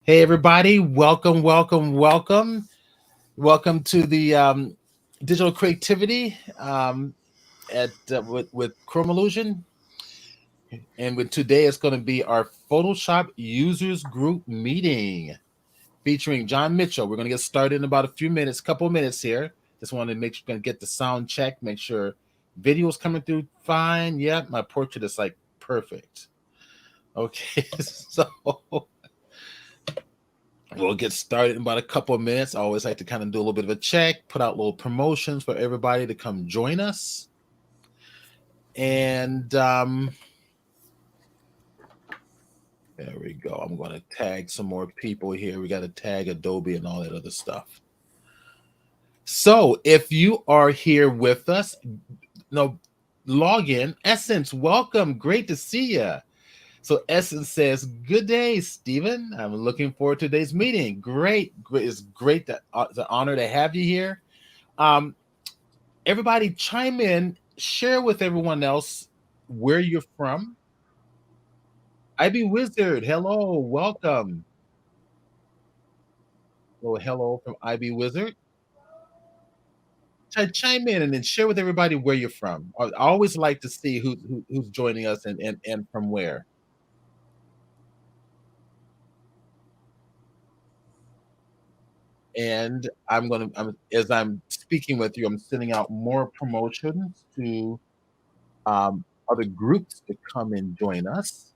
Hey, everybody. Welcome to the digital creativity at with Chrome Illusion. And with today, it's going to be our Photoshop users group meeting featuring John Mitchell. We're going to get started in about a few minutes, couple of minutes here. Just wanted to make sure, going to get the sound check, make sure video's coming through fine. Yeah, my portrait is like perfect. Okay, so we'll get started in about a couple of minutes. I always like to kind of do a little bit of a check, put out little promotions for everybody to come join us. And there we go. I'm going to tag some more people here. We got to tag Adobe and all that other stuff. So if you are here with us, log in. Essence, welcome. Great to see you. So Essence says, "Good day, Stephen. I'm looking forward to today's meeting. Great. It's great that the honor to have you here. Everybody chime in, share with everyone else where you're from. IB Wizard, hello, welcome. Oh, hello from IB Wizard. Chime in and then share with everybody where you're from. I always like to see who's joining us and from where. And as I'm speaking with you, I'm sending out more promotions to other groups to come and join us.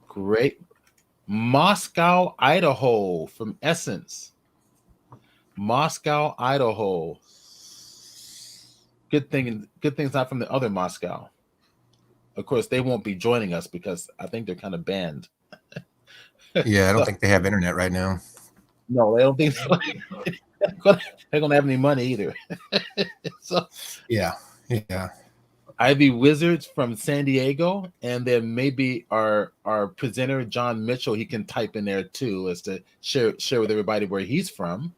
Great. Moscow, Idaho from Essence. Moscow, Idaho. Good things not from the other Moscow. Of course, they won't be joining us because I think they're kind of banned. Yeah, I don't So, think they have internet right now. no, they don't think they're gonna have any money either. So Yeah, yeah. Ivy Wizards from San Diego, and then maybe our presenter John Mitchell. He can type in there too, as to share with everybody where he's from.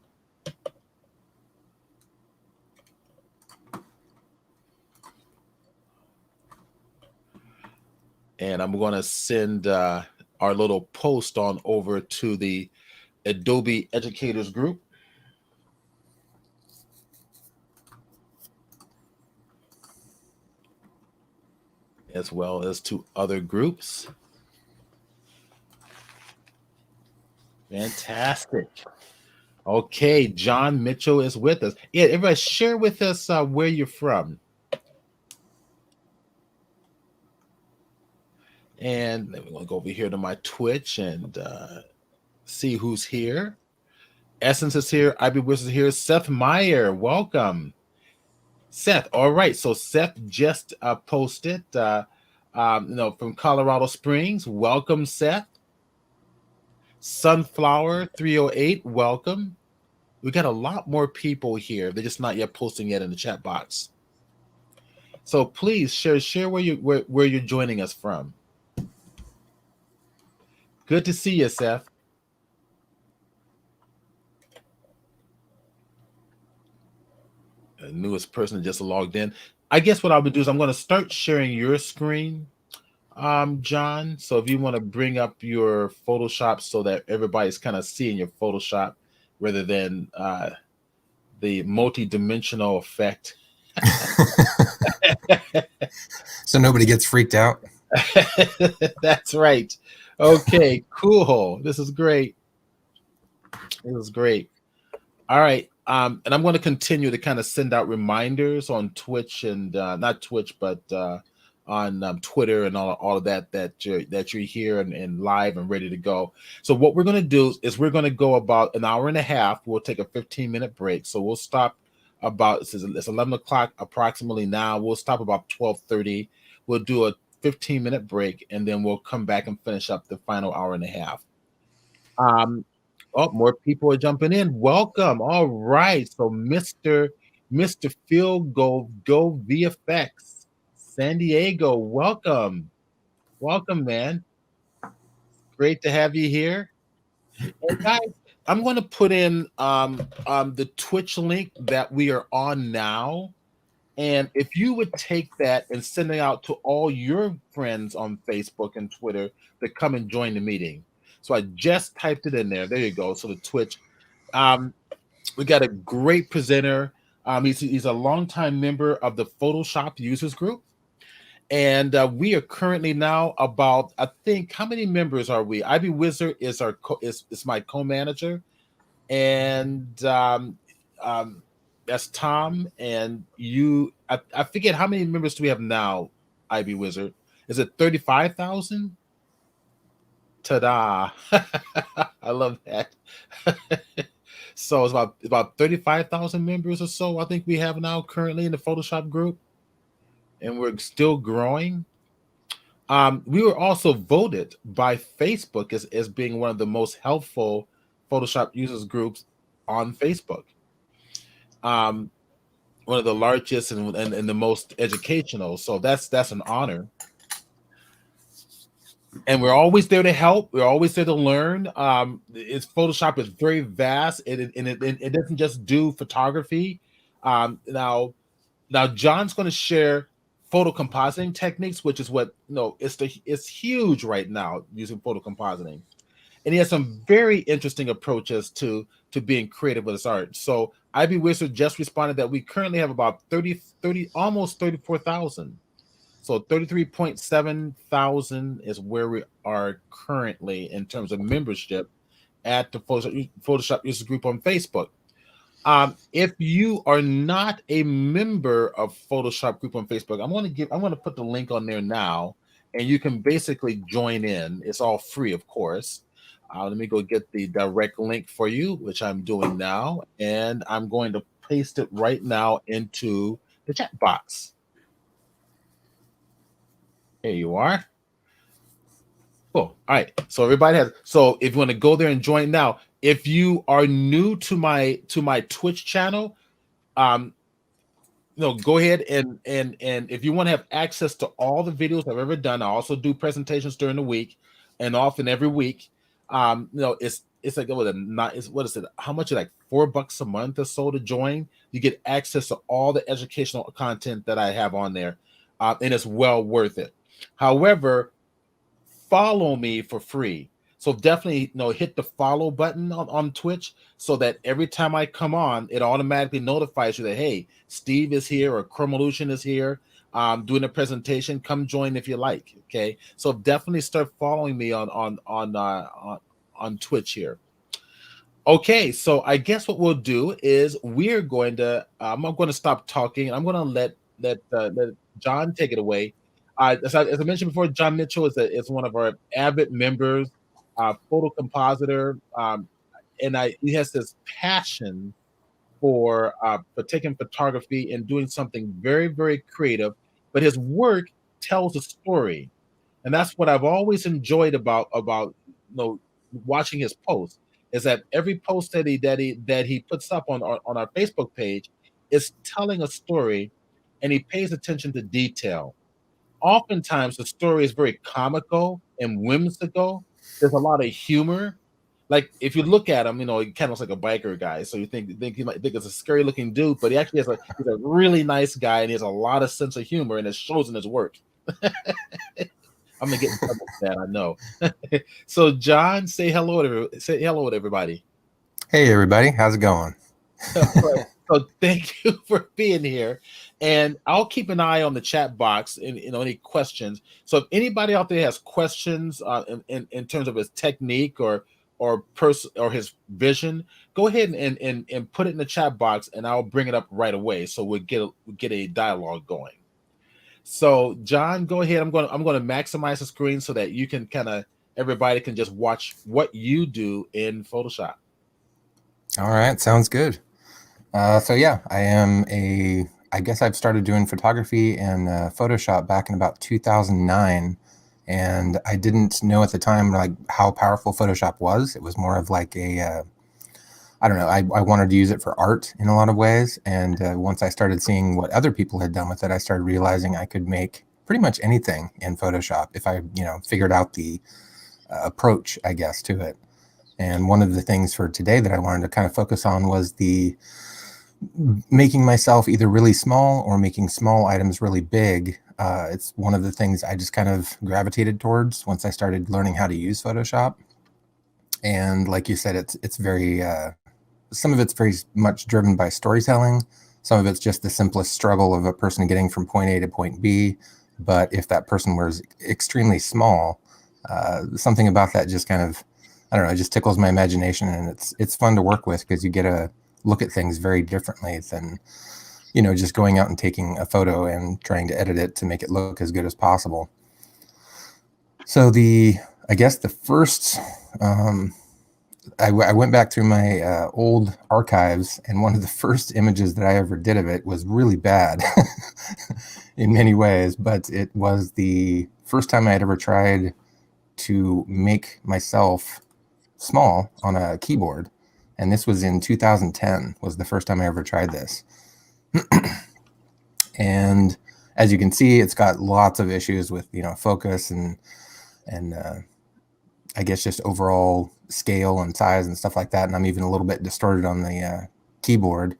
And I'm going to send our little post on over to the Adobe Educators Group, as well as to other groups. Fantastic. Okay, John Mitchell is with us. Yeah, everybody share with us where you're from. And then we're going to go over here to my Twitch and see who's here. Essence is here. IB Wizards is here. Seth Meyer, welcome. Seth, all right. So Seth just posted, from Colorado Springs. Welcome, Seth. Sunflower 308, welcome. We got a lot more people here. They're just not yet posting yet in the chat box. So please share where you're joining us from. Good to see you, Seth. The newest person just logged in. I guess what I'll do is I'm going to start sharing your screen, John. So if you want to bring up your Photoshop so that everybody's kind of seeing your Photoshop rather than the multi-dimensional effect. So nobody gets freaked out. That's right. Okay, cool. This is great. This is great. All right. And I'm going to continue to kind of send out reminders on Twitch and not Twitch, but on Twitter and all of that you're here and live and ready to go. So what we're going to do is we're going to go about an hour and a half. We'll take a 15-minute break. So we'll stop about it's 11 o'clock approximately now. We'll stop about 12:30. We'll do a 15-minute break and then we'll come back and finish up the final hour and a half. Oh, more people are jumping in. Welcome. All right. So Mr. Phil Go VFX, San Diego. Welcome. Welcome, man. Great to have you here. And guys, I'm going to put in the Twitch link that we are on now And if you would take that and send it out to all your friends on Facebook and Twitter to come and join the meeting. So I just typed it in there. There you go. So the Twitch. We got a great presenter. He's a longtime member of the Photoshop users group. And we are currently now about, I think, how many members are we? Ivy Wizard is is my co-manager, and that's Tom. And you, I forget how many members do we have now. Ivy Wizard, is it 35,000? Ta-da! I love that. So it's about 35,000 members or so. I think we have now currently in the Photoshop group, and we're still growing. We were also voted by Facebook as being one of the most helpful Photoshop users groups on Facebook. One of the largest and the most educational. So that's an honor. And we're always there to help. We're always there to learn. Photoshop is very vast, and it doesn't just do photography. Now John's going to share photo compositing techniques, which is what it's huge right now using photo compositing, and he has some very interesting approaches to being creative with his art. So Ivy Wizard just responded that we currently have about 30 almost 34,000. So 33.7 thousand is where we are currently in terms of membership at the Photoshop user group on Facebook. If you are not a member of Photoshop group on Facebook, I'm going to put the link on there now, and you can basically join in. It's all free, of course. Let me go get the direct link for you, which I'm doing now, and I'm going to paste it right now into the chat box. Here you are. Cool. All right. So everybody has. So if you want to go there and join now, if you are new to my Twitch channel, go ahead and if you want to have access to all the videos I've ever done, I also do presentations during the week and often every week. It's like what is it? How much? Like $4 a month or so to join. You get access to all the educational content that I have on there, and it's well worth it. However, follow me for free. So definitely, hit the follow button on Twitch so that every time I come on, it automatically notifies you that, hey, Steve is here or Chromolution is here doing a presentation. Come join if you like. Okay. So definitely start following me on Twitch here. Okay. So I guess what we'll do is I'm going to stop talking. I'm going to let John take it away. As I mentioned before, John Mitchell is one of our avid members, photo compositor, and he has this passion for taking photography and doing something very, very creative. But his work tells a story, and that's what I've always enjoyed about watching his posts. Is that every post that he puts up on our Facebook page is telling a story, and he pays attention to detail. Oftentimes the story is very comical and whimsical. There's a lot of humor. Like if you look at him, he kind of looks like a biker guy. So you think he might think it's a scary looking dude, but he actually he's a really nice guy, and he has a lot of sense of humor, and it shows in his work. I'm gonna get in trouble for that, I know. So John, say hello to everybody. Hey everybody, how's it going? So thank you for being here, and I'll keep an eye on the chat box and any questions. So if anybody out there has questions in terms of his technique or his vision, go ahead and put it in the chat box, and I'll bring it up right away. So we'll get a dialogue going. So John, go ahead. I'm going to maximize the screen so that you can everybody can just watch what you do in Photoshop. All right, sounds good. So yeah, I guess I've started doing photography and Photoshop back in about 2009, and I didn't know at the time like how powerful Photoshop was. It was more of like I don't know, I wanted to use it for art in a lot of ways, and once I started seeing what other people had done with it, I started realizing I could make pretty much anything in Photoshop if I figured out the approach, I guess, to it. And one of the things for today that I wanted to kind of focus on was the making myself either really small or making small items really big. It's one of the things I just kind of gravitated towards once I started learning how to use Photoshop. And like you said, it's very some of it's very much driven by storytelling. Some of it's just the simplest struggle of a person getting from point A to point B. But if that person was extremely small, something about that just kind of, I don't know, it just tickles my imagination, and it's fun to work with because you get to look at things very differently than, you know, just going out and taking a photo and trying to edit it to make it look as good as possible. So I guess the first, I went back through my old archives, and one of the first images that I ever did of it was really bad in many ways, but it was the first time I had ever tried to make myself small on a keyboard. And this was in 2010 was the first time I ever tried this. And as you can see, it's got lots of issues with, you know, focus and I guess just overall scale and size and stuff like that. And I'm even a little bit distorted on the keyboard.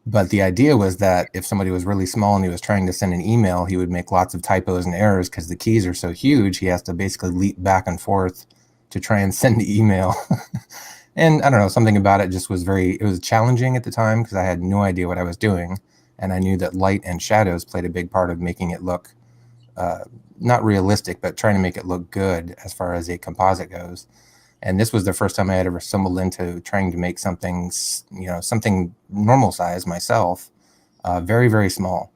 But the idea was that if somebody was really small and he was trying to send an email, he would make lots of typos and errors because the keys are so huge. He has to basically leap back and forth to try and send the email. And I don't know, something about it just was it was challenging at the time because I had no idea what I was doing. And I knew that light and shadows played a big part of making it look not realistic, but trying to make it look good as far as a composite goes. And this was the first time I had ever stumbled into trying to make something, you know, something normal size myself, very, very small.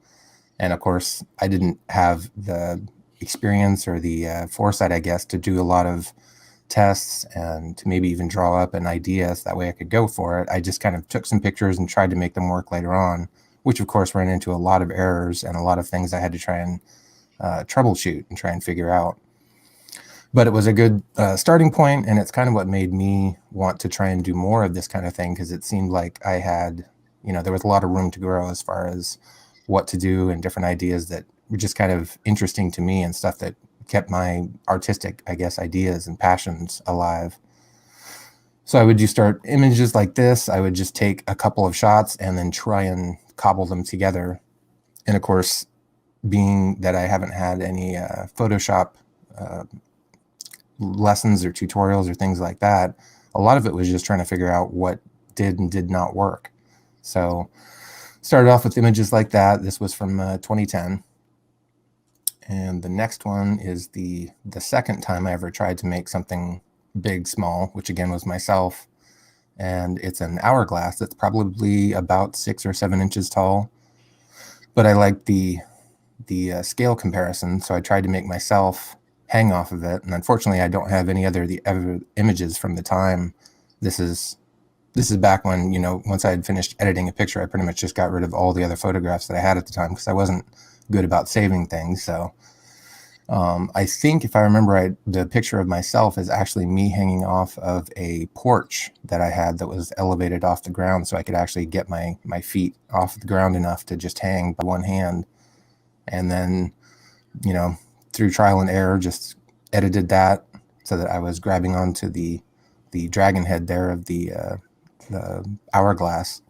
And of course, I didn't have the experience or the foresight, I guess, to do a lot of tests and to maybe even draw up an idea so that way I could go for it. I just kind of took some pictures and tried to make them work later on, which of course ran into a lot of errors and a lot of things I had to try and troubleshoot and try and figure out. But it was a good starting point, and it's kind of what made me want to try and do more of this kind of thing, because it seemed like I had, you know, there was a lot of room to grow as far as what to do and different ideas that were just kind of interesting to me and stuff that kept my artistic, I guess, ideas and passions alive. So I would just start images like this. I would just take a couple of shots and then try and cobble them together. And of course, being that I haven't had any Photoshop lessons or tutorials or things like that, a lot of it was just trying to figure out what did and did not work. So started off with images like that. This was from 2010. And the next one is the second time I ever tried to make something big, small, which again was myself. And it's an hourglass that's probably about 6 or 7 inches tall. But I liked the scale comparison, so I tried to make myself hang off of it. And unfortunately, I don't have any other images from the time. This is back when, you know, once I had finished editing a picture, I pretty much just got rid of all the other photographs that I had at the time because I wasn't good about saving things. So I think if I remember right, the picture of myself is actually me hanging off of a porch that I had that was elevated off the ground, so I could actually get my feet off the ground enough to just hang by one hand. And then, you know, through trial and error, just edited that so that I was grabbing onto the dragon head there of the hourglass.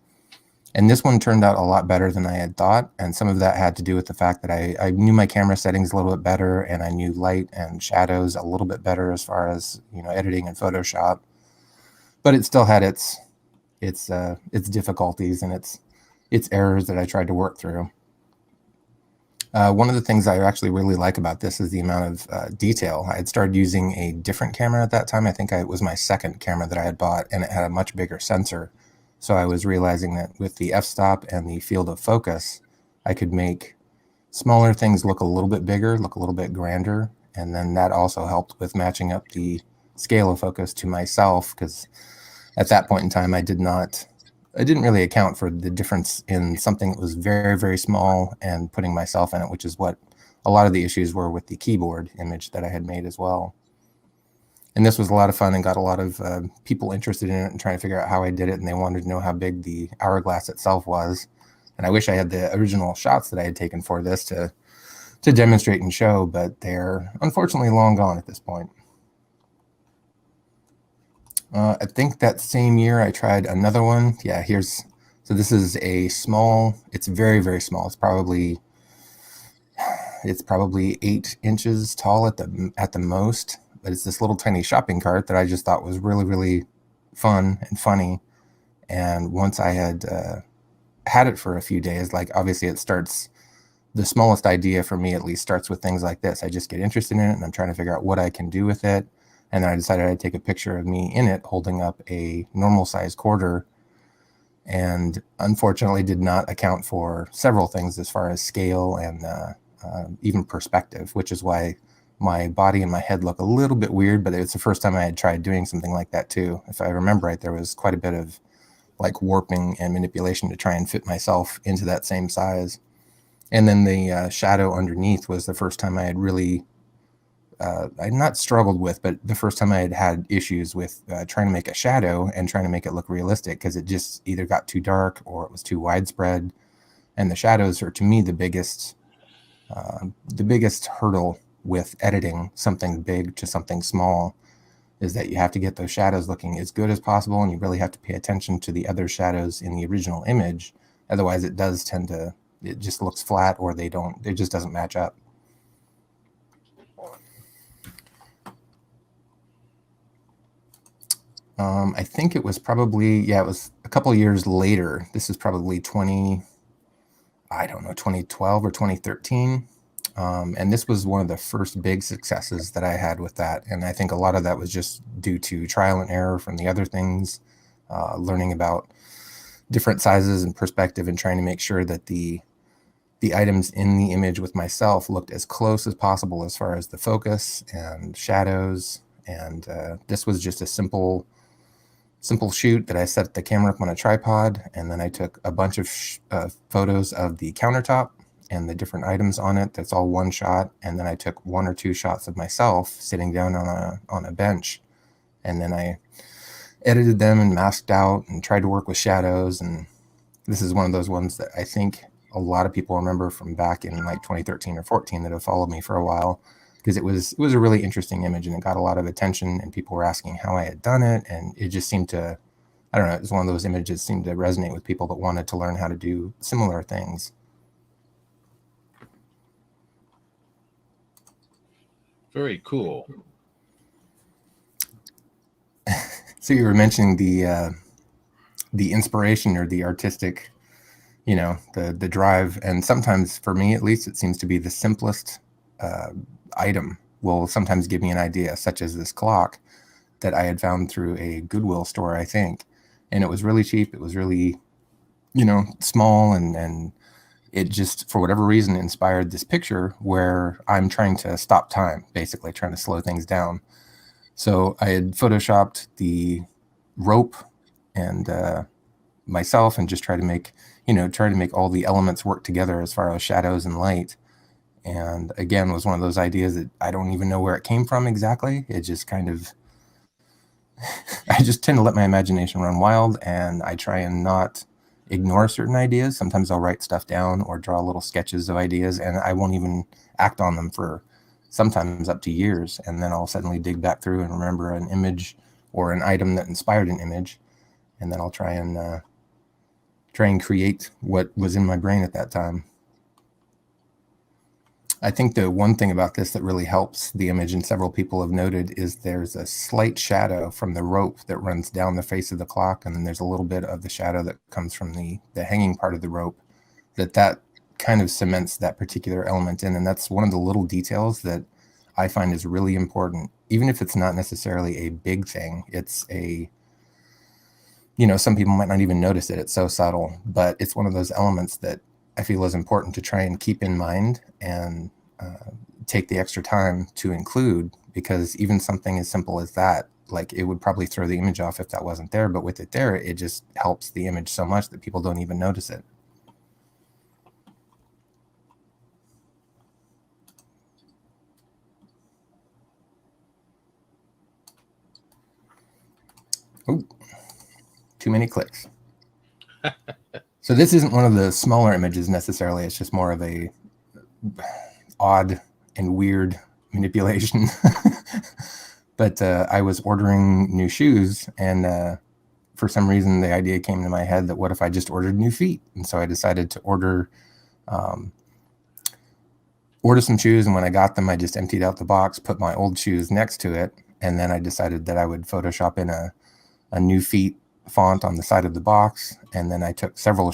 And this one turned out a lot better than I had thought. And some of that had to do with the fact that I knew my camera settings a little bit better, and I knew light and shadows a little bit better as far as, you know, editing in Photoshop. But it still had its difficulties and its errors that I tried to work through. One of the things I actually really like about this is the amount of detail. I had started using a different camera at that time. I think it was my second camera that I had bought, and it had a much bigger sensor. So I was realizing that with the f-stop and the field of focus, I could make smaller things look a little bit bigger, look a little bit grander. And then that also helped with matching up the scale of focus to myself, because at that point in time, I didn't really account for the difference in something that was very, very small and putting myself in it, which is what a lot of the issues were with the keyboard image that I had made as well. And this was a lot of fun and got a lot of people interested in it and trying to figure out how I did it. And they wanted to know how big the hourglass itself was. And I wish I had the original shots that I had taken for this to demonstrate and show, but they're unfortunately long gone at this point. I think that same year I tried another one. Yeah, here's So this is a small, it's very, very small. It's probably 8 inches tall at the most, but it's this little tiny shopping cart that I just thought was really, really fun and funny. And once I had it for a few days, like obviously it starts, the smallest idea for me at least starts with things like this. I just get interested in it and I'm trying to figure out what I can do with it. And then I decided I'd take a picture of me in it holding up a normal size quarter, and unfortunately did not account for several things as far as scale and even perspective, which is why my body and my head look a little bit weird. But it's the first time I had tried doing something like that too. If I remember right, there was quite a bit of like warping and manipulation to try and fit myself into that same size. And then the shadow underneath was the first time I had really, I not struggled with, but the first time I had issues with trying to make a shadow and trying to make it look realistic, because it just either got too dark or it was too widespread. And the shadows are, to me, the biggest hurdle with editing something big to something small, is that you have to get those shadows looking as good as possible, and you really have to pay attention to the other shadows in the original image. Otherwise, it does tend to, it just looks flat, or it just doesn't match up. I think it was probably, it was a couple years later. This is probably 2012 or 2013. And this was one of the first big successes that I had with that. And I think a lot of that was just due to trial and error from the other things, learning about different sizes and perspective, and trying to make sure that the items in the image with myself looked as close as possible as far as the focus and shadows. And this was just a simple shoot that I set the camera up on a tripod, and then I took a bunch of photos of the countertop and the different items on it. That's all one shot. And then I took 1 or 2 shots of myself sitting down on a bench, and then I edited them and masked out and tried to work with shadows. And this is one of those ones that I think a lot of people remember from back in like 2013 or 14 that have followed me for a while, because it was a really interesting image, and it got a lot of attention, and people were asking how I had done it. And it just seemed to, I don't know, it was one of those images that seemed to resonate with people that wanted to learn how to do similar things. Very cool. So you were mentioning the inspiration or the artistic, the drive. And sometimes, for me at least, it seems to be the simplest item will sometimes give me an idea, such as this clock that I had found through a Goodwill store, I think. And it was really cheap. It was really, small, and it just, for whatever reason, inspired this picture where I'm trying to stop time, basically trying to slow things down. So I had photoshopped the rope and myself, and just try to make all the elements work together as far as shadows and light. And again, was one of those ideas that I don't even know where it came from exactly. It just kind of, I just tend to let my imagination run wild, and I try and not ignore certain ideas. Sometimes I'll write stuff down or draw little sketches of ideas, and I won't even act on them for sometimes up to years. And then I'll suddenly dig back through and remember an image or an item that inspired an image. And then I'll try and create what was in my brain at that time. I think the one thing about this that really helps the image, and several people have noted, is there's a slight shadow from the rope that runs down the face of the clock, and then there's a little bit of the shadow that comes from the hanging part of the rope, that kind of cements that particular element in. And that's one of the little details that I find is really important, even if it's not necessarily a big thing. It's some people might not even notice it. It's so subtle, but it's one of those elements that I feel is important to try and keep in mind and take the extra time to include, because even something as simple as that, like, it would probably throw the image off if that wasn't there, but with it there, it just helps the image so much that people don't even notice it. Oh, too many clicks. So this isn't one of the smaller images necessarily. It's just more of a odd and weird manipulation. But I was ordering new shoes, and for some reason, the idea came to my head that what if I just ordered new feet? And so I decided to order some shoes. And when I got them, I just emptied out the box, put my old shoes next to it. And then I decided that I would Photoshop in a new feet font on the side of the box. And then I took several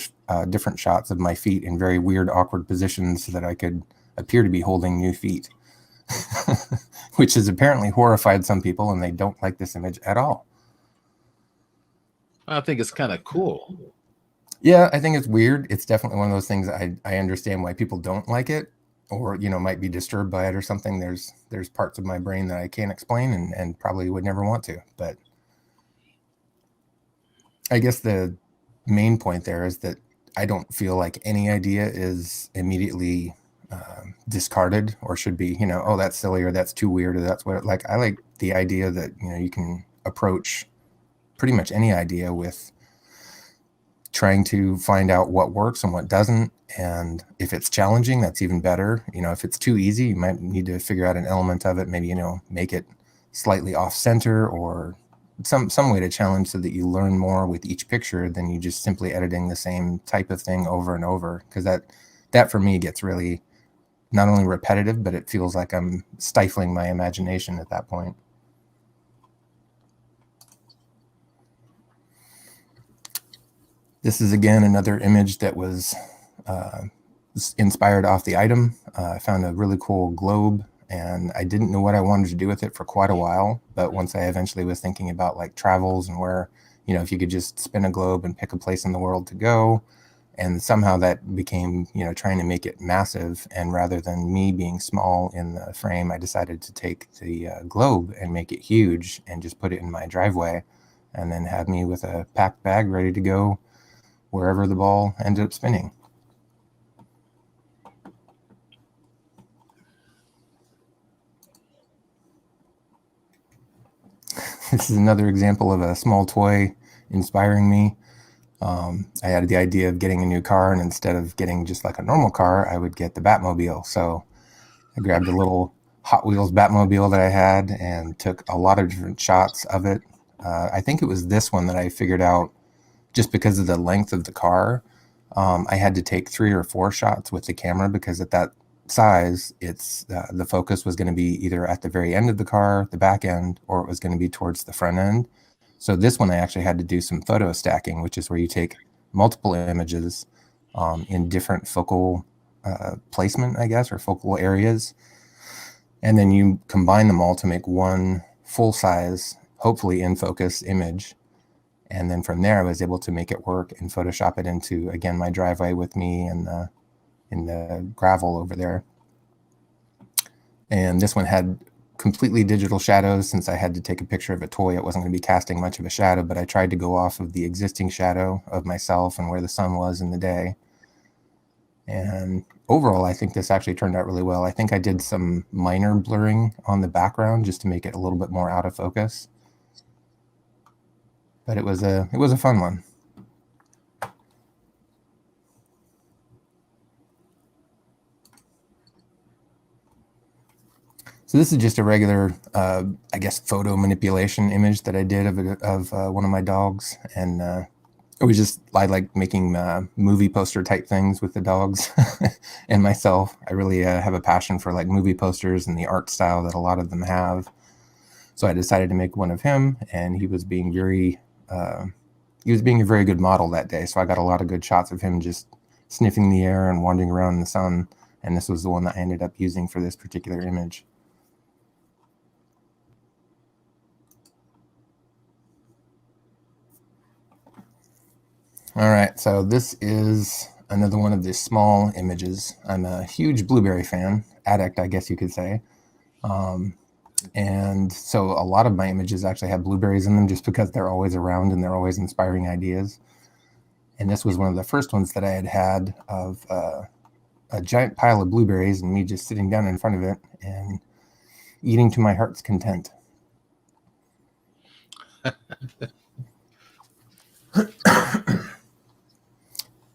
different shots of my feet in very weird, awkward positions so that I could appear to be holding new feet, which has apparently horrified some people, and they don't like this image at all. I think it's kind of cool. Yeah, I think it's weird. It's definitely one of those things I understand why people don't like it, or might be disturbed by it or something. There's parts of my brain that I can't explain and probably would never want to. But I guess the main point there is that I don't feel like any idea is immediately discarded or should be, oh, that's silly, or that's too weird, or that's what, like, I like the idea that, you can approach pretty much any idea with trying to find out what works and what doesn't. And if it's challenging, that's even better. If it's too easy, you might need to figure out an element of it, maybe, make it slightly off center, or some way to challenge so that you learn more with each picture than you just simply editing the same type of thing over and over. Because that for me gets really not only repetitive, but it feels like I'm stifling my imagination at that point. This is, again, another image that was inspired off the item. I found a really cool globe, and I didn't know what I wanted to do with it for quite a while. But once I eventually was thinking about like travels and where, if you could just spin a globe and pick a place in the world to go, and somehow that became, trying to make it massive. And rather than me being small in the frame, I decided to take the globe and make it huge and just put it in my driveway, and then have me with a packed bag ready to go wherever the ball ended up spinning. This is another example of a small toy inspiring me. I had the idea of getting a new car, and instead of getting just like a normal car, I would get the Batmobile. So I grabbed a little Hot Wheels Batmobile that I had and took a lot of different shots of it. I think it was this one that I figured out, just because of the length of the car, I had to take 3 or 4 shots with the camera, because at that size, it's the focus was going to be either at the very end of the car, the back end, or it was going to be towards the front end. So this one, I actually had to do some photo stacking, which is where you take multiple images in different focal placement, I guess, or focal areas, and then you combine them all to make one full size, hopefully in focus image. And then from there, I was able to make it work and Photoshop it into, again, my driveway with me and in the gravel over there. And this one had completely digital shadows. Since I had to take a picture of a toy, it wasn't going to be casting much of a shadow, but I tried to go off of the existing shadow of myself and where the sun was in the day. And overall, I think this actually turned out really well. I think I did some minor blurring on the background just to make it a little bit more out of focus. But it was a fun one. So this is just a regular, I guess, photo manipulation image that I did of one of my dogs. And it was just, I like making movie poster type things with the dogs and myself. I really have a passion for like movie posters and the art style that a lot of them have. So I decided to make one of him, and he was being a very good model that day. So I got a lot of good shots of him just sniffing the air and wandering around in the sun. And this was the one that I ended up using for this particular image. All right, so this is another one of the small images. I'm a huge blueberry fan, addict, I guess you could say. And so a lot of my images actually have blueberries in them just because they're always around and they're always inspiring ideas. And this was one of the first ones that I had of a giant pile of blueberries and me just sitting down in front of it and eating to my heart's content.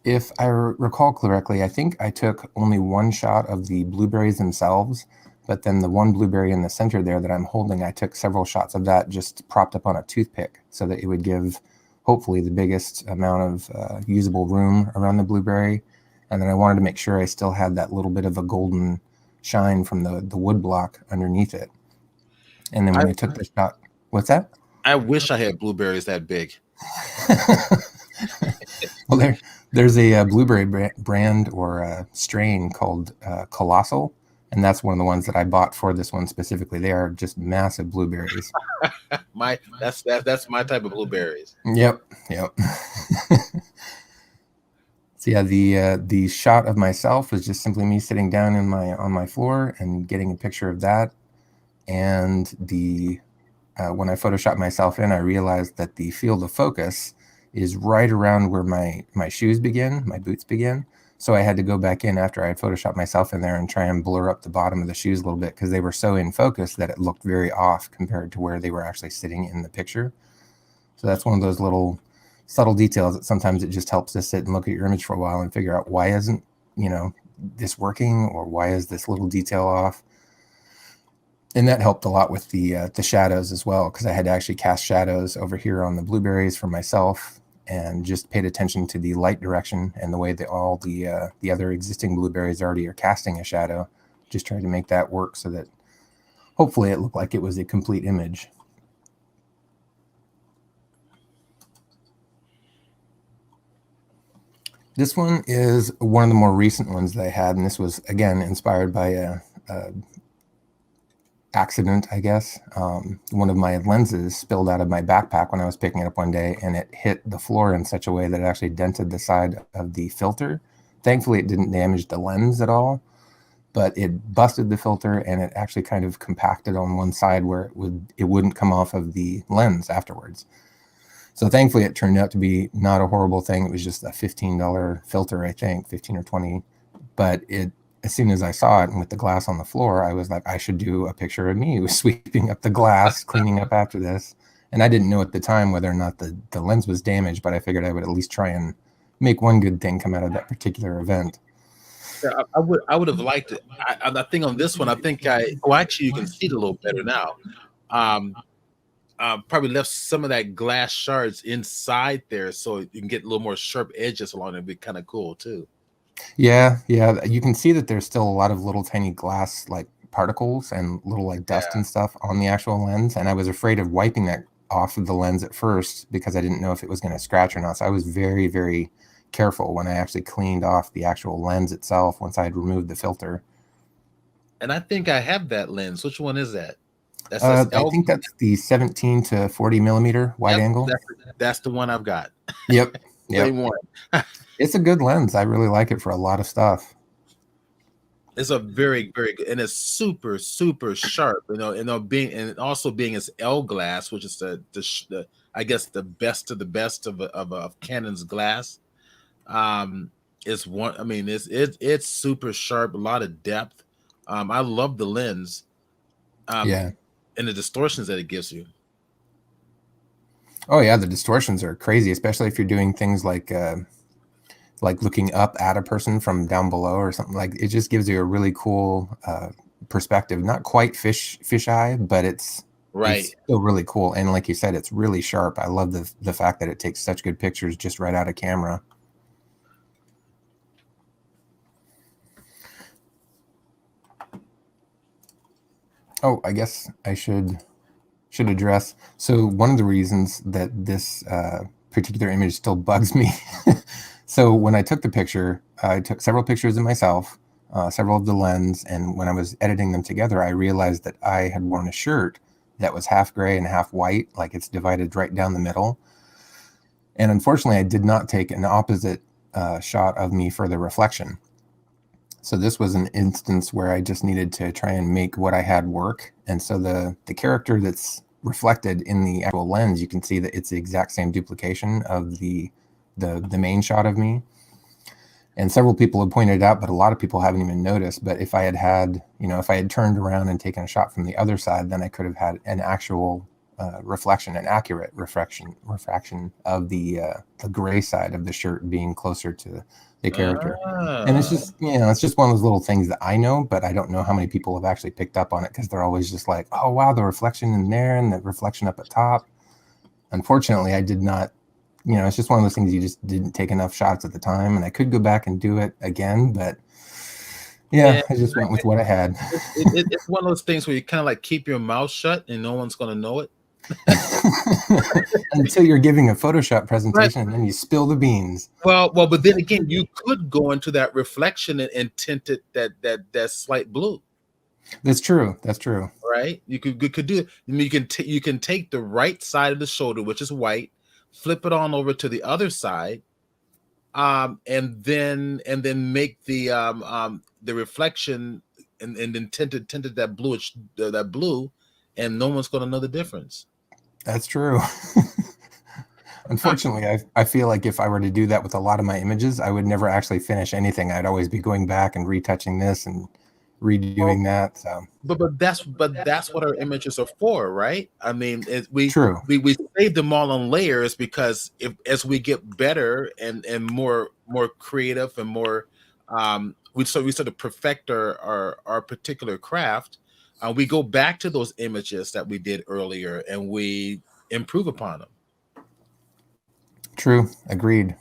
If I recall correctly, I think I took only one shot of the blueberries themselves, but then the one blueberry in the center there that I'm holding, I took several shots of that just propped up on a toothpick so that it would give hopefully the biggest amount of usable room around the blueberry. And then I wanted to make sure I still had that little bit of a golden shine from the wood block underneath it. And then when I took the shot, what's that? I wish I had blueberries that big. Well, there's a blueberry brand or a strain called Colossal, and that's one of the ones that I bought for this one specifically. They are just massive blueberries. That's my type of blueberries. Yep. So yeah, the shot of myself was just simply me sitting down on my floor and getting a picture of that. And when I photoshopped myself in, I realized that the field of focus is right around where my shoes begin, my boots begin. So I had to go back in after I had photoshopped myself in there and try and blur up the bottom of the shoes a little bit, because they were so in focus that it looked very off compared to where they were actually sitting in the picture. So that's one of those little subtle details that sometimes it just helps to sit and look at your image for a while and figure out, why isn't, this working, or why is this little detail off? And that helped a lot with the shadows as well, because I had to actually cast shadows over here on the blueberries for myself, and just paid attention to the light direction and the way that all the other existing blueberries already are casting a shadow. Just trying to make that work so that hopefully it looked like it was a complete image. This one is one of the more recent ones that I had, and this was, again, inspired by a accident, I guess. One of my lenses spilled out of my backpack when I was picking it up one day, and it hit the floor in such a way that it actually dented the side of the filter. Thankfully, it didn't damage the lens at all, but it busted the filter, and it actually kind of compacted on one side where it wouldn't come off of the lens afterwards. So thankfully, it turned out to be not a horrible thing. It was just a $15 filter, I think, 15 or 20. But as soon as I saw it, and with the glass on the floor, I was like, I should do a picture of me sweeping up the glass, cleaning up after this. And I didn't know at the time whether or not the lens was damaged, but I figured I would at least try and make one good thing come out of that particular event. Yeah, I would have liked it. I think on this one, actually you can see it a little better now. Probably left some of that glass shards inside there, so you can get a little more sharp edges along it. It'd be kind of cool too. Yeah. You can see that there's still a lot of little tiny glass like particles and little like dust and stuff on the actual lens. And I was afraid of wiping that off of the lens at first because I didn't know if it was going to scratch or not. So I was very, very careful when I actually cleaned off the actual lens itself once I had removed the filter. And I think I have that lens. Which one is that? I think that's the 17 to 40 millimeter wide angle. That's the one I've got. Yep. Same one. It's a good lens. I really like it for a lot of stuff. It's a very, very good, and it's super, super sharp. And also being its L glass, which is the I guess the best of the best of Canon's glass. It's one. I mean, it's super sharp, a lot of depth. I love the lens. And the distortions that it gives you. Oh yeah, the distortions are crazy, especially if you're doing things like looking up at a person from down below or something. Like, it just gives you a really cool perspective. Not quite fisheye, but it's still really cool. And like you said, it's really sharp. I love the fact that it takes such good pictures just right out of camera. Oh, I guess I should address. So one of the reasons that this particular image still bugs me. So when I took the picture, I took several pictures of myself, several of the lens, and when I was editing them together, I realized that I had worn a shirt that was half gray and half white, like it's divided right down the middle. And unfortunately, I did not take an opposite shot of me for the reflection. So this was an instance where I just needed to try and make what I had work. And so the character that's reflected in the actual lens, you can see that it's the exact same duplication of the main shot of me. And several people have pointed it out, but a lot of people haven't even noticed. But if I had if I had turned around and taken a shot from the other side, then I could have had an actual reflection, an accurate refraction of the gray side of the shirt being closer to the character. And it's just, it's just one of those little things that I know, but I don't know how many people have actually picked up on it, because they're always just like, oh, wow, the reflection in there and the reflection up at top. Unfortunately, I did not it's just one of those things you just didn't take enough shots at the time, and I could go back and do it again, but Yeah, yeah, I just went with what I had. it's one of those things where you kind of like keep your mouth shut and no one's going to know it. Until you're giving a Photoshop But presentation and then you spill the beans. but then again, you could go into that reflection and tint it that slight blue. That's true. That's true. Right? You could do it. I mean, you can take the right side of the shoulder, which is white, flip it on over to the other side, and then make the reflection and then tinted that bluish that blue, and no one's going to know the difference. That's true. Unfortunately, I feel like if I were to do that with a lot of my images, I would never actually finish anything. I'd always be going back and retouching this and redoing that. So, But that's what our images are for, right? I mean, true. we save them all on layers because as we get better and more creative and more we sort of perfect our particular craft, we go back to those images that we did earlier and we improve upon them. True. Agreed.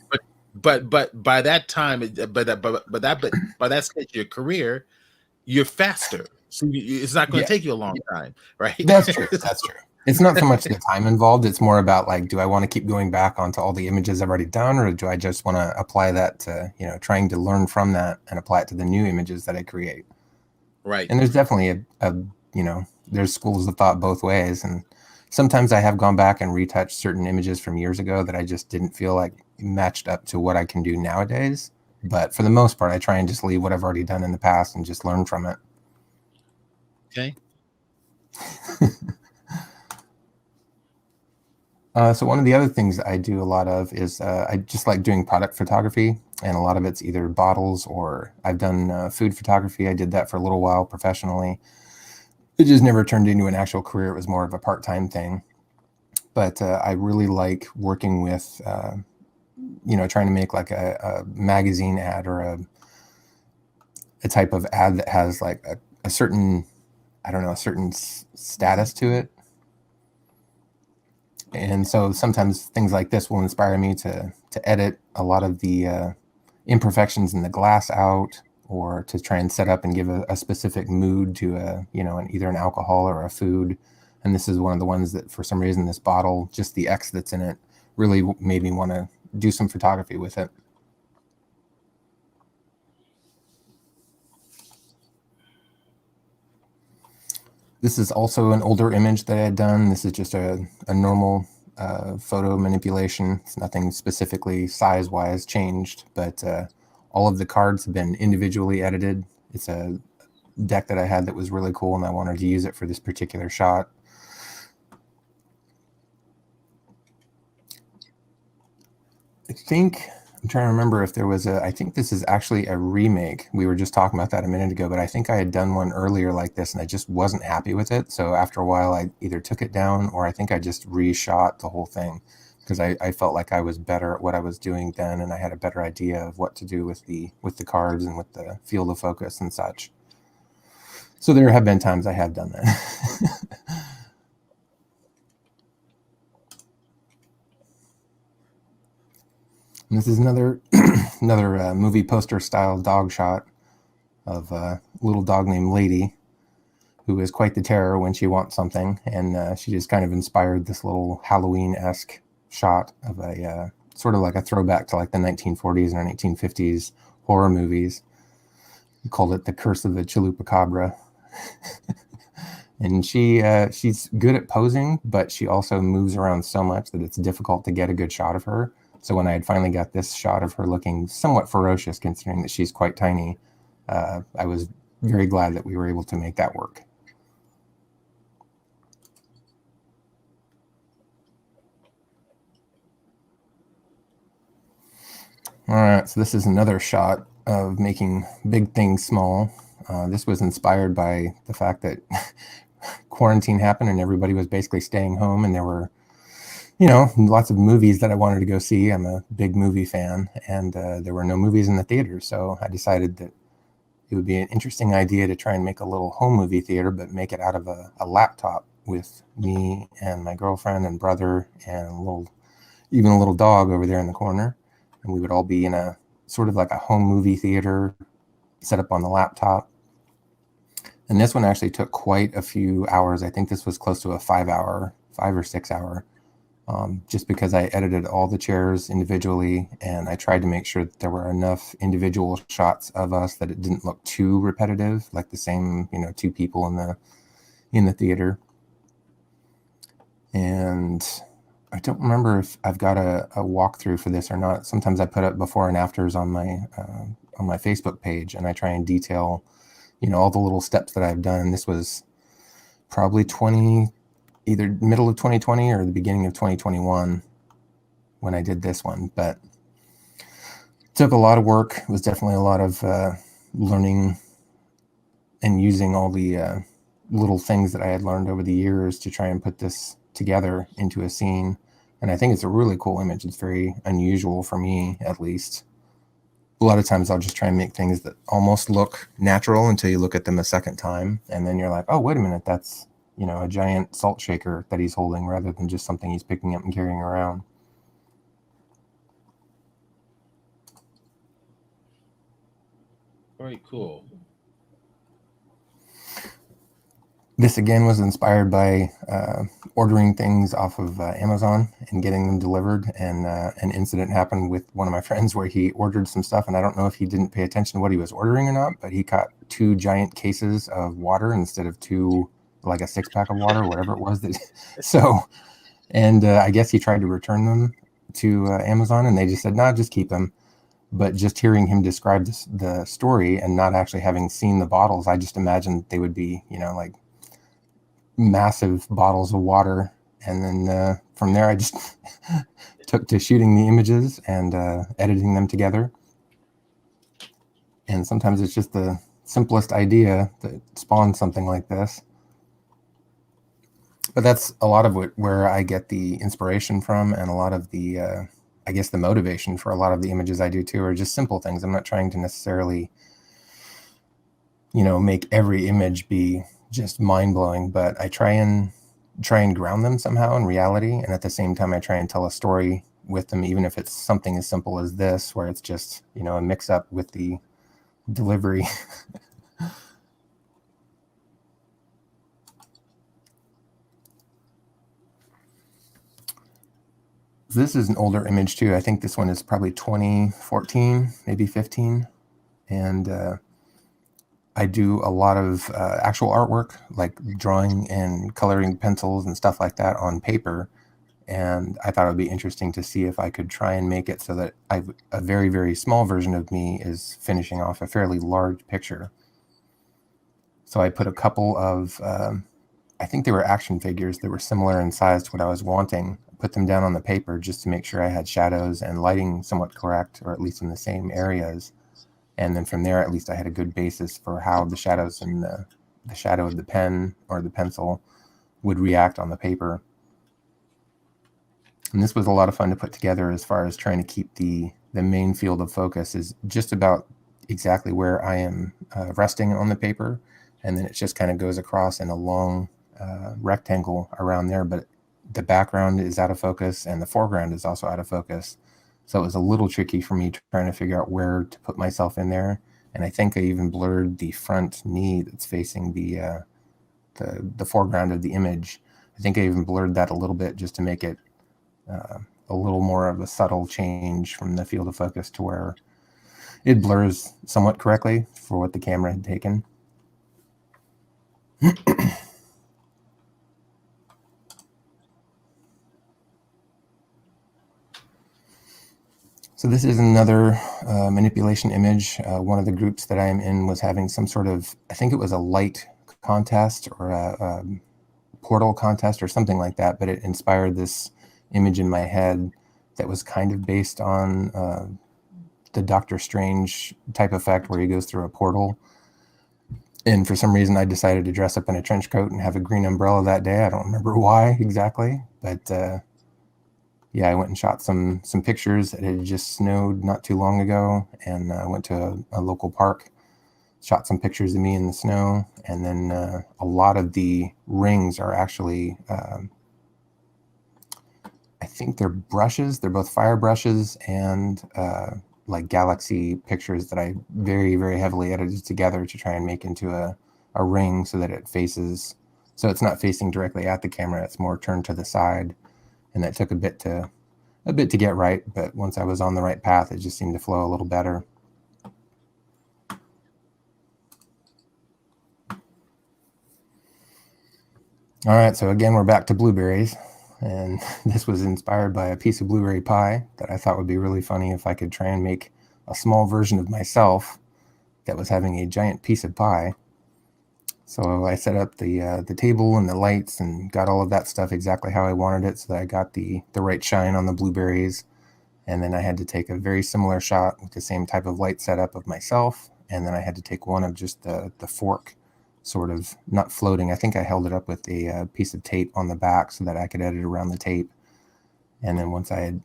But by that time, by that stage of your career, you're faster, so it's not going to take you a long time, right? That's true. That's true. It's not so much the time involved. It's more about like, do I want to keep going back onto all the images I've already done, or do I just want to apply that to, trying to learn from that and apply it to the new images that I create? Right. And there's definitely there's schools of thought both ways. And sometimes I have gone back and retouched certain images from years ago that I just didn't feel like matched up to what I can do nowadays. But for the most part, I try and just leave what I've already done in the past and just learn from it. Okay. So one of the other things I do a lot of is I just like doing product photography, and a lot of it's either bottles or I've done food photography. I did that for a little while professionally. It just never turned into an actual career. It was more of a part-time thing. But I really like working with, trying to make like a magazine ad or a type of ad that has like a certain, I don't know, a certain status to it. And so sometimes things like this will inspire me to edit a lot of the imperfections in the glass out, or to try and set up and give a specific mood to either an alcohol or a food. And this is one of the ones that for some reason this bottle, just the X that's in it, really made me want to do some photography with it. This is also an older image that I had done. This is just a normal photo manipulation. It's nothing specifically size-wise changed, but all of the cards have been individually edited. It's a deck that I had that was really cool, and I wanted to use it for this particular shot. I'm trying to remember if there was I think this is actually a remake. We were just talking about that a minute ago, but I think I had done one earlier like this and I just wasn't happy with it. So after a while, I either took it down or I think I just reshot the whole thing because I felt like I was better at what I was doing then, and I had a better idea of what to do with the cards and with the field of focus and such. So there have been times I have done that. And this is another movie poster style dog shot of a little dog named Lady, who is quite the terror when she wants something, and she just kind of inspired this little Halloween-esque shot of a sort of like a throwback to like the 1940s or 1950s horror movies. We called it The Curse of the Chupacabra. And she's good at posing, but she also moves around so much that it's difficult to get a good shot of her. So when I had finally got this shot of her looking somewhat ferocious, considering that she's quite tiny, I was very glad that we were able to make that work. All right, so this is another shot of making big things small. This was inspired by the fact that quarantine happened and everybody was basically staying home, and there were lots of movies that I wanted to go see. I'm a big movie fan, and there were no movies in the theater. So I decided that it would be an interesting idea to try and make a little home movie theater, but make it out of a laptop with me and my girlfriend and brother and a little even a little dog over there in the corner. And we would all be in a sort of like a home movie theater set up on the laptop. And this one actually took quite a few hours. I think this was close to a 5 or 6 hour, just because I edited all the chairs individually, and I tried to make sure that there were enough individual shots of us that it didn't look too repetitive, like the same, two people in the theater. And I don't remember if I've got a walkthrough for this or not. Sometimes I put up before and afters on my Facebook page, and I try and detail, all the little steps that I've done. And this was probably either middle of 2020 or the beginning of 2021 when I did this one. But it took a lot of work. It was definitely a lot of learning and using all the little things that I had learned over the years to try and put this together into a scene. And I think it's a really cool image. It's very unusual for me, at least. A lot of times I'll just try and make things that almost look natural until you look at them a second time. And then you're like, oh, wait a minute, that's, a giant salt shaker that he's holding rather than just something he's picking up and carrying around. Very cool. This again was inspired by ordering things off of Amazon and getting them delivered. And an incident happened with one of my friends where he ordered some stuff, and I don't know if he didn't pay attention to what he was ordering or not, but he got 2 giant cases of water instead of 2, like a 6-pack of water, whatever it was. And I guess he tried to return them to Amazon, and they just said, "No, just keep them." But just hearing him describe the story and not actually having seen the bottles, I just imagined they would be, like massive bottles of water. And then from there I just took to shooting the images and editing them together. And sometimes it's just the simplest idea that spawns something like this. But that's a lot of where I get the inspiration from, and a lot of the I guess the motivation for a lot of the images I do too are just simple things. I'm not trying to necessarily make every image be just mind-blowing, but I try and ground them somehow in reality, and at the same time I try and tell a story with them, even if it's something as simple as this, where it's just a mix-up with the delivery. This is an older image too. I think this one is probably 2014, maybe 15, and I do a lot of actual artwork, like drawing and coloring pencils and stuff like that on paper. And I thought it would be interesting to see if I could try and make it so that a very, very small version of me is finishing off a fairly large picture. So I put a couple of, I think they were action figures that were similar in size to what I was wanting. Put them down on the paper just to make sure I had shadows and lighting somewhat correct, or at least in the same areas. And then from there, at least I had a good basis for how the shadows and the shadow of the pen or the pencil would react on the paper. And this was a lot of fun to put together, as far as trying to keep the main field of focus is just about exactly where I am resting on the paper. And then it just kind of goes across in a long rectangle around there. But the background is out of focus and the foreground is also out of focus. So it was a little tricky for me trying to figure out where to put myself in there. And I think I even blurred the front knee that's facing the foreground of the image. I think I even blurred that a little bit just to make it a little more of a subtle change from the field of focus to where it blurs somewhat correctly for what the camera had taken. So this is another manipulation image. One of the groups that I am in was having some sort of, I think it was a light contest or a portal contest or something like that, but it inspired this image in my head that was kind of based on the Doctor Strange type effect where he goes through a portal. And for some reason I decided to dress up in a trench coat and have a green umbrella that day. I don't remember why exactly, but yeah, I went and shot some pictures. It had just snowed not too long ago, and I went to a local park, shot some pictures of me in the snow, and then a lot of the rings are actually I think they're brushes. They're both fire brushes and like galaxy pictures that I very, very heavily edited together to try and make into a ring so that it faces, so it's not facing directly at the camera. It's more turned to the side. And that took a bit to get right. But once I was on the right path, it just seemed to flow a little better. All right, so again, we're back to blueberries. And this was inspired by a piece of blueberry pie that I thought would be really funny if I could try and make a small version of myself that was having a giant piece of pie. So I set up the table and the lights and got all of that stuff exactly how I wanted it so that I got the right shine on the blueberries. And then I had to take a very similar shot with the same type of light setup of myself. And then I had to take one of just the fork sort of not floating. I think I held it up with a piece of tape on the back so that I could edit around the tape. And then once I had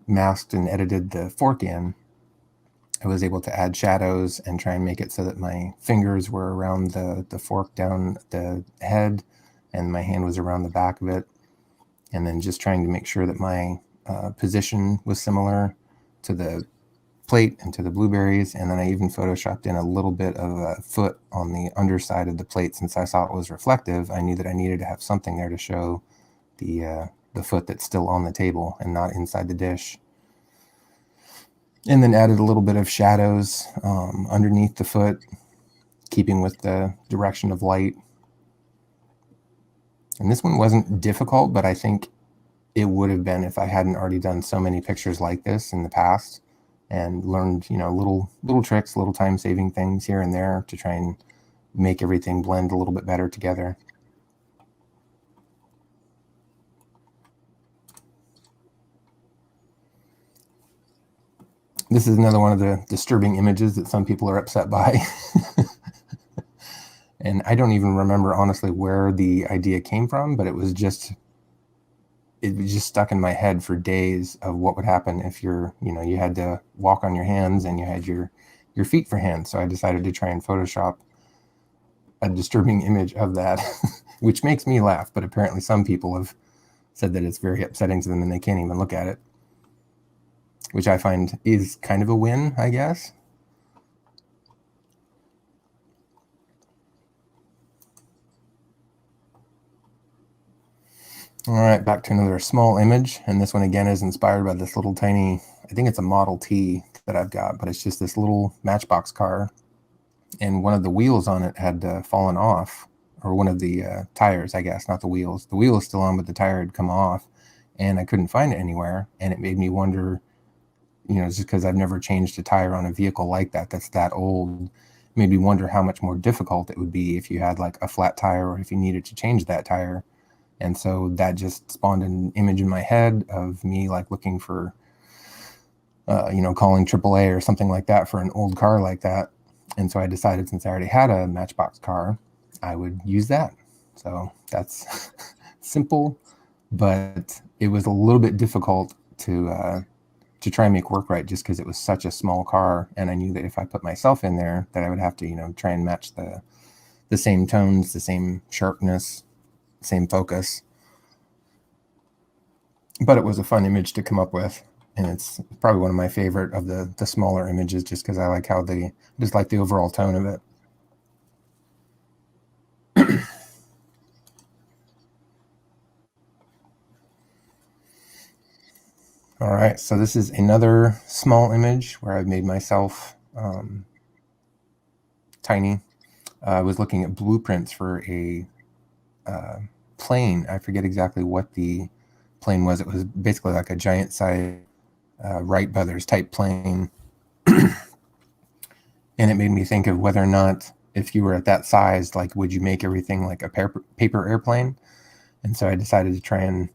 masked and edited the fork in, I was able to add shadows and try and make it so that my fingers were around the fork down the head and my hand was around the back of it. And then just trying to make sure that my position was similar to the plate and to the blueberries. And then I even photoshopped in a little bit of a foot on the underside of the plate. Since I saw it was reflective, I knew that I needed to have something there to show the foot that's still on the table and not inside the dish. And then added a little bit of shadows underneath the foot, keeping with the direction of light. And this one wasn't difficult, but I think it would have been if I hadn't already done so many pictures like this in the past and learned, little tricks, little time-saving things here and there to try and make everything blend a little bit better together. This is another one of the disturbing images that some people are upset by. And I don't even remember honestly where the idea came from, but it was just stuck in my head for days of what would happen if you had to walk on your hands and you had your feet for hands. So I decided to try and Photoshop a disturbing image of that, which makes me laugh. But apparently some people have said that it's very upsetting to them and they can't even look at it, which I find is kind of a win, I guess. All right, back to another small image. And this one again is inspired by this little tiny, I think it's a Model T that I've got, but it's just this little Matchbox car. And one of the wheels on it had fallen off, or one of the tires, I guess, not the wheels. The wheel is still on, but the tire had come off and I couldn't find it anywhere. And it made me wonder, just because I've never changed a tire on a vehicle like that's that old, made me wonder how much more difficult it would be if you had like a flat tire or if you needed to change that tire. And so that just spawned an image in my head of me like looking for, calling AAA or something like that for an old car like that. And so I decided, since I already had a Matchbox car, I would use that. So that's simple, but it was a little bit difficult to try and make work right, just because it was such a small car. And I knew that if I put myself in there, that I would have to, try and match the same tones, the same sharpness, same focus. But it was a fun image to come up with, and it's probably one of my favorite of the smaller images, just because I like how just like the overall tone of it. All right, so this is another small image where I've made myself tiny. I was looking at blueprints for a plane. I forget exactly what the plane was. It was basically like a giant size Wright Brothers type plane. And it made me think of whether or not, if you were at that size, like, would you make everything like a paper airplane? And so I decided to try and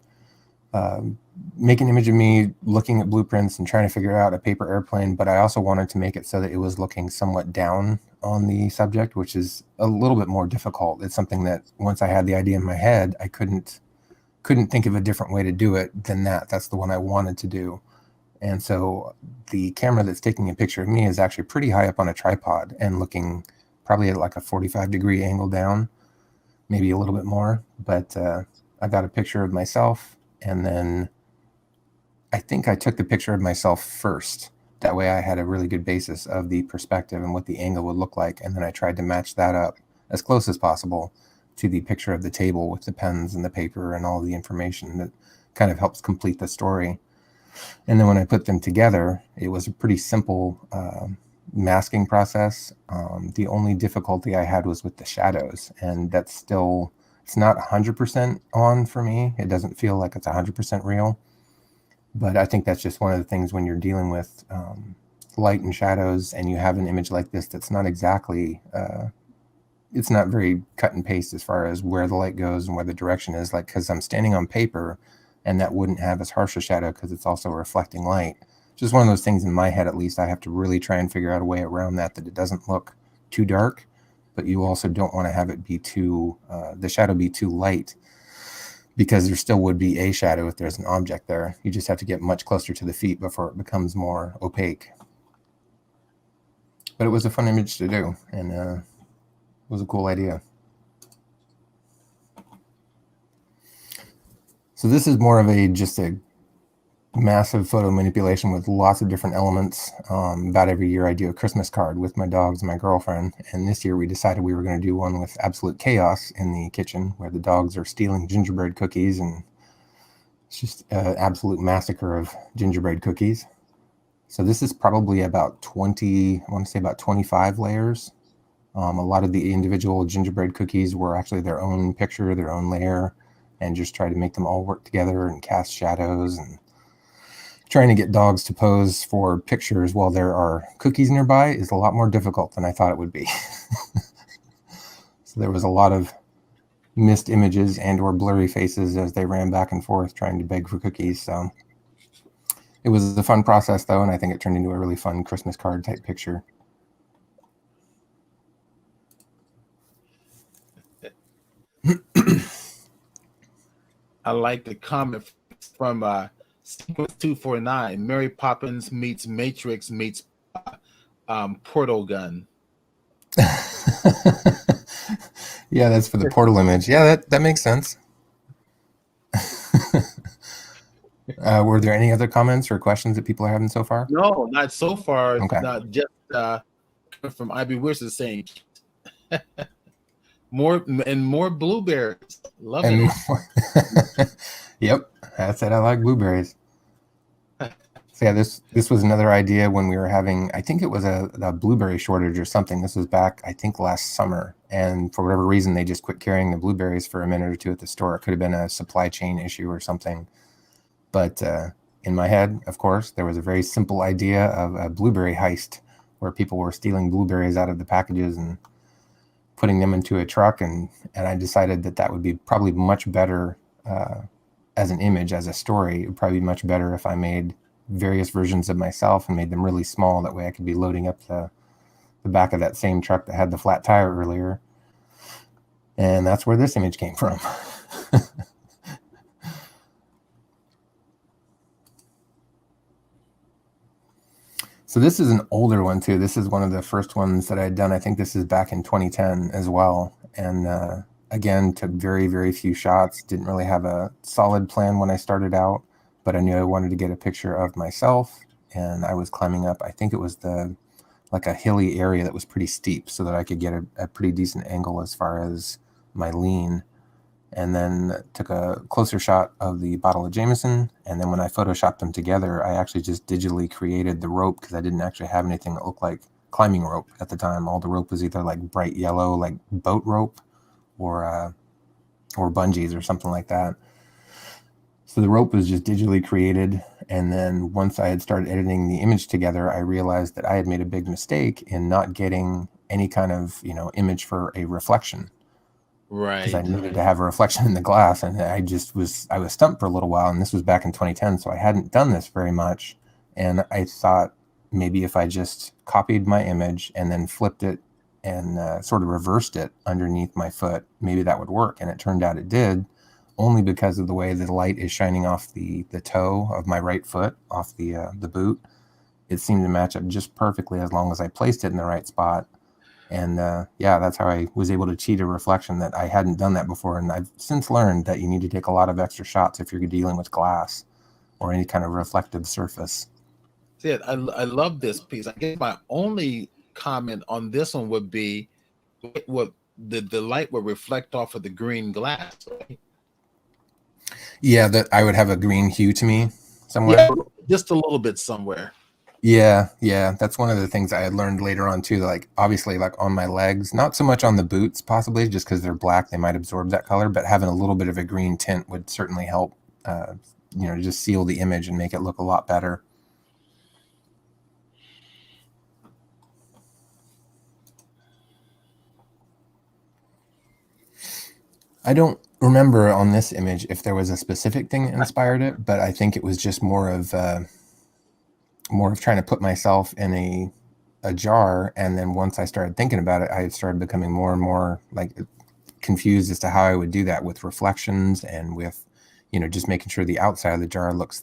make an image of me looking at blueprints and trying to figure out a paper airplane. But I also wanted to make it so that it was looking somewhat down on the subject, which is a little bit more difficult. It's something that once I had the idea in my head, I couldn't think of a different way to do it than that. That's the one I wanted to do. And so the camera that's taking a picture of me is actually pretty high up on a tripod and looking probably at like a 45-degree angle down, maybe a little bit more. But I got a picture of myself And then I think I took the picture of myself first. That way I had a really good basis of the perspective and what the angle would look like. And then I tried to match that up as close as possible to the picture of the table with the pens and the paper and all the information that kind of helps complete the story. And then when I put them together, it was a pretty simple masking process. The only difficulty I had was with the shadows, and that's still, it's not 100% on for me. It doesn't feel like it's 100% real. But I think that's just one of the things when you're dealing with light and shadows and you have an image like this that's not exactly, it's not very cut and paste as far as where the light goes and where the direction is. Like, because I'm standing on paper and that wouldn't have as harsh a shadow because it's also reflecting light. Just one of those things in my head, at least, I have to really try and figure out a way around that it doesn't look too dark, but you also don't want to have it be too, the shadow be too light, because there still would be a shadow if there's an object there. You just have to get much closer to the feet before it becomes more opaque. But it was a fun image to do, and it was a cool idea. So this is more of just a massive photo manipulation with lots of different elements. About every year I do a Christmas card with my dogs and my girlfriend, and this year we decided we were going to do one with absolute chaos in the kitchen where the dogs are stealing gingerbread cookies, and it's just an absolute massacre of gingerbread cookies. So this is probably about 20, I want to say about 25 layers. A lot of the individual gingerbread cookies were actually their own picture, their own layer, and just try to make them all work together and cast shadows. And trying to get dogs to pose for pictures while there are cookies nearby is a lot more difficult than I thought it would be. So there was a lot of missed images and or blurry faces as they ran back and forth trying to beg for cookies. So it was a fun process, though, and I think it turned into a really fun Christmas card type picture. I like the comment from Sequence 249. Mary Poppins meets Matrix meets Portal Gun. Yeah, that's for the portal image. Yeah, that makes sense. Were there any other comments or questions that people are having so far? No, not so far. Okay. Not just from Ivy Wilson saying more blueberries. Love And it. Yep, that's it. I like blueberries. So yeah, this was another idea when we were having, I think it was a blueberry shortage or something. This was back, I think, last summer. And for whatever reason, they just quit carrying the blueberries for a minute or two at the store. It could have been a supply chain issue or something. But in my head, of course, there was a very simple idea of a blueberry heist where people were stealing blueberries out of the packages and putting them into a truck. And I decided that would be probably much better as an image, as a story. It would probably be much better if I made various versions of myself and made them really small. That way I could be loading up the back of that same truck that had the flat tire earlier. And that's where this image came from. So this is an older one too. This is one of the first ones that I had done. I think this is back in 2010 as well. And again, took very, very few shots. Didn't really have a solid plan when I started out, but I knew I wanted to get a picture of myself. And I was climbing up, I think it was like a hilly area that was pretty steep so that I could get a pretty decent angle as far as my lean. And then took a closer shot of the bottle of Jameson. And then when I photoshopped them together, I actually just digitally created the rope because I didn't actually have anything that looked like climbing rope at the time. All the rope was either like bright yellow, like boat rope, or bungees or something like that. So the rope was just digitally created. And then once I had started editing the image together, I realized that I had made a big mistake in not getting any kind of, image for a reflection. Right. Because I needed to have a reflection in the glass, and I was stumped for a little while, and this was back in 2010, so I hadn't done this very much, and I thought maybe if I just copied my image and then flipped it and sort of reversed it underneath my foot, maybe that would work, and it turned out it did, only because of the way the light is shining off the toe of my right foot, off the boot. It seemed to match up just perfectly as long as I placed it in the right spot. And yeah, that's how I was able to cheat a reflection that I hadn't done that before. And I've since learned that you need to take a lot of extra shots if you're dealing with glass or any kind of reflective surface. See, I love this piece. I guess my only comment on this one would be what the light will reflect off of the green glass, right? Yeah, that I would have a green hue to me somewhere. Yeah, just a little bit somewhere. Yeah, that's one of the things I had learned later on too. Like obviously, like on my legs, not so much on the boots, possibly just because they're black, they might absorb that color. But having a little bit of a green tint would certainly help, just seal the image and make it look a lot better. I don't remember on this image if there was a specific thing that inspired it, but I think it was just more of trying to put myself in a jar, and then once I started thinking about it, I started becoming more and more like confused as to how I would do that with reflections and with just making sure the outside of the jar looks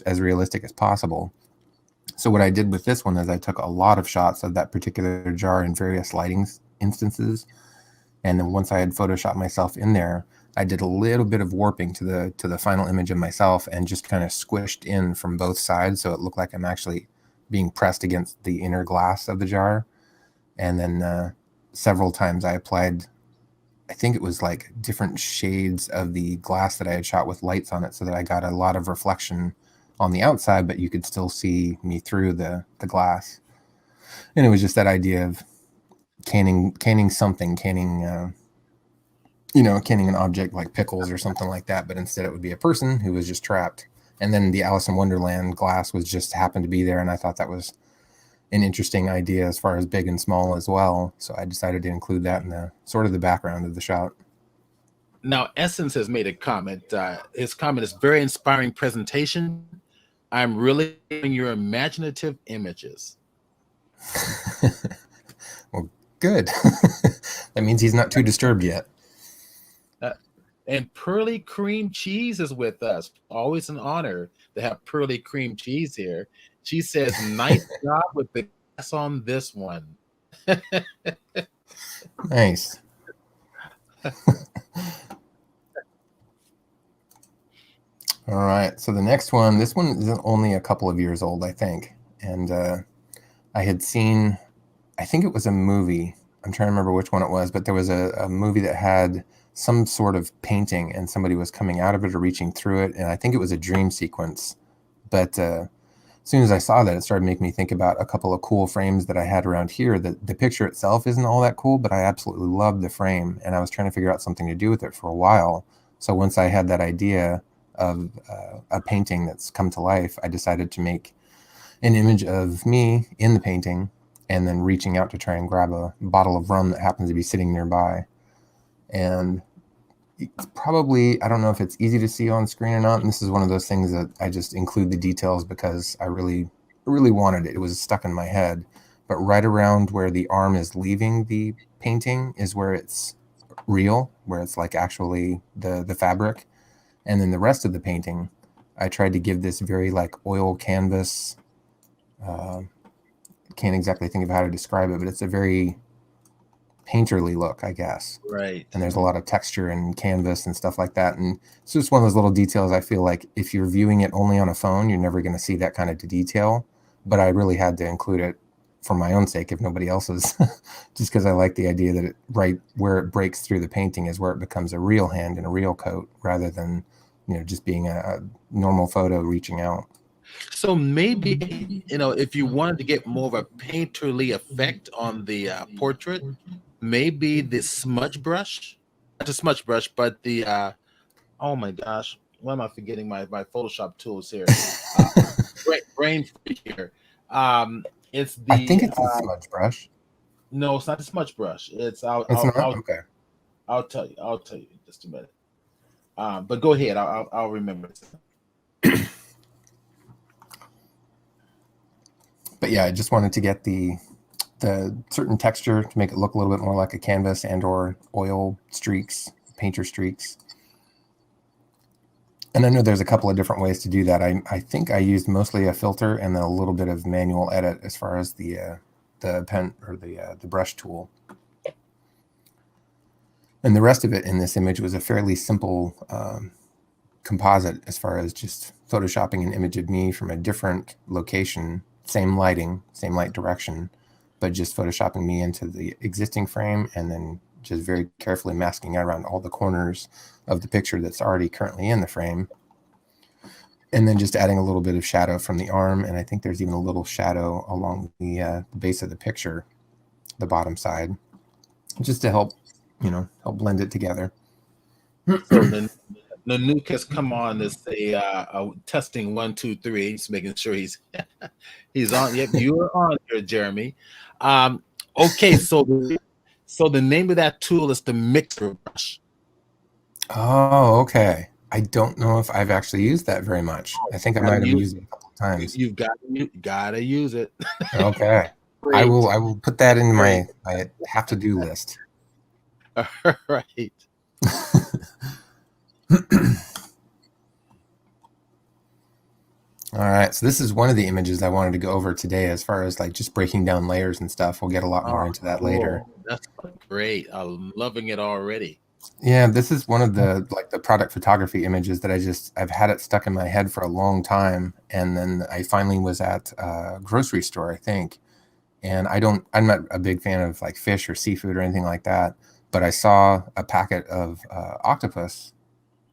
as realistic as possible. So what I did with this one is I took a lot of shots of that particular jar in various lighting instances, and then once I had photoshopped myself in there, I did a little bit of warping to the final image of myself and just kind of squished in from both sides so it looked like I'm actually being pressed against the inner glass of the jar. And then several times I applied, I think it was like different shades of the glass that I had shot with lights on it so that I got a lot of reflection on the outside, but you could still see me through the glass. And it was just that idea of canning an object like pickles or something like that, but instead it would be a person who was just trapped. And then the Alice in Wonderland glass was just happened to be there, and I thought that was an interesting idea as far as big and small as well. So I decided to include that in the sort of the background of the shot. Now, Essence has made a comment. His comment is very inspiring presentation. I'm really in your imaginative images. Well, good. That means he's not too disturbed yet. And Pearly Cream Cheese is with us. Always an honor to have Pearly Cream Cheese here. She says, nice job with the glass on this one. Nice. All right. So the next one, this one is only a couple of years old, I think. And I had seen, I think it was a movie. I'm trying to remember which one it was, but there was a movie that had some sort of painting and somebody was coming out of it or reaching through it. And I think it was a dream sequence. But as soon as I saw that, it started making me think about a couple of cool frames that I had around here. The picture itself isn't all that cool, but I absolutely loved the frame. And I was trying to figure out something to do with it for a while. So once I had that idea of a painting that's come to life, I decided to make an image of me in the painting and then reaching out to try and grab a bottle of rum that happens to be sitting nearby. And it's probably, I don't know if it's easy to see on screen or not. And this is one of those things that I just include the details because I really wanted it. It was stuck in my head. But right around where the arm is leaving the painting is where it's real, where it's like actually the fabric. And then the rest of the painting, I tried to give this very like oil canvas. Can't exactly think of how to describe it, but it's a very painterly look, I guess. Right. And there's a lot of texture and canvas and stuff like that. And it's just one of those little details. I feel like if you're viewing it only on a phone, you're never going to see that kind of detail. But I really had to include it for my own sake, if nobody else's, just because I like the idea that it right where it breaks through the painting is where it becomes a real hand and a real coat rather than, just being a normal photo reaching out. So maybe, if you wanted to get more of a painterly effect on the portrait, maybe the smudge brush, not the smudge brush, but the, oh my gosh, why am I forgetting my Photoshop tools here? Brain freak here. It's the, I think it's a smudge brush. No, it's not the smudge brush. It's, Okay. I'll tell you in just a minute. But go ahead. I'll remember. But yeah, I just wanted to get the certain texture to make it look a little bit more like a canvas and or oil streaks, painter streaks. And I know there's a couple of different ways to do that. I think I used mostly a filter and then a little bit of manual edit as far as the the pen or the brush tool. And the rest of it in this image was a fairly simple composite as far as just photoshopping an image of me from a different location, same lighting, same light direction, but just photoshopping me into the existing frame and then just very carefully masking out around all the corners of the picture that's already currently in the frame. And then just adding a little bit of shadow from the arm. And I think there's even a little shadow along the base of the picture, the bottom side, just to help blend it together. So then Nanook has come on to say testing 1, 2, 3, just making sure he's on. Yep, you are on here, Jeremy. Okay, so the name of that tool is the mixer brush. Oh, okay. I don't know if I've actually used that very much. I think I might have used it a couple of times. You've got to use it. Okay. I will put that in my have to do list. All right. All right, so this is one of the images I wanted to go over today as far as like just breaking down layers and stuff. We'll get a lot more into that later. That's great. I'm loving it already. Yeah, this is one of the product photography images that I've had it stuck in my head for a long time. And then I finally was at a grocery store, I think. And I'm not a big fan of like fish or seafood or anything like that, but I saw a packet of octopus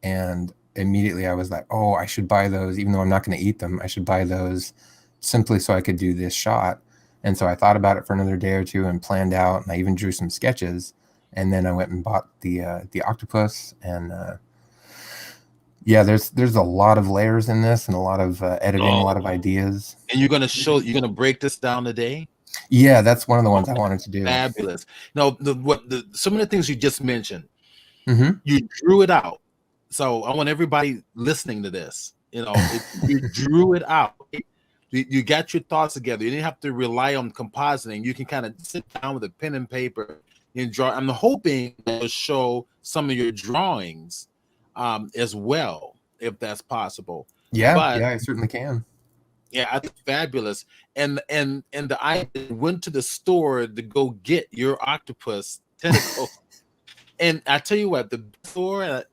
and immediately I was like, oh, I should buy those, even though I'm not going to eat them. I should buy those simply so I could do this shot. And so I thought about it for another day or two and planned out, and I even drew some sketches. And then I went and bought the octopus. And yeah, there's a lot of layers in this and a lot of editing, a lot of ideas. And you're going to break this down today? Yeah, that's one of the ones I wanted to do. Fabulous. Now, some of the things you just mentioned, mm-hmm. You drew it out. So I want everybody listening to this, you drew it out. You got your thoughts together. You didn't have to rely on compositing. You can kind of sit down with a pen and paper and draw. I'm hoping to show some of your drawings as well, if that's possible. Yeah, I certainly can. Yeah, I think fabulous. And I went to the store to go get your octopus tentacle. And I tell you what, the store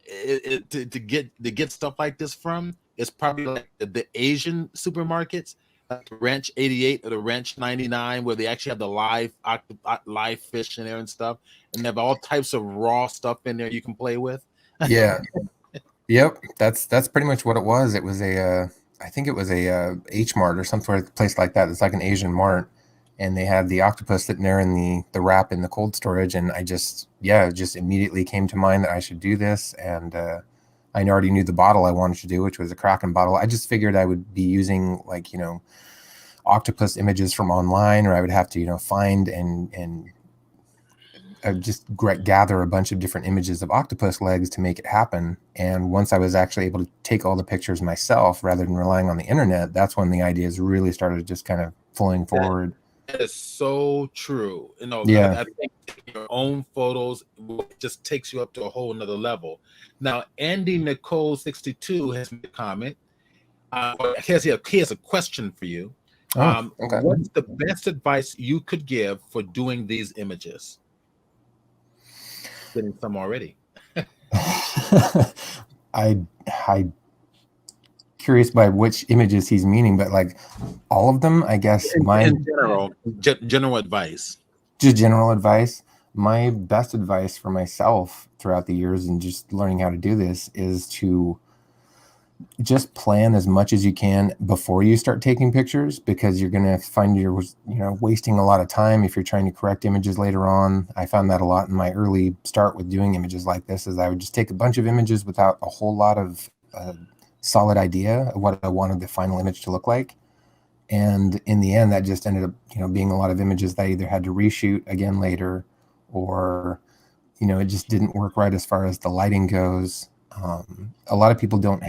to get stuff like this from is probably like the Asian supermarkets, like Ranch 88 or the Ranch 99, where they actually have the live fish in there and stuff, and they have all types of raw stuff in there you can play with. Yeah. Yep. That's pretty much what it was. It was I think it was a H Mart or some sort of place like that. It's like an Asian mart. And they had the octopus sitting there in the wrap in the cold storage. And it just immediately came to mind that I should do this. And I already knew the bottle I wanted to do, which was a Kraken bottle. I just figured I would be using octopus images from online, or I would have to, find and just gather a bunch of different images of octopus legs to make it happen. And once I was actually able to take all the pictures myself rather than relying on the internet, that's when the ideas really started just kind of flowing forward. That is so true. Yeah. I think your own photos just takes you up to a whole nother level. Now, Andy Nicole 62 has made a comment. He has a question for you. Okay. What's the best advice you could give for doing these images? Getting some already. I curious by which images he's meaning, but like all of them, I guess. In general advice. Just general advice. My best advice for myself throughout the years and just learning how to do this is to just plan as much as you can before you start taking pictures, because you're going to find you're wasting a lot of time if you're trying to correct images later on. I found that a lot in my early start with doing images like this, is I would just take a bunch of images without a whole lot of solid idea of what I wanted the final image to look like. And in the end, that just ended up being a lot of images that I either had to reshoot again later, or it just didn't work right as far as the lighting goes. A lot of people don't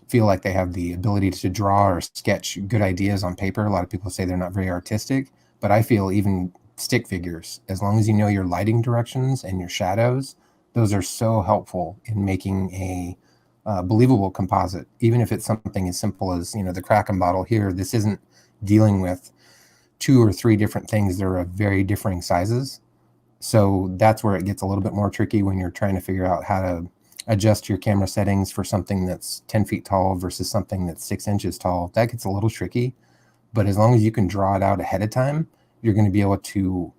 feel like they have the ability to draw or sketch good ideas on paper. A lot of people say they're not very artistic, but I feel even stick figures, as long as you know your lighting directions and your shadows, those are so helpful in making a believable composite, even if it's something as simple as the Kraken bottle here. This isn't dealing with 2 or 3 different things that are of very differing sizes. So that's where it gets a little bit more tricky when you're trying to figure out how to adjust your camera settings for something that's 10 feet tall versus something that's 6 inches tall. That gets a little tricky, but as long as you can draw it out ahead of time, you're going to be able to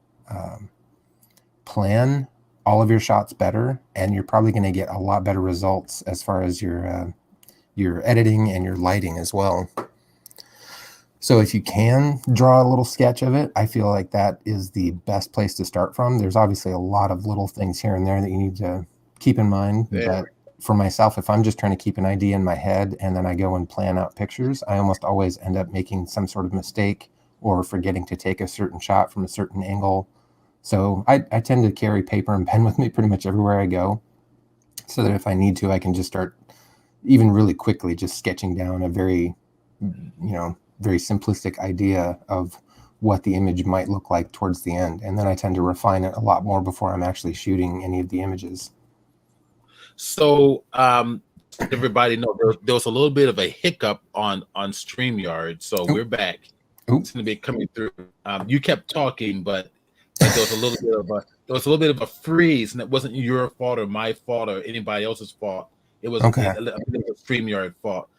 plan all of your shots better, and you're probably going to get a lot better results as far as your editing and your lighting as well. So if you can draw a little sketch of it, I feel like that is the best place to start from. There's obviously a lot of little things here and there that you need to keep in mind. But for myself, if I'm just trying to keep an idea in my head and then I go and plan out pictures, I almost always end up making some sort of mistake or forgetting to take a certain shot from a certain angle. So I tend to carry paper and pen with me pretty much everywhere I go, so that if I need to, I can just start even really quickly just sketching down a very simplistic idea of what the image might look like towards the end. And then I tend to refine it a lot more before I'm actually shooting any of the images. So everybody know there was a little bit of a hiccup on StreamYard. So we're back. It's going to be coming through. You kept talking, but there was a little bit of a freeze, and it wasn't your fault or my fault or anybody else's fault. It was a StreamYard fault.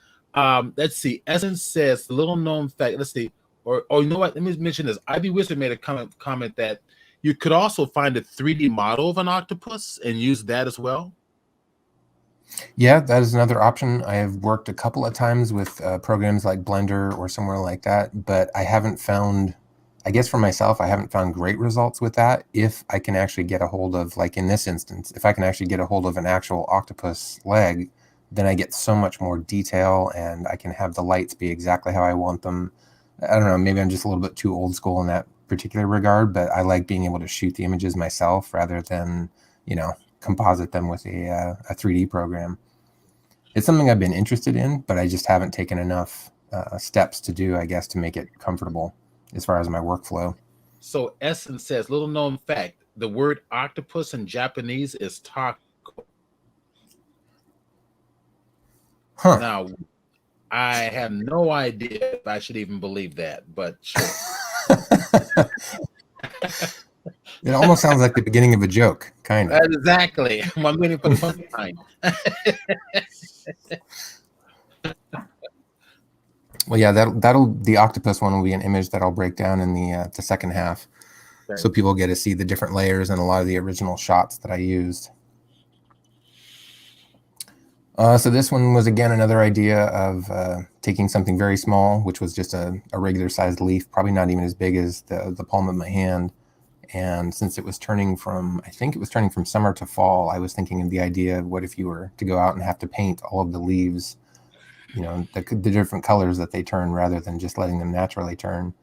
Let's see. Essence says the little known fact. Let's see. Or you know what? Let me mention this. Ivy Wizard made a comment that you could also find a 3D model of an octopus and use that as well. Yeah, that is another option. I have worked a couple of times with programs like Blender or somewhere like that, but I haven't found, I guess for myself, I haven't found great results with that. If I can actually get a hold of, like in this instance, if I can actually get a hold of an actual octopus leg, then I get so much more detail and I can have the lights be exactly how I want them. I don't know, maybe I'm just a little bit too old school in that particular regard, but I like being able to shoot the images myself rather than, composite them with a 3D program. It's something I've been interested in, but I just haven't taken enough steps to do, I guess, to make it comfortable as far as my workflow. So Essence says, little known fact, the word octopus in Japanese is taco. Huh. Now, I have no idea if I should even believe that, but sure. It almost sounds like the beginning of a joke, kind of. Exactly. I'm waiting for the punchline. Well, yeah, the octopus one will be an image that I'll break down in the second half, so people get to see the different layers and a lot of the original shots that I used. So this one was again another idea of taking something very small, which was just a regular sized leaf, probably not even as big as the palm of my hand. And since it was turning from summer to fall, I was thinking of the idea of what if you were to go out and have to paint all of the leaves, the different colors that they turn rather than just letting them naturally turn.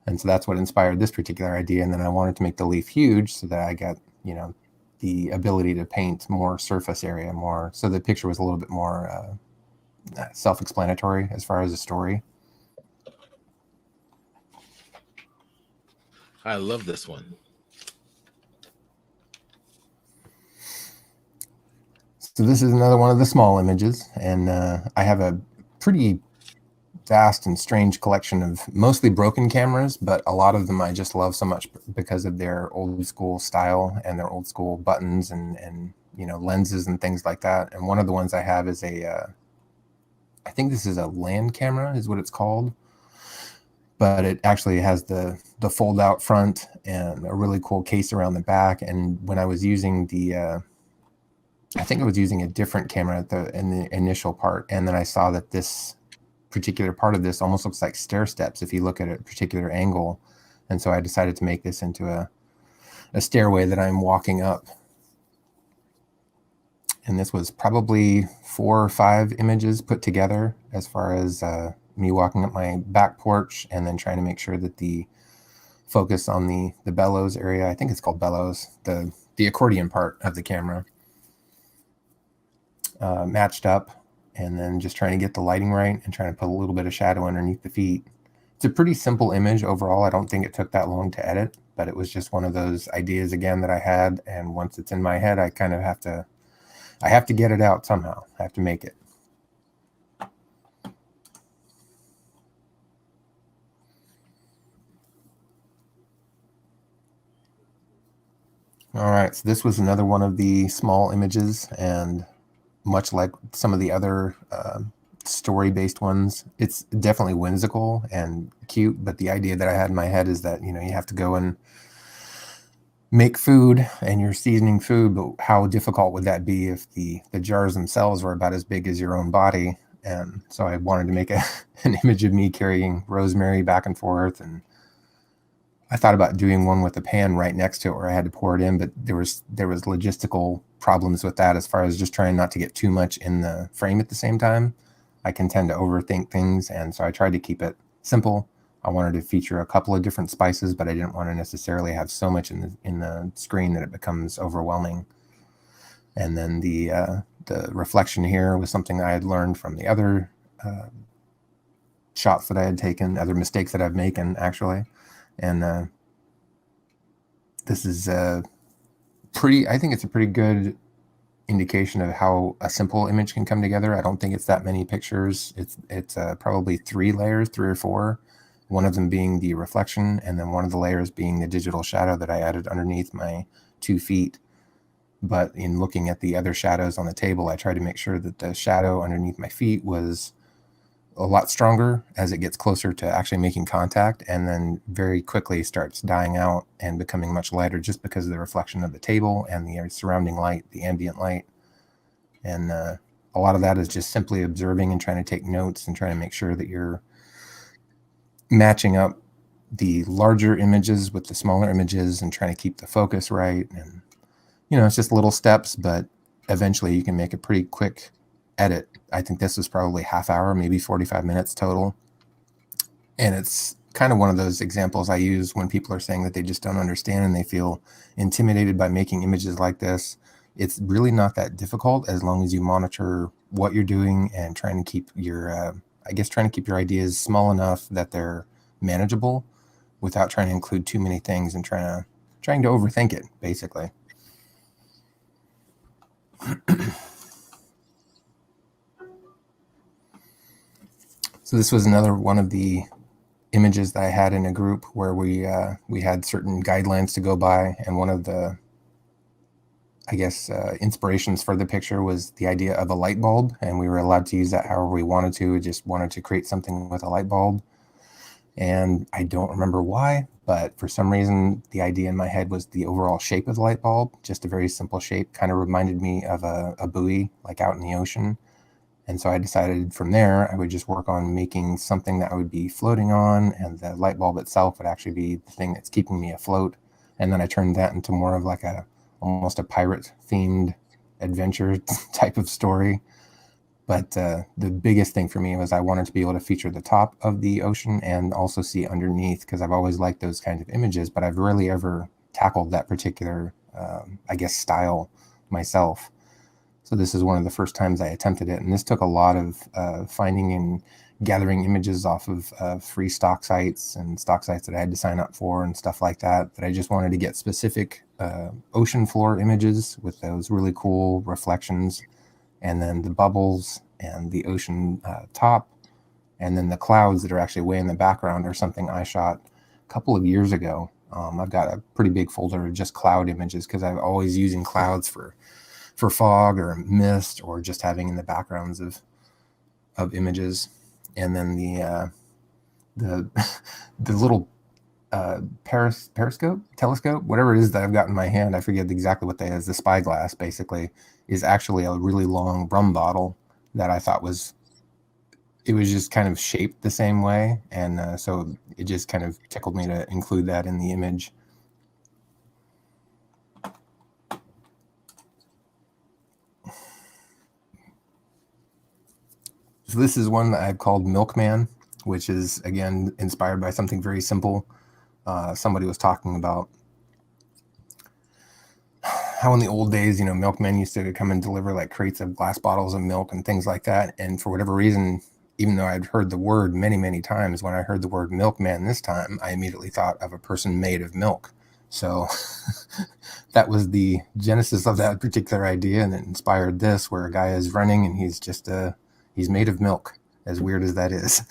And so that's what inspired this particular idea. And then I wanted to make the leaf huge so that I got, the ability to paint more surface area more. So the picture was a little bit more self-explanatory as far as the story. I love this one. So this is another one of the small images, and I have a pretty vast and strange collection of mostly broken cameras, but a lot of them I just love so much because of their old school style and their old school buttons and lenses and things like that. And one of the ones I have is I think this is a land camera is what it's called, but it actually has the fold out front and a really cool case around the back. And when I was using I think I was using a different camera in the initial part, and then I saw that this particular part of this almost looks like stair steps if you look at a particular angle. And so I decided to make this into a stairway that I'm walking up. And this was probably 4 or 5 images put together as far as me walking up my back porch and then trying to make sure that the focus on the bellows area, I think it's called bellows, the accordion part of the camera, matched up. And then just trying to get the lighting right and trying to put a little bit of shadow underneath the feet. It's a pretty simple image overall. I don't think it took that long to edit, but it was just one of those ideas again that I had. And once it's in my head, I kind of have to get it out somehow. I have to make it. All right, so this was another one of the small images, and much like some of the other story-based ones, it's definitely whimsical and cute, but the idea that I had in my head is that, you know, you have to go and make food and you're seasoning food, but how difficult would that be if the jars themselves were about as big as your own body? And so I wanted to make an image of me carrying rosemary back and forth, and I thought about doing one with a pan right next to it where I had to pour it in, but there was logistical problems with that as far as just trying not to get too much in the frame at the same time. I can tend to overthink things, and so I tried to keep it simple. I wanted to feature a couple of different spices, but I didn't want to necessarily have so much in the screen that it becomes overwhelming. And then the reflection here was something I had learned from the other shots that I had taken, other mistakes that I've made actually. And this is I think it's a pretty good indication of how a simple image can come together. I don't think it's that many pictures. It's probably 3 layers, 3 or 4. One of them being the reflection, and then one of the layers being the digital shadow that I added underneath my 2 feet. But in looking at the other shadows on the table, I tried to make sure that the shadow underneath my feet was a lot stronger as it gets closer to actually making contact, and then very quickly starts dying out and becoming much lighter just because of the reflection of the table and the surrounding light, the ambient light. And a lot of that is just simply observing and trying to take notes and trying to make sure that you're matching up the larger images with the smaller images and trying to keep the focus right. And, you know, it's just little steps, but eventually you can make a pretty quick edit. I think this was probably half hour, maybe 45 minutes total. And it's kind of one of those examples I use when people are saying that they just don't understand and they feel intimidated by making images like this. It's really not that difficult as long as you monitor what you're doing and trying to keep your, trying to keep your ideas small enough that they're manageable without trying to include too many things and trying to overthink it, basically. So this was another one of the images that I had in a group where we had certain guidelines to go by, and one of the inspirations for the picture was the idea of a light bulb, and we were allowed to use that however we wanted to. We just wanted to create something with a light bulb, and I don't remember why, but for some reason the idea in my head was the overall shape of the light bulb, just a very simple shape, kind of reminded me of a buoy like out in the ocean. And so I decided from there I would just work on making something that I would be floating on, and the light bulb itself would actually be the thing that's keeping me afloat. And then I turned that into more of like almost a pirate themed adventure type of story. But the biggest thing for me was I wanted to be able to feature the top of the ocean and also see underneath, because I've always liked those kinds of images, but I've rarely ever tackled that particular, style myself. So this is one of the first times I attempted it, and this took a lot of finding and gathering images off of free stock sites and stock sites that I had to sign up for and stuff like that. That I just wanted to get specific ocean floor images with those really cool reflections, and then the bubbles and the ocean top, and then the clouds that are actually way in the background are something I shot a couple of years ago. I've got a pretty big folder of just cloud images because I'm always using clouds for fog or mist, or just having in the backgrounds of images. And then the the little telescope, whatever it is that I've got in my hand, I forget exactly what that is. The spyglass basically is actually a really long rum bottle that I thought was just kind of shaped the same way, and so it just kind of tickled me to include that in the image. So this is one that I've called Milkman, which is, again, inspired by something very simple. Somebody was talking about how in the old days, milkmen used to come and deliver like crates of glass bottles of milk and things like that. And for whatever reason, even though I'd heard the word many, many times, when I heard the word milkman this time, I immediately thought of a person made of milk. So that was the genesis of that particular idea, and it inspired this, where a guy is running and he's just he's made of milk, as weird as that is.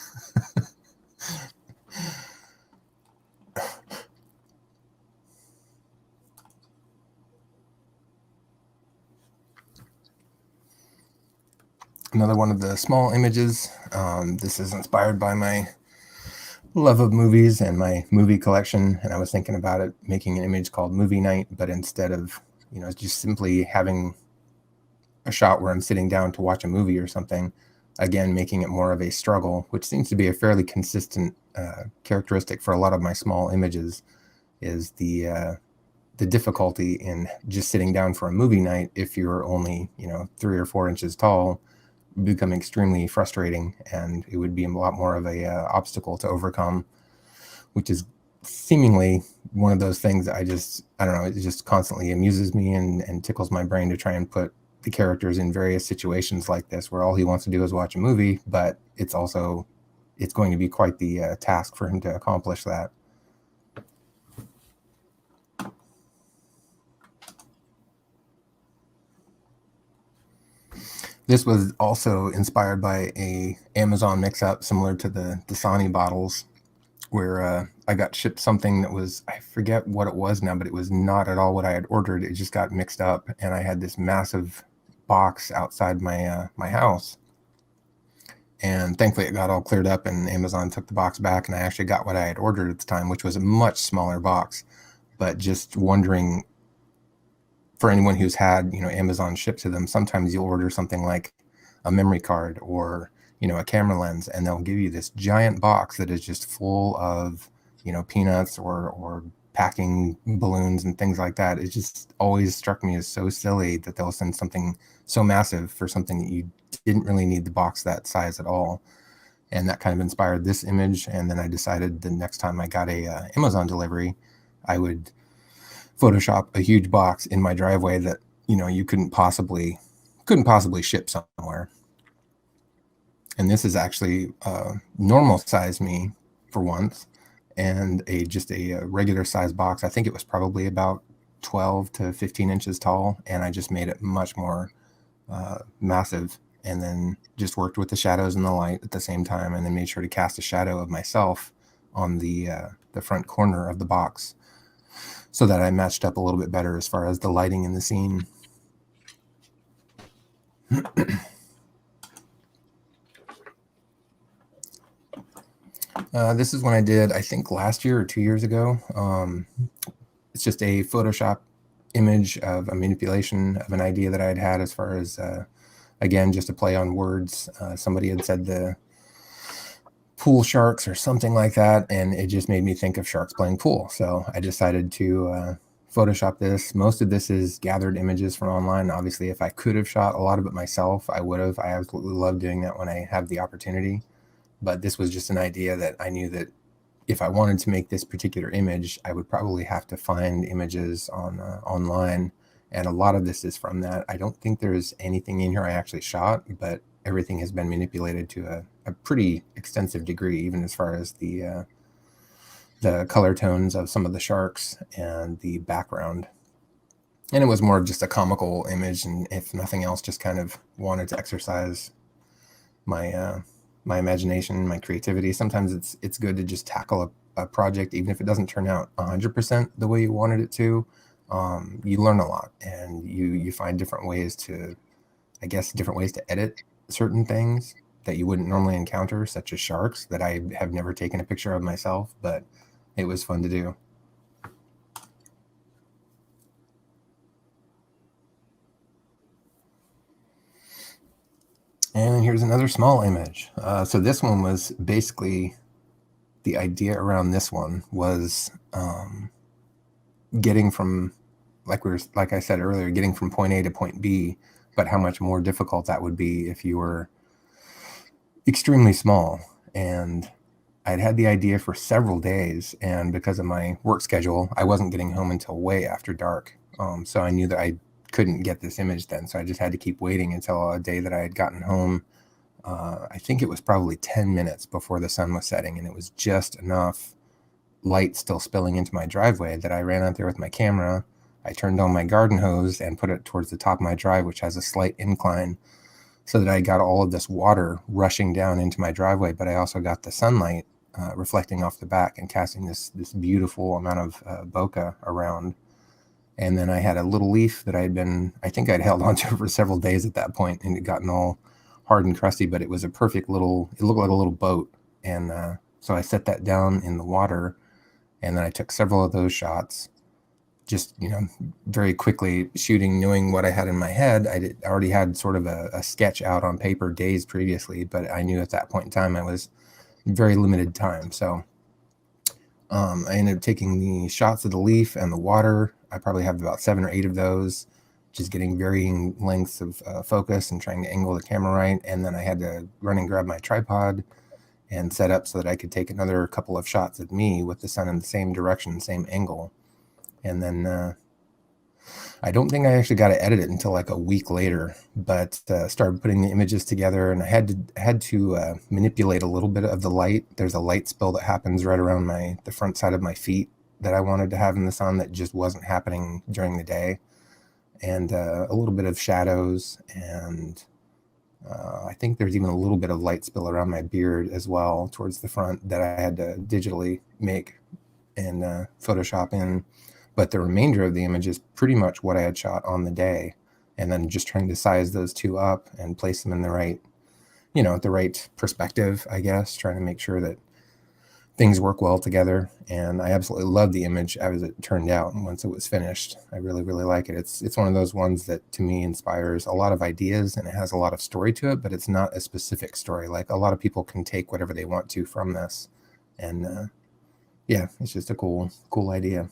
another one of the small images. This is inspired by my love of movies and my movie collection, and I was thinking about it making an image called Movie Night, but instead of just simply having a shot where I'm sitting down to watch a movie or something, again making it more of a struggle, which seems to be a fairly consistent characteristic for a lot of my small images, is the difficulty in just sitting down for a movie night if you're only 3 or 4 inches tall, become extremely frustrating, and it would be a lot more of a obstacle to overcome, which is seemingly one of those things that I don't know, it just constantly amuses me and tickles my brain to try and put the characters in various situations like this where all he wants to do is watch a movie, but it's going to be quite the task for him to accomplish that. This was also inspired by a Amazon mix-up similar to the Dasani bottles, where I got shipped something that was, I forget what it was now, but it was not at all what I had ordered. It just got mixed up, and I had this massive box outside my my house. And thankfully it got all cleared up, and Amazon took the box back, and I actually got what I had ordered at the time, which was a much smaller box. But just wondering, for anyone who's had Amazon shipped to them, sometimes you'll order something like a memory card or a camera lens, and they'll give you this giant box that is just full of peanuts or packing balloons and things like that. It just always struck me as so silly that they'll send something so massive for something that you didn't really need the box that size at all. And that kind of inspired this image. And then I decided the next time I got a Amazon delivery, I would Photoshop a huge box in my driveway that you couldn't possibly ship somewhere. And this is actually normal size me for once, and just a regular size box. I think it was probably about 12 to 15 inches tall, and I just made it much more massive, and then just worked with the shadows and the light at the same time, and then made sure to cast a shadow of myself on the front corner of the box, so that I matched up a little bit better as far as the lighting in the scene. This is one I did, I think, last year or 2 years ago. It's just a Photoshop image of a manipulation of an idea that I had had as far as, again, just a play on words. Somebody had said the pool sharks or something like that, and it just made me think of sharks playing pool. So I decided to Photoshop this. Most of this is gathered images from online. Obviously, if I could have shot a lot of it myself, I would have. I absolutely love doing that when I have the opportunity. But this was just an idea that I knew that if I wanted to make this particular image, I would probably have to find images on online. And a lot of this is from that. I don't think there's anything in here I actually shot, but everything has been manipulated to a pretty extensive degree, even as far as the color tones of some of the sharks and the background. And it was more of just a comical image, and if nothing else, just kind of wanted to exercise my my imagination, my creativity. Sometimes it's good to just tackle a project, even if it doesn't turn out 100% the way you wanted it to. You learn a lot, and you find different ways to, I guess, different ways to edit certain things that you wouldn't normally encounter, such as sharks that I have never taken a picture of myself, but it was fun to do. And here's another small image. So this one was basically, the idea around this one was getting from, like I said earlier, getting from point A to point B, but how much more difficult that would be if you were extremely small. And I'd had the idea for several days, and because of my work schedule, I wasn't getting home until way after dark. So I knew that I couldn't get this image then, so I just had to keep waiting until a day that I had gotten home. I think it was probably 10 minutes before the sun was setting, and it was just enough light still spilling into my driveway that I ran out there with my camera. I turned on my garden hose and put it towards the top of my drive, which has a slight incline, so that I got all of this water rushing down into my driveway, but I also got the sunlight reflecting off the back and casting this beautiful amount of bokeh around. And then I had a little leaf that I think I'd held onto for several days at that point, and it gotten all hard and crusty, but it was a perfect little, it looked like a little boat. And so I set that down in the water, and then I took several of those shots, just, very quickly shooting, knowing what I had in my head. I already had sort of a sketch out on paper days previously, but I knew at that point in time I was very limited time. So I ended up taking the shots of the leaf and the water. I probably have about 7 or 8 of those, just getting varying lengths of focus and trying to angle the camera right. And then I had to run and grab my tripod and set up so that I could take another couple of shots of me with the sun in the same direction, same angle. And then I don't think I actually got to edit it until like a week later, but started putting the images together, and I had to manipulate a little bit of the light. There's a light spill that happens right around the front side of my feet that I wanted to have in the sun that just wasn't happening during the day, and a little bit of shadows, and I think there's even a little bit of light spill around my beard as well towards the front that I had to digitally make and Photoshop in. But the remainder of the image is pretty much what I had shot on the day, and then just trying to size those two up and place them in the right, at the right perspective, I guess, trying to make sure that things work well together. And I absolutely love the image as it turned out once it was finished. I really, really like it. It's one of those ones that to me inspires a lot of ideas, and it has a lot of story to it, but it's not a specific story. Like, a lot of people can take whatever they want to from this. And yeah, it's just a cool idea.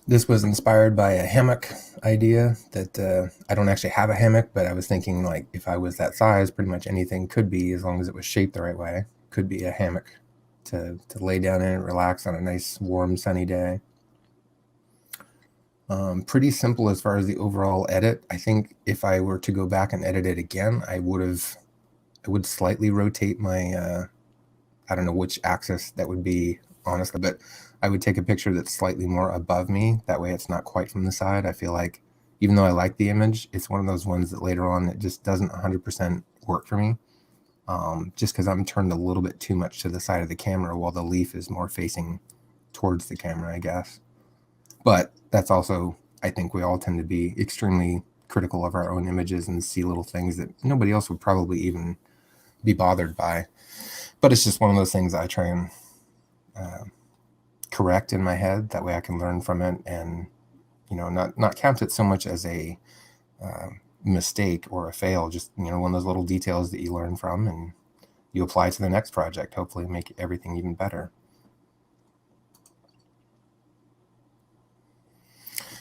This was inspired by a hammock idea that I don't actually have a hammock, but I was thinking, like, if I was that size, pretty much anything could be, as long as it was shaped the right way, could be a hammock to lay down in and relax on a nice, warm, sunny day. Pretty simple as far as the overall edit. I think if I were to go back and edit it again, I would slightly rotate my, I don't know which axis that would be, honestly, but I would take a picture that's slightly more above me. That way it's not quite from the side. I feel like, even though I like the image, it's one of those ones that later on it just doesn't 100% work for me. Just because I'm turned a little bit too much to the side of the camera while the leaf is more facing towards the camera, I guess. But that's also, I think we all tend to be extremely critical of our own images and see little things that nobody else would probably even be bothered by. But it's just one of those things I try and correct in my head. That way I can learn from it and, not count it so much as a mistake or a fail. Just, one of those little details that you learn from and you apply to the next project, hopefully make everything even better.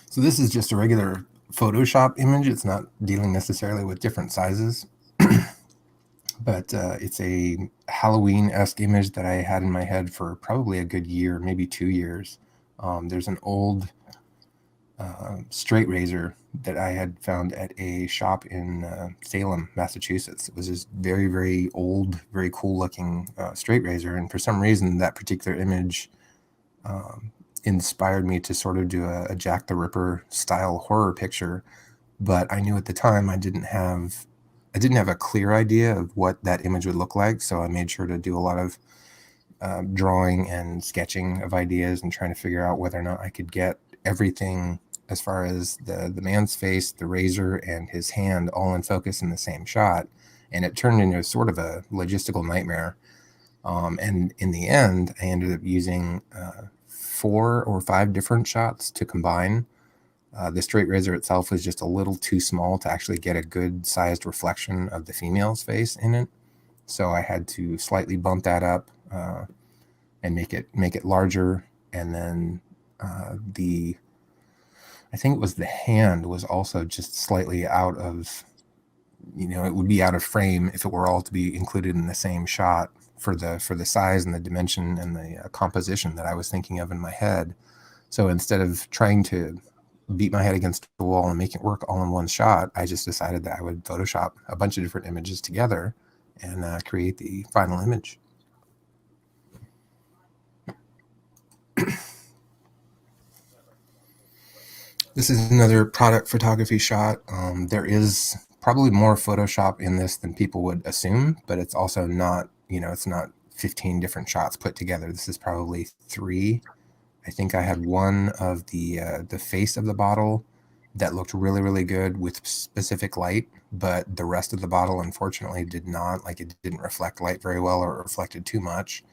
So this is just a regular Photoshop image. It's not dealing necessarily with different sizes. But it's a Halloween-esque image that I had in my head for probably a good year, maybe 2 years. There's an old straight razor that I had found at a shop in Salem, Massachusetts. It was this very, very old, very cool-looking straight razor, and for some reason, that particular image inspired me to sort of do a Jack the Ripper style horror picture. But I knew at the time I didn't have a clear idea of what that image would look like, so I made sure to do a lot of drawing and sketching of ideas and trying to figure out whether or not I could get everything as far as the man's face, the razor, and his hand all in focus in the same shot. And it turned into sort of a logistical nightmare. And in the end, I ended up using 4 or 5 different shots to combine. The straight razor itself was just a little too small to actually get a good sized reflection of the female's face in it. So I had to slightly bump that up and make it larger. And then I think it was the hand was also just slightly out of, it would be out of frame if it were all to be included in the same shot for the size and the dimension and the composition that I was thinking of in my head. So instead of trying to beat my head against the wall and make it work all in one shot, I just decided that I would Photoshop a bunch of different images together and create the final image. This is another product photography shot. There is probably more Photoshop in this than people would assume, but it's also not, it's not 15 different shots put together. This is probably 3, I think I had one of the face of the bottle that looked really, really good with specific light, but the rest of the bottle, unfortunately, did not. Like, it didn't reflect light very well, or it reflected too much.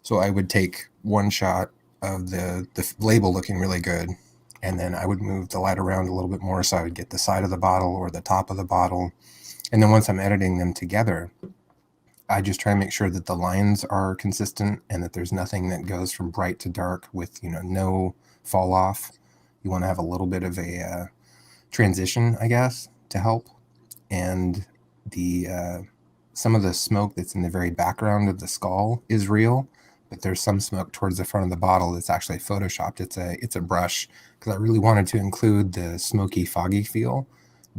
So I would take one shot of the label looking really good, and then I would move the light around a little bit more, so I would get the side of the bottle or the top of the bottle. And then once I'm editing them together, I just try to make sure that the lines are consistent and that there's nothing that goes from bright to dark with, no fall off. You want to have a little bit of a transition, I guess, to help. And the some of the smoke that's in the very background of the skull is real, but there's some smoke towards the front of the bottle that's actually photoshopped. It's a brush, because I really wanted to include the smoky, foggy feel.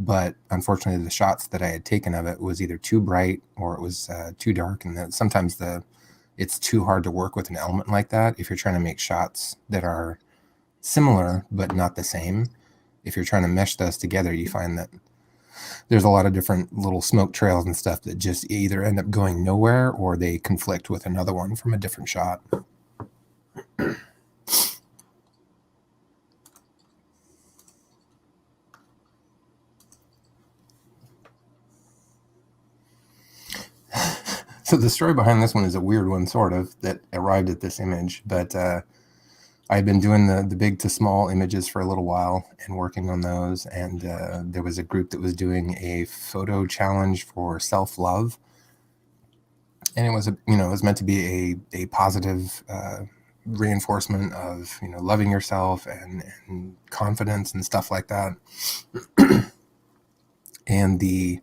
But unfortunately, the shots that I had taken of it was either too bright or it was too dark. And sometimes it's too hard to work with an element like that if you're trying to make shots that are similar but not the same. If you're trying to mesh those together, you find that there's a lot of different little smoke trails and stuff that just either end up going nowhere or they conflict with another one from a different shot. So the story behind this one is a weird one, sort of, that arrived at this image. But I've been doing the big to small images for a little while and working on those. And there was a group that was doing a photo challenge for self-love. And it was, it was meant to be a positive reinforcement of, loving yourself and confidence and stuff like that. And the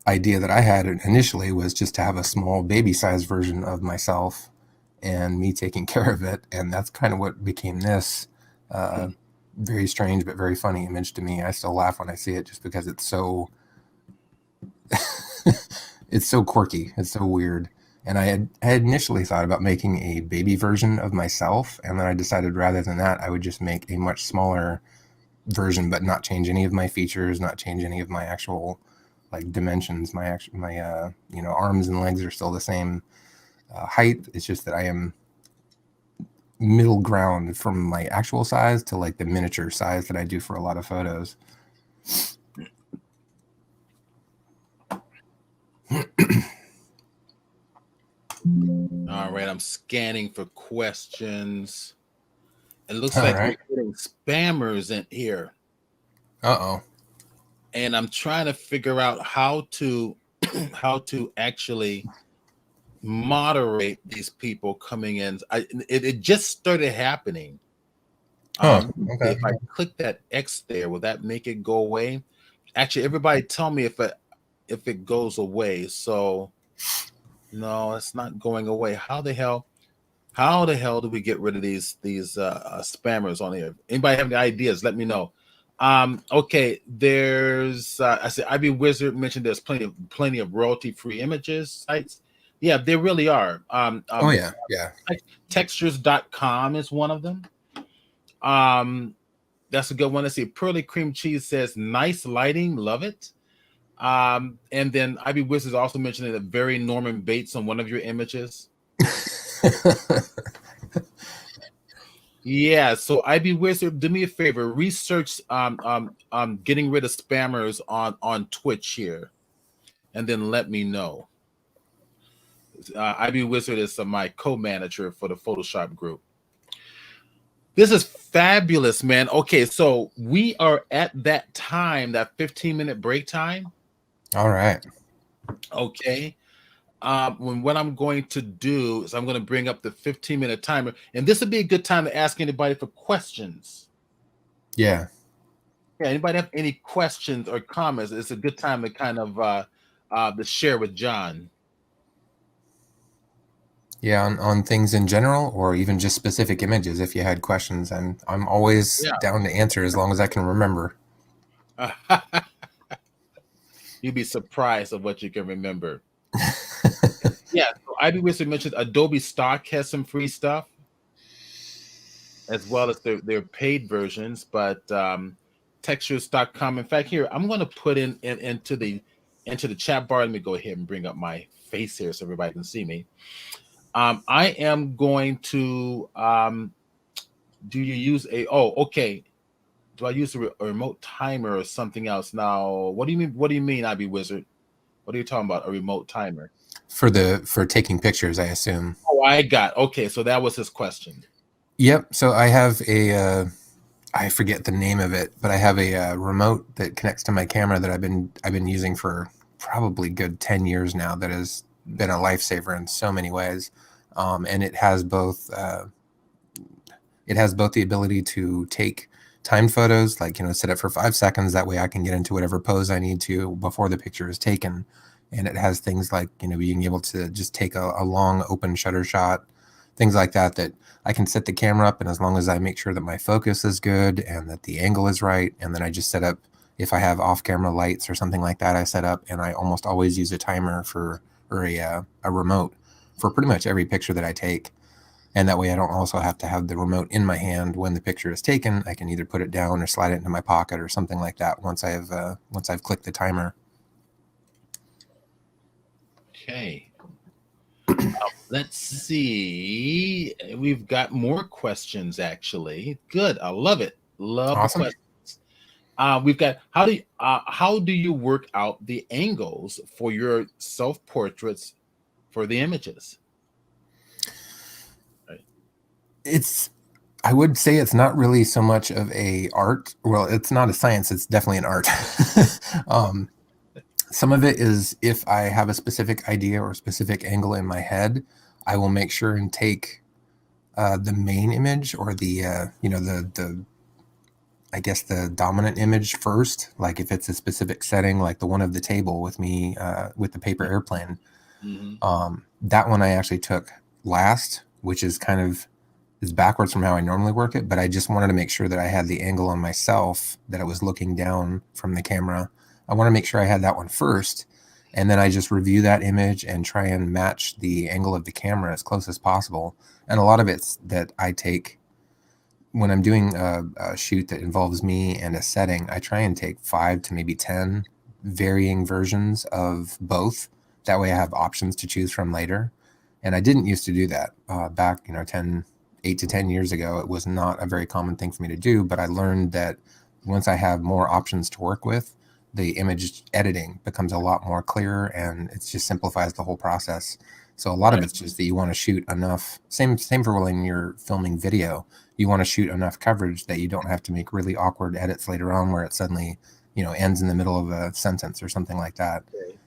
idea that I had initially was just to have a small baby-sized version of myself and me taking care of it. And that's kind of what became this very strange but very funny image to me. I still laugh when I see it just because it's so it's so quirky. It's so weird. And I had initially thought about making a baby version of myself, and then I decided rather than that, I would just make a much smaller version, but not change any of my features, not change any of my actual like dimensions. My arms and legs are still the same height. It's just that I am middle ground from my actual size to like the miniature size that I do for a lot of photos. All right, I'm scanning for questions. It looks like we're getting spammers in here. Uh-oh. And I'm trying to figure out how to actually moderate these people coming in. It just started happening. Okay. If I click that X there, will that make it go away? Actually, everybody tell me if it goes away. So no, it's not going away. How the hell do we get rid of these spammers on here? Anybody have any ideas? Let me know. Okay, there's I said IB Wizard mentioned there's plenty of royalty-free images sites. Yeah, there really are. Oh yeah. Textures.com is one of them. That's a good one. Let's see. Pearly Cream Cheese says nice lighting, love it. And then IB Wizard also mentioned that very Norman Bates on one of your images. Yeah, so IB Wizard, do me a favor, research getting rid of spammers on Twitch here, and then let me know. IB Wizard is my co-manager for the Photoshop group. This is fabulous, man. Okay, so we are at that time, that 15-minute break time. All right. Okay. What I'm going to do is I'm going to bring up the 15-minute timer, and this would be a good time to ask anybody for questions. Yeah. Anybody have any questions or comments? It's a good time to kind of to share with John. Yeah, on things in general, or even just specific images. If you had questions, and I'm always down to answer as long as I can remember. You'd be surprised of what you can remember. Yeah, so IB Wizard mentioned Adobe Stock has some free stuff, as well as their paid versions, but textures.com. In fact, here I'm going to put into the chat bar. Let me go ahead and bring up my face here so everybody can see me. I am going to Do you use a? Oh, okay. Do I use a remote timer or something else? Now, what do you mean? What do you mean, IB Wizard? What are you talking about? A remote timer? For taking pictures, I assume. Oh, I got. Okay, so that was his question. Yep. So I have I forget the name of it, but I have a remote that connects to my camera that I've been using for probably good 10 years now. That has been a lifesaver in so many ways, and it has both the ability to take timed photos, like set it for 5 seconds. That way, I can get into whatever pose I need to before the picture is taken. And it has things like being able to just take a long open shutter shot, things like that. That I can set the camera up, and as long as I make sure that my focus is good and that the angle is right, and then I just set up, if I have off-camera lights or something like that, I set up, and I almost always use a timer or a remote for pretty much every picture that I take. And that way I don't also have to have the remote in my hand when the picture is taken. I can either put it down or slide it into my pocket or something like that once I've clicked the timer. Okay. Let's see. We've got more questions actually. Good. I love it. Love Awesome. the questions. We've got how do you work out the angles for your self-portraits for the images? I would say it's not really so much of a art. Well, it's not a science. It's definitely an art. Some of it is, if I have a specific idea or a specific angle in my head, I will make sure and take the main image, or the I guess the dominant image first. Like if it's a specific setting, like the one of the table with me with the paper airplane, that one I actually took last, which is kind of is backwards from how I normally work it. But I just wanted to make sure that I had the angle on myself, that I was looking down from the camera. I want to make sure I had that one first, and then I just review that image and try and match the angle of the camera as close as possible. And a lot of it's that I take when I'm doing a shoot that involves me and a setting. I try and take 5 to maybe 10 varying versions of both. That way I have options to choose from later. And I didn't used to do that back 8 to 10 years ago. It was not a very common thing for me to do, but I learned that once I have more options to work with, the image editing becomes a lot more clearer, and it just simplifies the whole process. So a lot of it's just that you want to shoot enough. Same for when you're filming video. You want to shoot enough coverage that you don't have to make really awkward edits later on where it suddenly, ends in the middle of a sentence or something like that. Okay.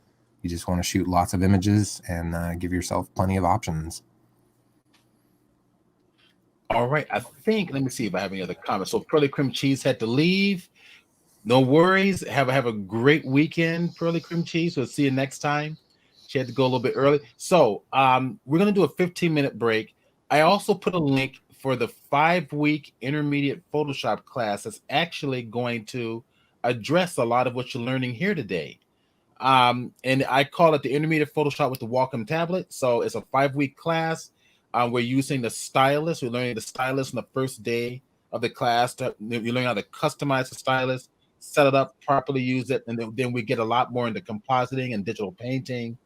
You just want to shoot lots of images and give yourself plenty of options. All right. Let me see if I have any other comments. So Pearly Cream Cheese had to leave. No worries. Have a great weekend, Pearly Cream Cheese. We'll see you next time. She had to go a little bit early. So we're going to do a 15-minute break. I also put a link for the 5-week intermediate Photoshop class that's actually going to address a lot of what you're learning here today. And I call it the intermediate Photoshop with the Wacom tablet. So it's a 5-week class. We're using the stylus. We're learning the stylus on the first day of the class. You learn how to customize the stylus, set it up properly, use it, and then we get a lot more into compositing and digital painting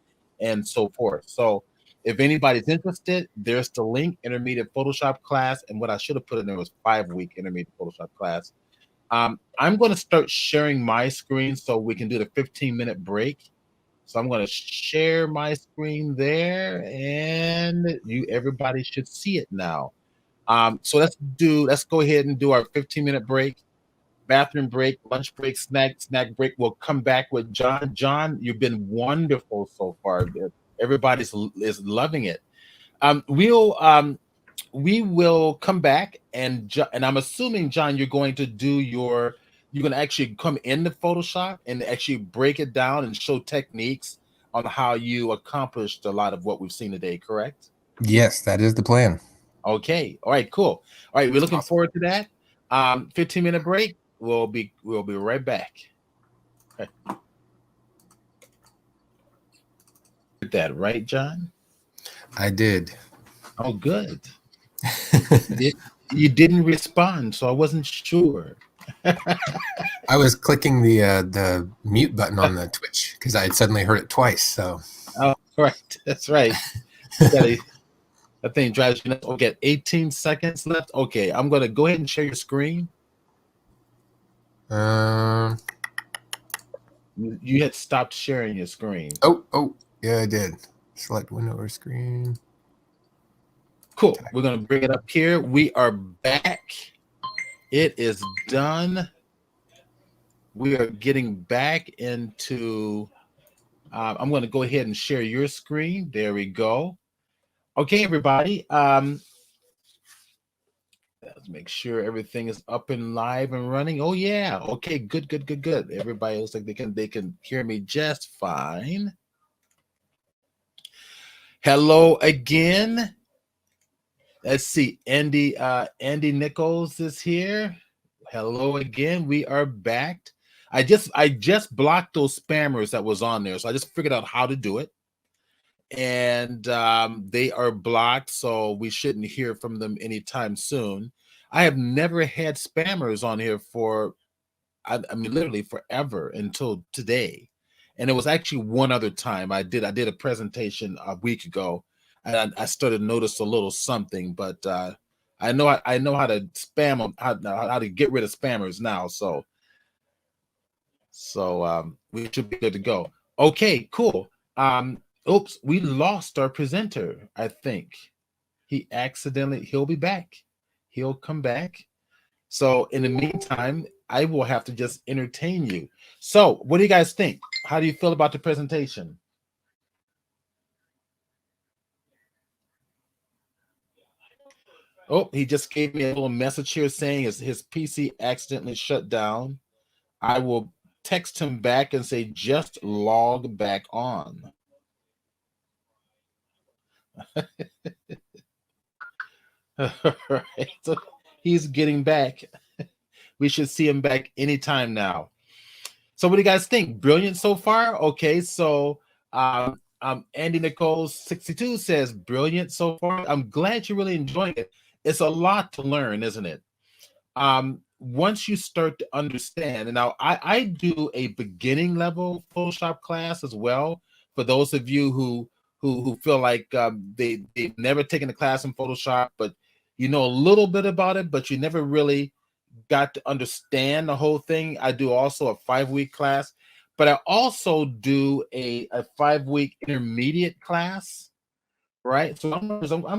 and so forth. So if anybody's interested, there's the link, intermediate Photoshop class. And what I should have put in there was 5-week intermediate Photoshop class. I'm going to start sharing my screen so we can do the 15-minute break. So I'm going to share my screen there, and everybody should see it now. So let's go ahead and do our 15-minute break, bathroom break, lunch break, snack break. We'll come back with John. John, you've been wonderful so far. Everybody is loving it. We will come back, and I'm assuming, John, you're going to actually come into Photoshop and actually break it down and show techniques on how you accomplished a lot of what we've seen today, correct? Yes, that is the plan. Okay. All right, cool. All right, we're looking forward to that. 15-minute break. We'll be right back. Okay. Did that right, John? I did. Oh, good. You didn't respond, so I wasn't sure. I was clicking the mute button on the Twitch because I had suddenly heard it twice. So, oh, right, that's right. That thing drives you nuts. Okay, 18 seconds left. Okay, I'm going to go ahead and share your screen. You had stopped sharing your screen. Oh, yeah, I did. Select window or screen. Cool. We're going to bring it up here. We are back. It is done. We are getting back into, I'm going to go ahead and share your screen. There we go. Okay, everybody. Let's make sure everything is up and live and running. Oh yeah. Okay, good. Everybody looks like they can hear me just fine. Hello again. Let's see. Andy Nichols is here. Hello again. We are back. I just blocked those spammers that was on there. So I just figured out how to do it. And they are blocked, so we shouldn't hear from them anytime soon. I have never had spammers on here for, I mean, literally forever until today. And it was actually one other time I did a presentation a week ago, and I started to notice a little something. But I know how to spam them, how to get rid of spammers now. So we should be good to go. Okay, cool. Oops, we lost our presenter, I think. He'll be back. He'll come back. So in the meantime, I will have to just entertain you. So what do you guys think? How do you feel about the presentation? Oh, he just gave me a little message here saying his PC accidentally shut down. I will text him back and say, just log back on. All right, so he's getting back. We should see him back anytime now. So what do you guys think? Brilliant so far? Okay, so Andy Nichols 62 says brilliant so far. I'm glad you're really enjoying it. It's a lot to learn, isn't it? Once you start to understand, and now I do a beginning level Photoshop class as well for those of you who feel like they've never taken a class in Photoshop, but you know a little bit about it, but you never really got to understand the whole thing. I do also a 5-week class, but I also do a 5-week intermediate class, right? So I'm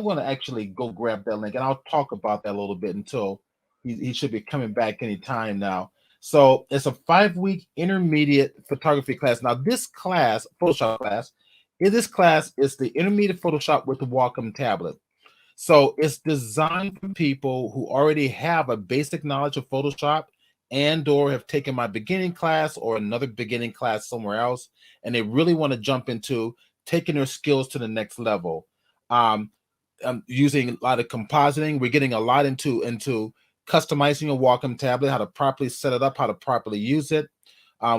going to actually go grab that link, and I'll talk about that a little bit until he should be coming back anytime now. So it's a 5-week intermediate photography class. Now this class, Photoshop class, this class is the intermediate Photoshop with the Wacom tablet. So it's designed for people who already have a basic knowledge of Photoshop and or have taken my beginning class or another beginning class somewhere else, and they really want to jump into taking their skills to the next level. I'm using a lot of compositing. We're getting a lot into customizing a Wacom tablet, how to properly set it up, how to properly use it.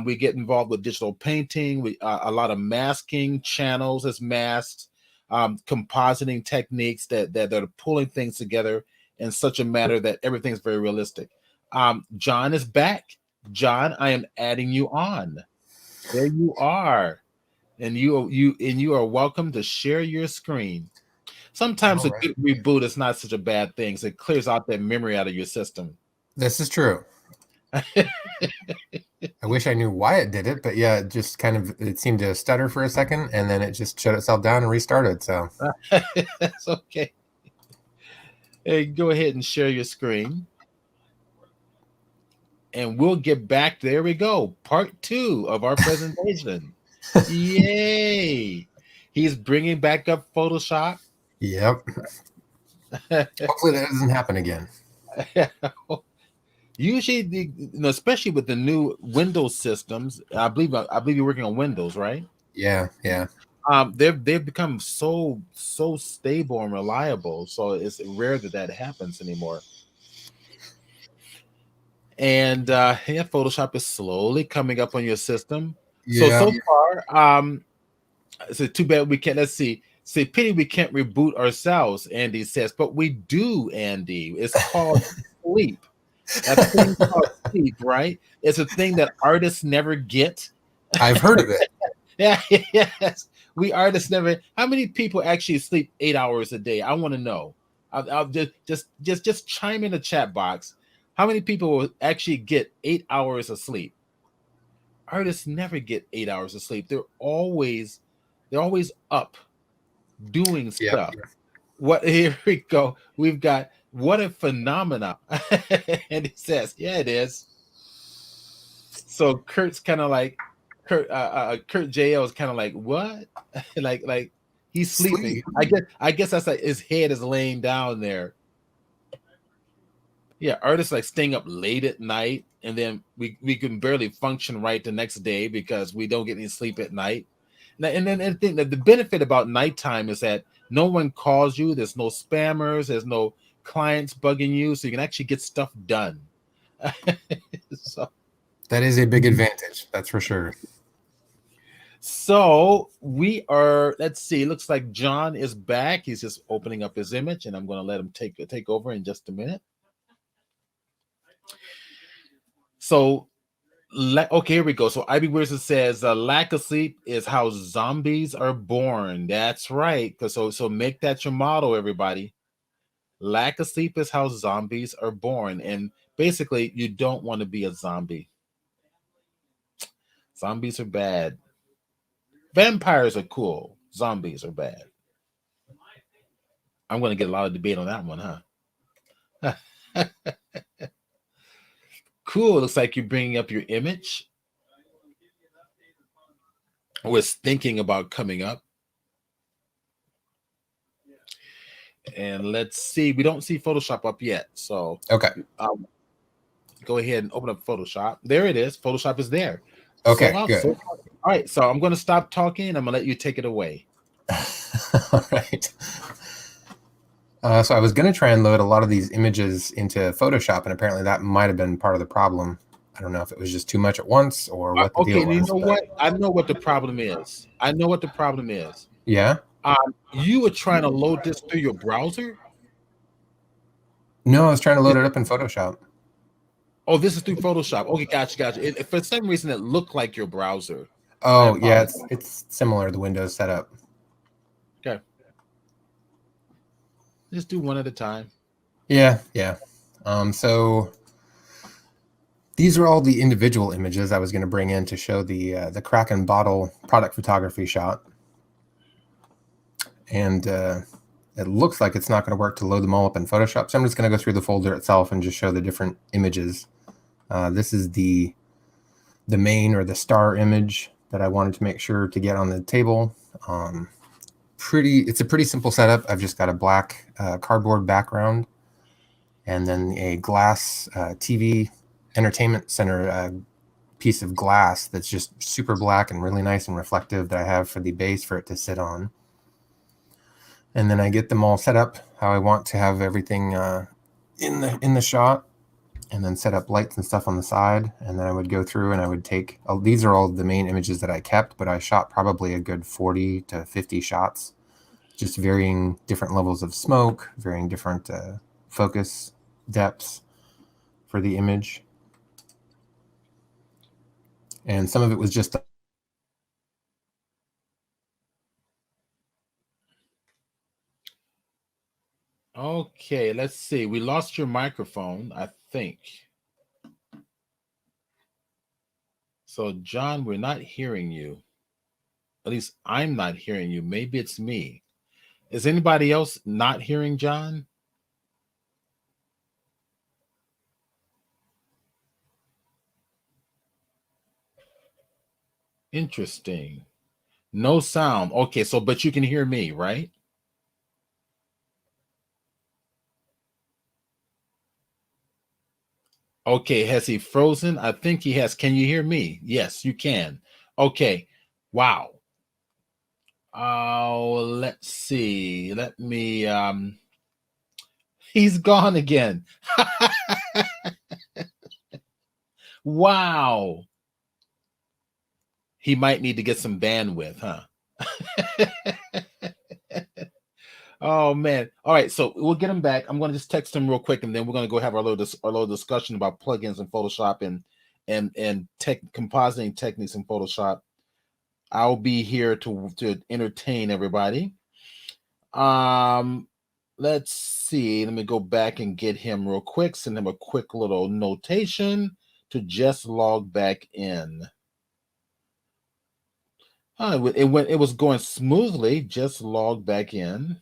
We get involved with digital painting. A lot of masking channels as masks. Compositing techniques that are pulling things together in such a manner that everything's very realistic. John is back. John, I am adding you on. There you are, and you are welcome to share your screen. Sometimes a good reboot is not such a bad thing. So it clears out that memory out of your system. This is true. I wish I knew why it did it, but yeah, it just it seemed to stutter for a second, and then it just shut itself down and restarted. So that's okay. Hey, go ahead and share your screen, and we'll get back. There we go. Part 2 of our presentation. Yay! He's bringing back up Photoshop. Yep. Hopefully that doesn't happen again. Usually, especially with the new Windows systems, I believe you're working on Windows, right? Yeah. They've become so stable and reliable, so it's rare that happens anymore. And Photoshop is slowly coming up on your system. Yeah. So far, so too bad we can't. Let's see. Say pity we can't reboot ourselves. Andy says, but we do. Andy, it's called sleep. That thing called sleep, right? It's a thing that artists never get. I've heard of it. Yeah, yes. we artists never. How many people actually sleep 8 hours a day? I want to know. I'll just chime in the chat box. How many people will actually get 8 hours of sleep? Artists never get 8 hours of sleep. They're always up doing Yeah. stuff. What here we go. We've got what a phenomena. And he says, yeah, it is. So Kurt's kind of like Kurt JL is kind of like, what? like he's sleeping. Sleep. I guess that's like his head is laying down there. Yeah, artists like staying up late at night, and then we can barely function right the next day because we don't get any sleep at night. And then the thing that the benefit about nighttime is that no one calls you. There's no spammers. There's no clients bugging you, so you can actually get stuff done. So That is a big advantage. That's for sure. So we are. Let's see. Looks like John is back. He's just opening up his image, and I'm going to let him take over in just a minute. So, okay, here we go. So Ivy Wilson says, "Lack of sleep is how zombies are born." That's right. So make that your motto, everybody. Lack of sleep is how zombies are born, and basically, you don't want to be a zombie. Zombies are bad. Vampires are cool. Zombies are bad. I'm going to get a lot of debate on that one, huh? Cool. Looks like you're bringing up your image. I was thinking about coming up. And let's see. We don't see Photoshop up yet. So Okay. Go ahead and open up Photoshop. There it is. Photoshop is there. Okay, good. All right. So I'm going to stop talking and I'm going to let you take it away. All right. So I was going to try and load a lot of these images into Photoshop, and apparently that might have been part of the problem. I don't know if it was just too much at once or what the deal was. You know what? I know what the problem is. Yeah? You were trying to load this through your browser? No, I was trying to load it up in Photoshop. Oh, this is through Photoshop. Okay, gotcha. For some reason, it looked like your browser. Oh, yeah, it's similar to the Windows setup. Okay. Just do one at a time. Yeah. So these are all the individual images I was going to bring in to show the Kraken bottle product photography shot. And it looks like it's not going to work to load them all up in Photoshop. So I'm just going to go through the folder itself and just show the different images. This is the main or the star image that I wanted to make sure to get on the table. It's a pretty simple setup. I've just got a black cardboard background and then a glass TV entertainment center piece of glass that's just super black and really nice and reflective that I have for the base for it to sit on. And then I get them all set up how I want to have everything in the shot, and then set up lights and stuff on the side. And then I would go through and I would take, these are all the main images that I kept, but I shot probably a good 40 to 50 shots, just varying different levels of smoke, varying different focus depths for the image. And some of it was just Okay, let's see. We lost your microphone, I think. So, John, we're not hearing you. At least I'm not hearing you. Maybe it's me. Is anybody else not hearing John? Interesting. No sound. Okay, so but you can hear me, right? Okay, has he frozen? I think he has. Can you hear me? Yes, you can. Okay. Wow. Oh, let's see. Let me he's gone again. Wow. He might need to get some bandwidth, huh? Oh man. All right, so we'll get him back. I'm going to just text him real quick, and then we're going to go have our little discussion about plugins in Photoshop and compositing techniques in Photoshop. I'll be here to entertain everybody. Um, let's see. Let me go back and get him real quick. Send him a quick little notation to just log back in. It was going smoothly. Just log back in.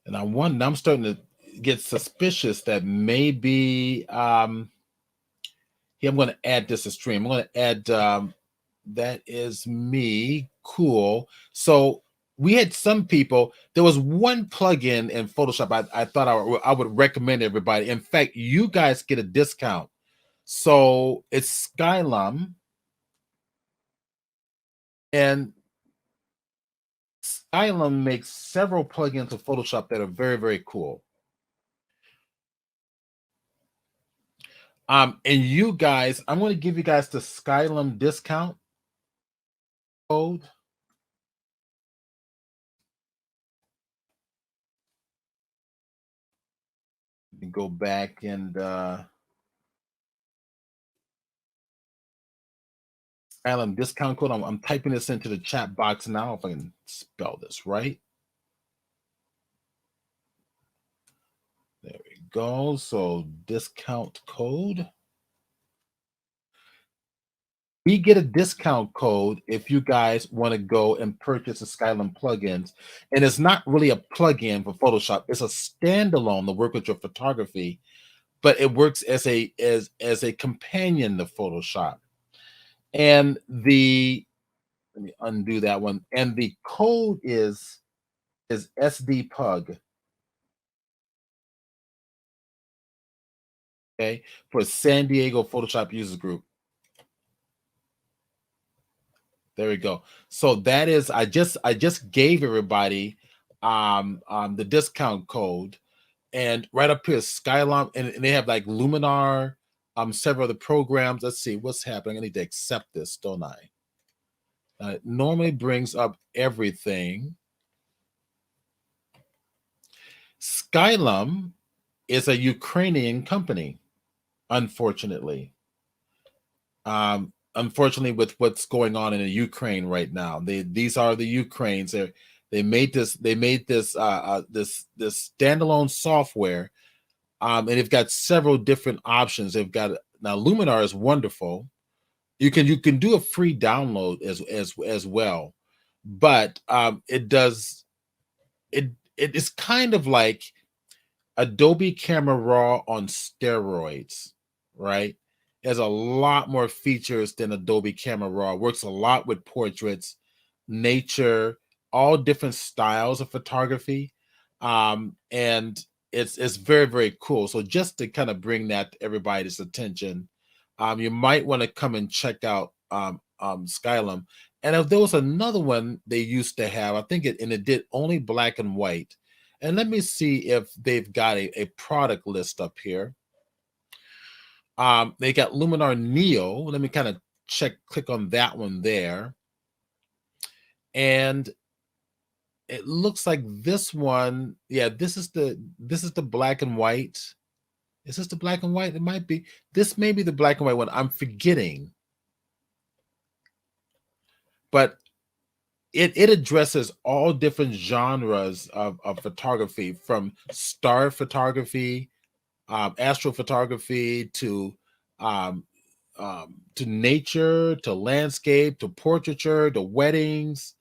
And I'm starting to get suspicious that maybe here I'm going to add this to stream. I'm going to add that is me. Cool. So we had some people. There was one plugin in Photoshop I thought I would recommend everybody. In fact, you guys get a discount. So it's Skylum, and Skylum makes several plugins of Photoshop that are very, very cool. And you guys, I'm going to give you guys the Skylum discount code. Go back and Skylum discount code. I'm typing this into the chat box now if I can spell this right. There we go. So discount code. We get a discount code if you guys want to go and purchase the Skylum plugins. And it's not really a plugin for Photoshop. It's a standalone to work with your photography, but it works as a companion to Photoshop. And let me undo that one. And the code is SDPUG. Okay, for San Diego Photoshop Users Group. There we go. So that is I just gave everybody the discount code, and right up here is Skylum, and they have like Luminar, several other programs. Let's see what's happening. I need to accept this, don't I? It normally brings up everything. Skylum is a Ukrainian company, unfortunately. Unfortunately, with what's going on in the Ukraine right now, these are the Ukraines. They made this this standalone software, and they've got several different options. They've got now Luminar is wonderful. You can do a free download as well, but it is kind of like Adobe Camera Raw on steroids, right? It has a lot more features than Adobe Camera Raw. Works a lot with portraits, nature, all different styles of photography, and it's very, very cool. So just to kind of bring that to everybody's attention, you might want to come and check out Skylum. And if there was another one they used to have, I think it did only black and white. And let me see if they've got a product list up here. They got Luminar Neo. Let me kind of click on that one there. And it looks like this one, yeah, this is the black and white. Is this the black and white? It might be. This may be the black and white one. I'm forgetting. But it addresses all different genres of photography, from star photography, astrophotography, to nature, to landscape, to portraiture, to weddings,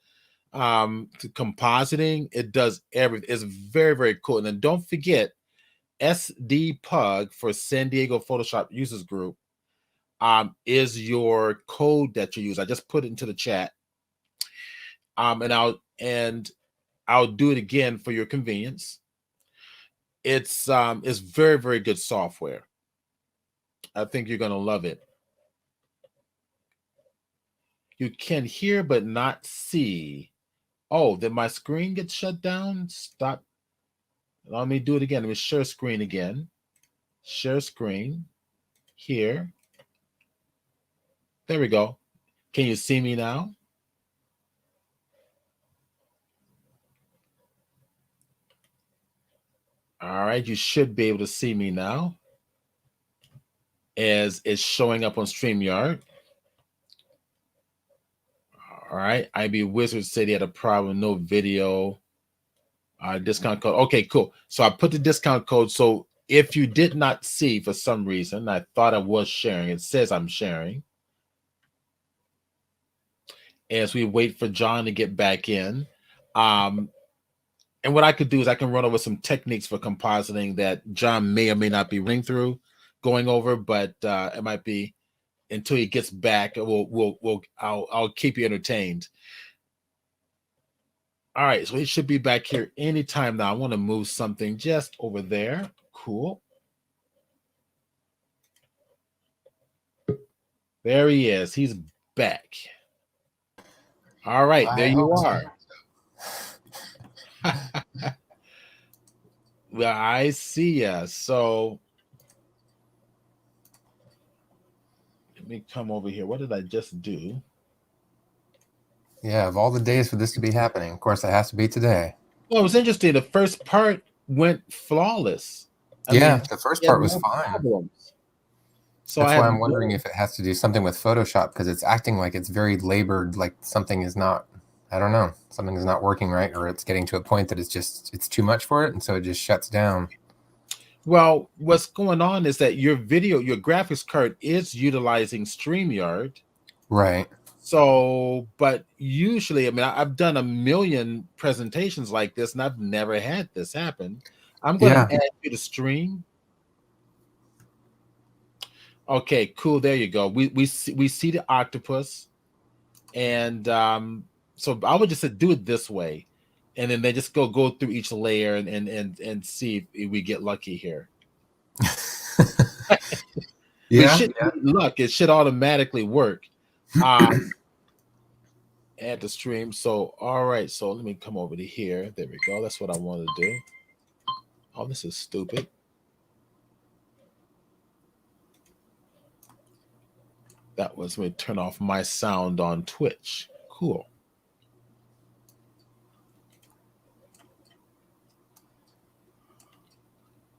to compositing. It does everything. It's very, very cool. And then don't forget SDPUG for San Diego Photoshop Users Group is your code that you use. I just put it into the chat. And I'll do it again for your convenience. It's very, very good software. I think you're gonna love it. You can hear but not see. Oh, did my screen get shut down? Stop. Let me do it again. Let me share screen again. Share screen here. There we go. Can you see me now? All right, you should be able to see me now. as it's showing up on StreamYard. All right. IB Wizard said he had a problem, no video. Discount code. Okay, cool. So I put the discount code. So if you did not see for some reason, I thought I was sharing. It says I'm sharing. As we wait for John to get back in. And what I could do is I can run over some techniques for compositing that John may or may not be running through, going over, but it might be until he gets back. I'll keep you entertained. All right, so he should be back here anytime now. I want to move something just over there. Cool. There he is. He's back. All right, there you are. Well, I see ya. So let me come over here. What did I just do? Yeah, of all the days for this to be happening, of course, it has to be today. Well, it was interesting. The first part went flawless. I mean, the first part was fine. Problems. So that's why I'm wondering if it has to do something with Photoshop, because it's acting like it's very labored, like something is not, I don't know, something is not working right, or it's getting to a point that it's too much for it, and so it just shuts down. Well, what's going on is that your graphics card is utilizing StreamYard. Right. So, but usually, I mean, I've done a million presentations like this, and I've never had this happen. I'm going to add you to stream. Okay, cool. There you go. We see the octopus, and so I would just do it this way, and then they just go through each layer and see if we get lucky here. Luck. It should automatically work. Add the stream. So all right. So let me come over to here. There we go. That's what I want to do. Oh, this is stupid. That was me turn off my sound on Twitch. Cool.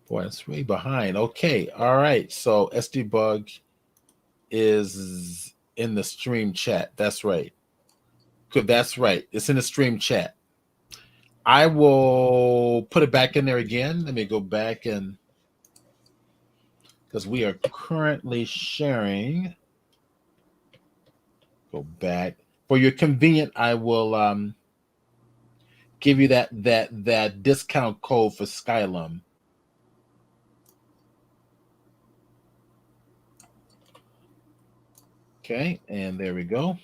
Boy, it's way behind. Okay. All right. So SDBug is in the stream chat. That's right. Good. That's right. It's in the stream chat. I will put it back in there again. Let me go back and because we are currently sharing. Go back for your convenient. I will give you that discount code for Skylum. Okay, and there we go.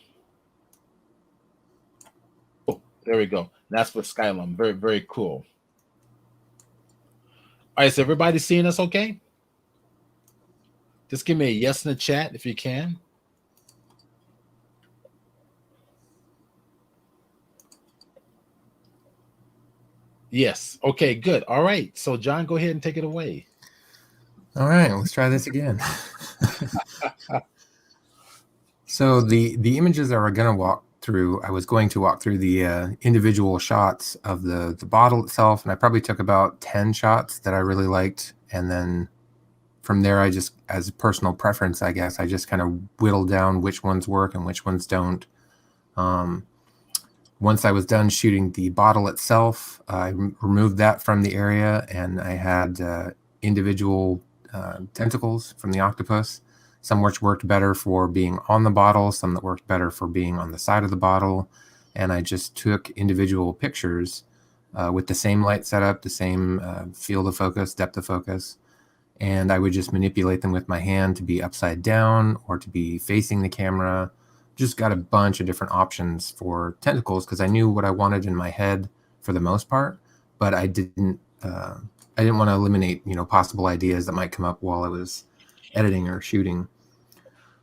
Oh, there we go. That's for Skylum. Very, very cool. All right, so everybody seeing us okay? Just give me a yes in the chat if you can. Yes. Okay, good. All right. So John, go ahead and take it away. All right, let's try this again. So the images that we're going to walk through, I was going to walk through the individual shots of the bottle itself, and I probably took about 10 shots that I really liked, and then from there I just, as a personal preference, I guess, I just kind of whittled down which ones work and which ones don't. Once I was done shooting the bottle itself, I removed that from the area, and I had individual tentacles from the octopus. Some which worked better for being on the bottle, some that worked better for being on the side of the bottle. And I just took individual pictures with the same light setup, the same field of focus, depth of focus. And I would just manipulate them with my hand to be upside down or to be facing the camera. Just got a bunch of different options for tentacles because I knew what I wanted in my head for the most part, but I didn't want to eliminate, possible ideas that might come up while I was editing or shooting.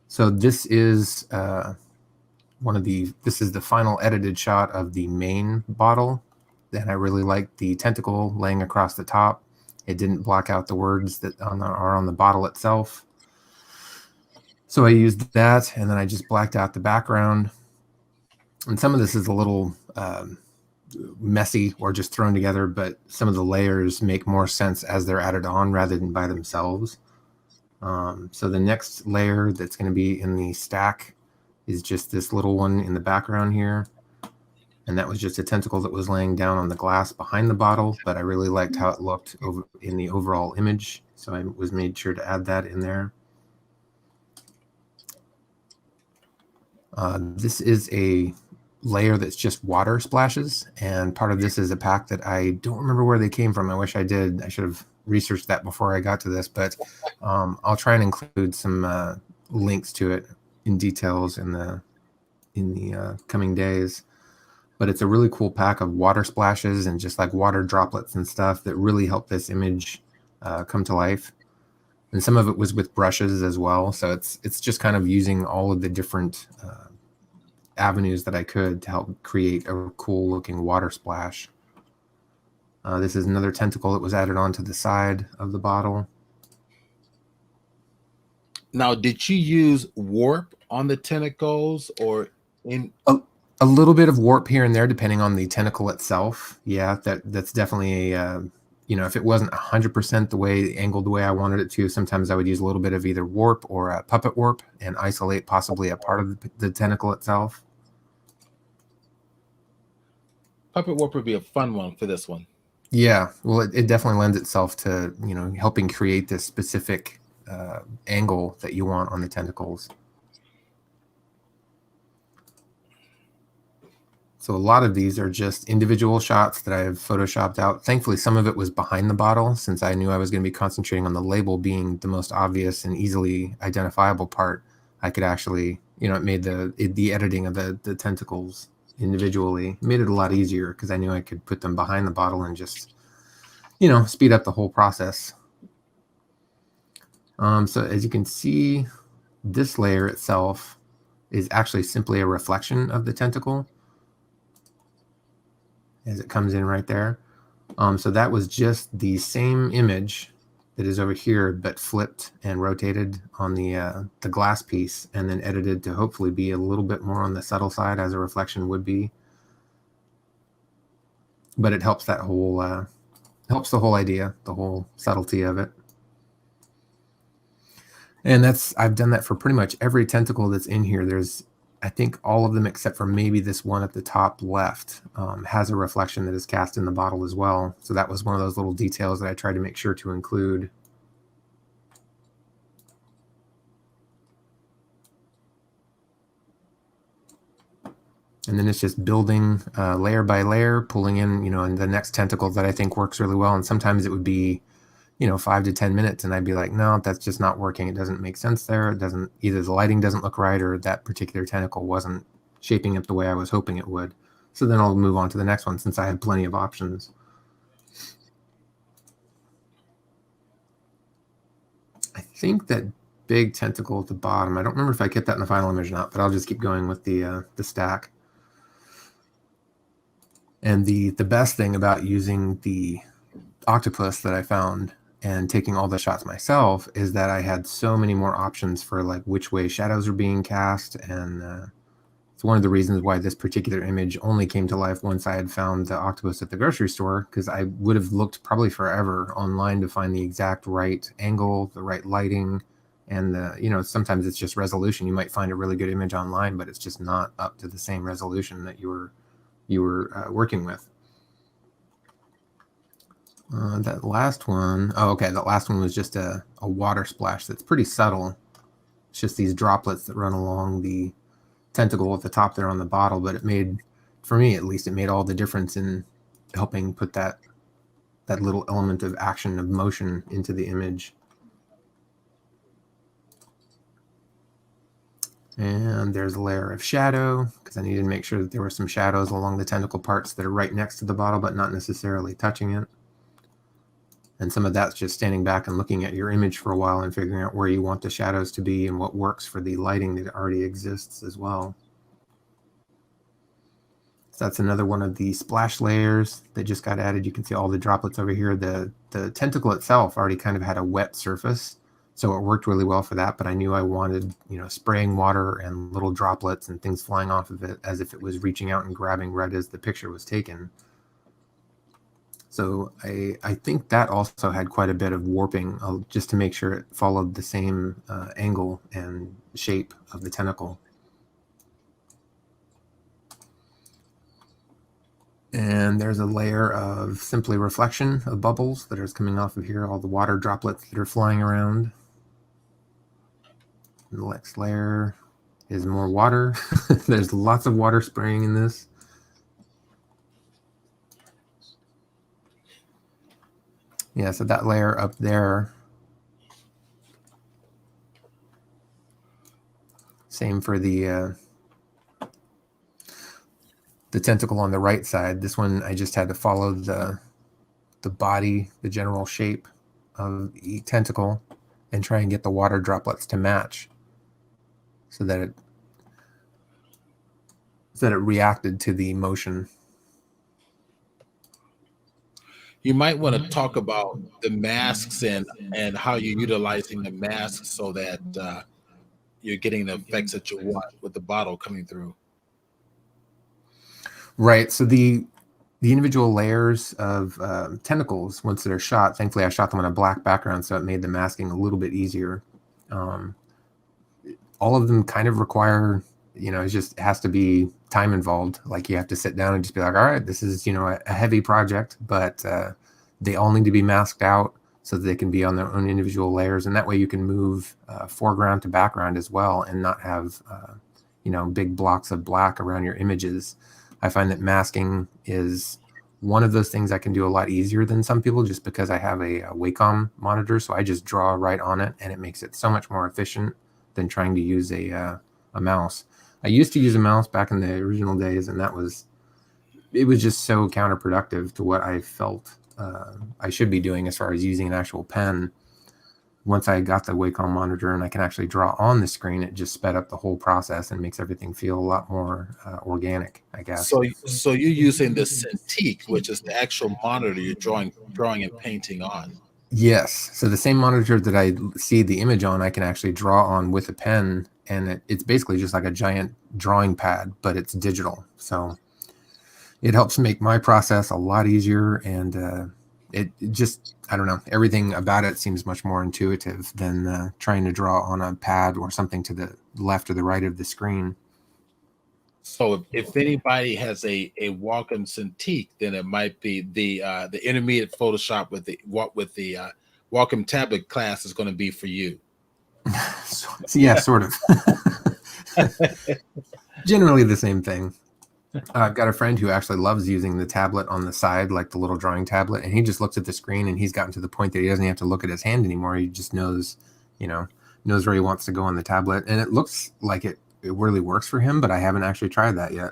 So this is this is the final edited shot of the main bottle. And I really liked the tentacle laying across the top. It didn't block out the words that are on the bottle itself. So I used that, and then I just blacked out the background. And some of this is a little messy or just thrown together, but some of the layers make more sense as they're added on rather than by themselves. So the next layer that's going to be in the stack is just this little one in the background here. And that was just a tentacle that was laying down on the glass behind the bottle, but I really liked how it looked in the overall image. So I was made sure to add that in there. This is a layer that's just water splashes, and part of this is a pack that I don't remember where they came from. I wish I did. I should have researched that before I got to this, but I'll try and include some links to it in details in the coming days. But it's a really cool pack of water splashes and just like water droplets and stuff that really help this image come to life. And some of it was with brushes as well. So it's just kind of using all of the different avenues that I could to help create a cool looking water splash. This is another tentacle that was added onto the side of the bottle. Now, did you use warp on the tentacles or in? A little bit of warp here and there, depending on the tentacle itself. Yeah, that's definitely a, if it wasn't 100% angled the way I wanted it to, sometimes I would use a little bit of either warp or a puppet warp and isolate possibly a part of the tentacle itself. Puppet warp would be a fun one for this one. Yeah, well, it definitely lends itself to, helping create this specific angle that you want on the tentacles. So a lot of these are just individual shots that I've photoshopped out. Thankfully, some of it was behind the bottle, since I knew I was going to be concentrating on the label being the most obvious and easily identifiable part. I could actually, it made the editing of the tentacles individually, made it a lot easier because I knew I could put them behind the bottle and just, speed up the whole process. So as you can see, this layer itself is actually simply a reflection of the tentacle, as it comes in right there. So that was just the same image that is over here, but flipped and rotated on the glass piece and then edited to hopefully be a little bit more on the subtle side as a reflection would be. But it helps that whole, helps the whole idea, the whole subtlety of it. And I've done that for pretty much every tentacle that's in here. There's, I think all of them except for maybe this one at the top left has a reflection that is cast in the bottle as well. So that was one of those little details that I tried to make sure to include. And then it's just building layer by layer, pulling in, in the next tentacle that I think works really well. And sometimes it would be, 5 to 10 minutes. And I'd be like, no, that's just not working. It doesn't make sense there. It doesn't, either the lighting doesn't look right or that particular tentacle wasn't shaping up the way I was hoping it would. So then I'll move on to the next one since I had plenty of options. I think that big tentacle at the bottom, I don't remember if I kept that in the final image or not, but I'll just keep going with the stack. And the best thing about using the octopus that I found and taking all the shots myself is that I had so many more options for like which way shadows are being cast. And it's one of the reasons why this particular image only came to life once I had found the octopus at the grocery store, because I would have looked probably forever online to find the exact right angle, the right lighting. And sometimes it's just resolution. You might find a really good image online, but it's just not up to the same resolution that you were working with. That last one, that last one was just a water splash that's pretty subtle. It's just these droplets that run along the tentacle at the top there on the bottle, but it made, for me at least, it made all the difference in helping put that little element of action, of motion into the image. And there's a layer of shadow, because I needed to make sure that there were some shadows along the tentacle parts that are right next to the bottle, but not necessarily touching it. And some of that's just standing back and looking at your image for a while and figuring out where you want the shadows to be and what works for the lighting that already exists as well. So that's another one of the splash layers that just got added. You can see all the droplets over here. The tentacle itself already kind of had a wet surface, so it worked really well for that. But I knew I wanted, spraying water and little droplets and things flying off of it as if it was reaching out and grabbing right as the picture was taken. So I think that also had quite a bit of warping just to make sure it followed the same angle and shape of the tentacle. And there's a layer of simply reflection of bubbles that is coming off of here, all the water droplets that are flying around. And the next layer is more water. There's lots of water spraying in this. Yeah, so that layer up there. Same for the tentacle on the right side. This one I just had to follow the body, the general shape of the tentacle, and try and get the water droplets to match so that it reacted to the motion. You might want to talk about the masks and how you're utilizing the masks so that you're getting the effects that you want with the bottle coming through. Right. So the individual layers of tentacles, once they're shot, thankfully I shot them on a black background, so it made the masking a little bit easier. All of them kind of require, it has to be time involved. Like you have to sit down and just be like, all right, this is, a heavy project, but they all need to be masked out so that they can be on their own individual layers. And that way you can move foreground to background as well and not have, big blocks of black around your images. I find that masking is one of those things I can do a lot easier than some people just because I have a Wacom monitor. So I just draw right on it and it makes it so much more efficient than trying to use a mouse. I used to use a mouse back in the original days, and it was just so counterproductive to what I felt I should be doing as far as using an actual pen. Once I got the Wacom monitor and I can actually draw on the screen, it just sped up the whole process and makes everything feel a lot more organic, I guess. So you're using the Cintiq, which is the actual monitor you're drawing and painting on. Yes. So the same monitor that I see the image on, I can actually draw on with a pen, and it's basically just like a giant drawing pad, but it's digital. So it helps make my process a lot easier, and it just, I don't know, everything about it seems much more intuitive than trying to draw on a pad or something to the left or the right of the screen. So if anybody has a Wacom Cintiq, then it might be the intermediate Photoshop with the Wacom tablet class is going to be for you. Yeah, sort of. Generally the same thing. I've got a friend who actually loves using the tablet on the side, like the little drawing tablet, and he just looks at the screen and he's gotten to the point that he doesn't have to look at his hand anymore. He just knows where he wants to go on the tablet, and it looks like it really works for him, but I haven't actually tried that yet.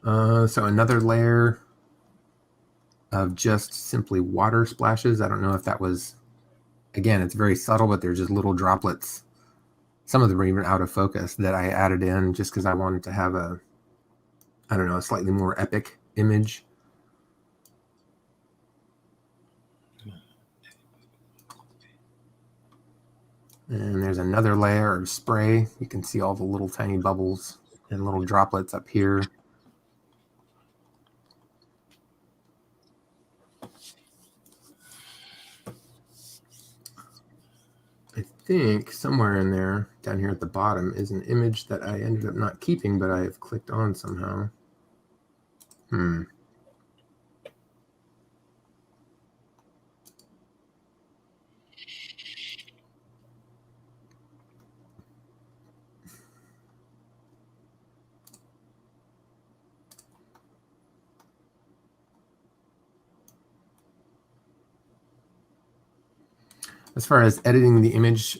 So another layer of just simply water splashes. I don't know if that was, again, it's very subtle, but they're just little droplets. Some of them are even out of focus that I added in just because I wanted to have a slightly more epic image. And there's another layer of spray. You can see all the little tiny bubbles and little droplets up here. I think somewhere in there, down here at the bottom, is an image that I ended up not keeping, but I have clicked on somehow. As far as editing the image,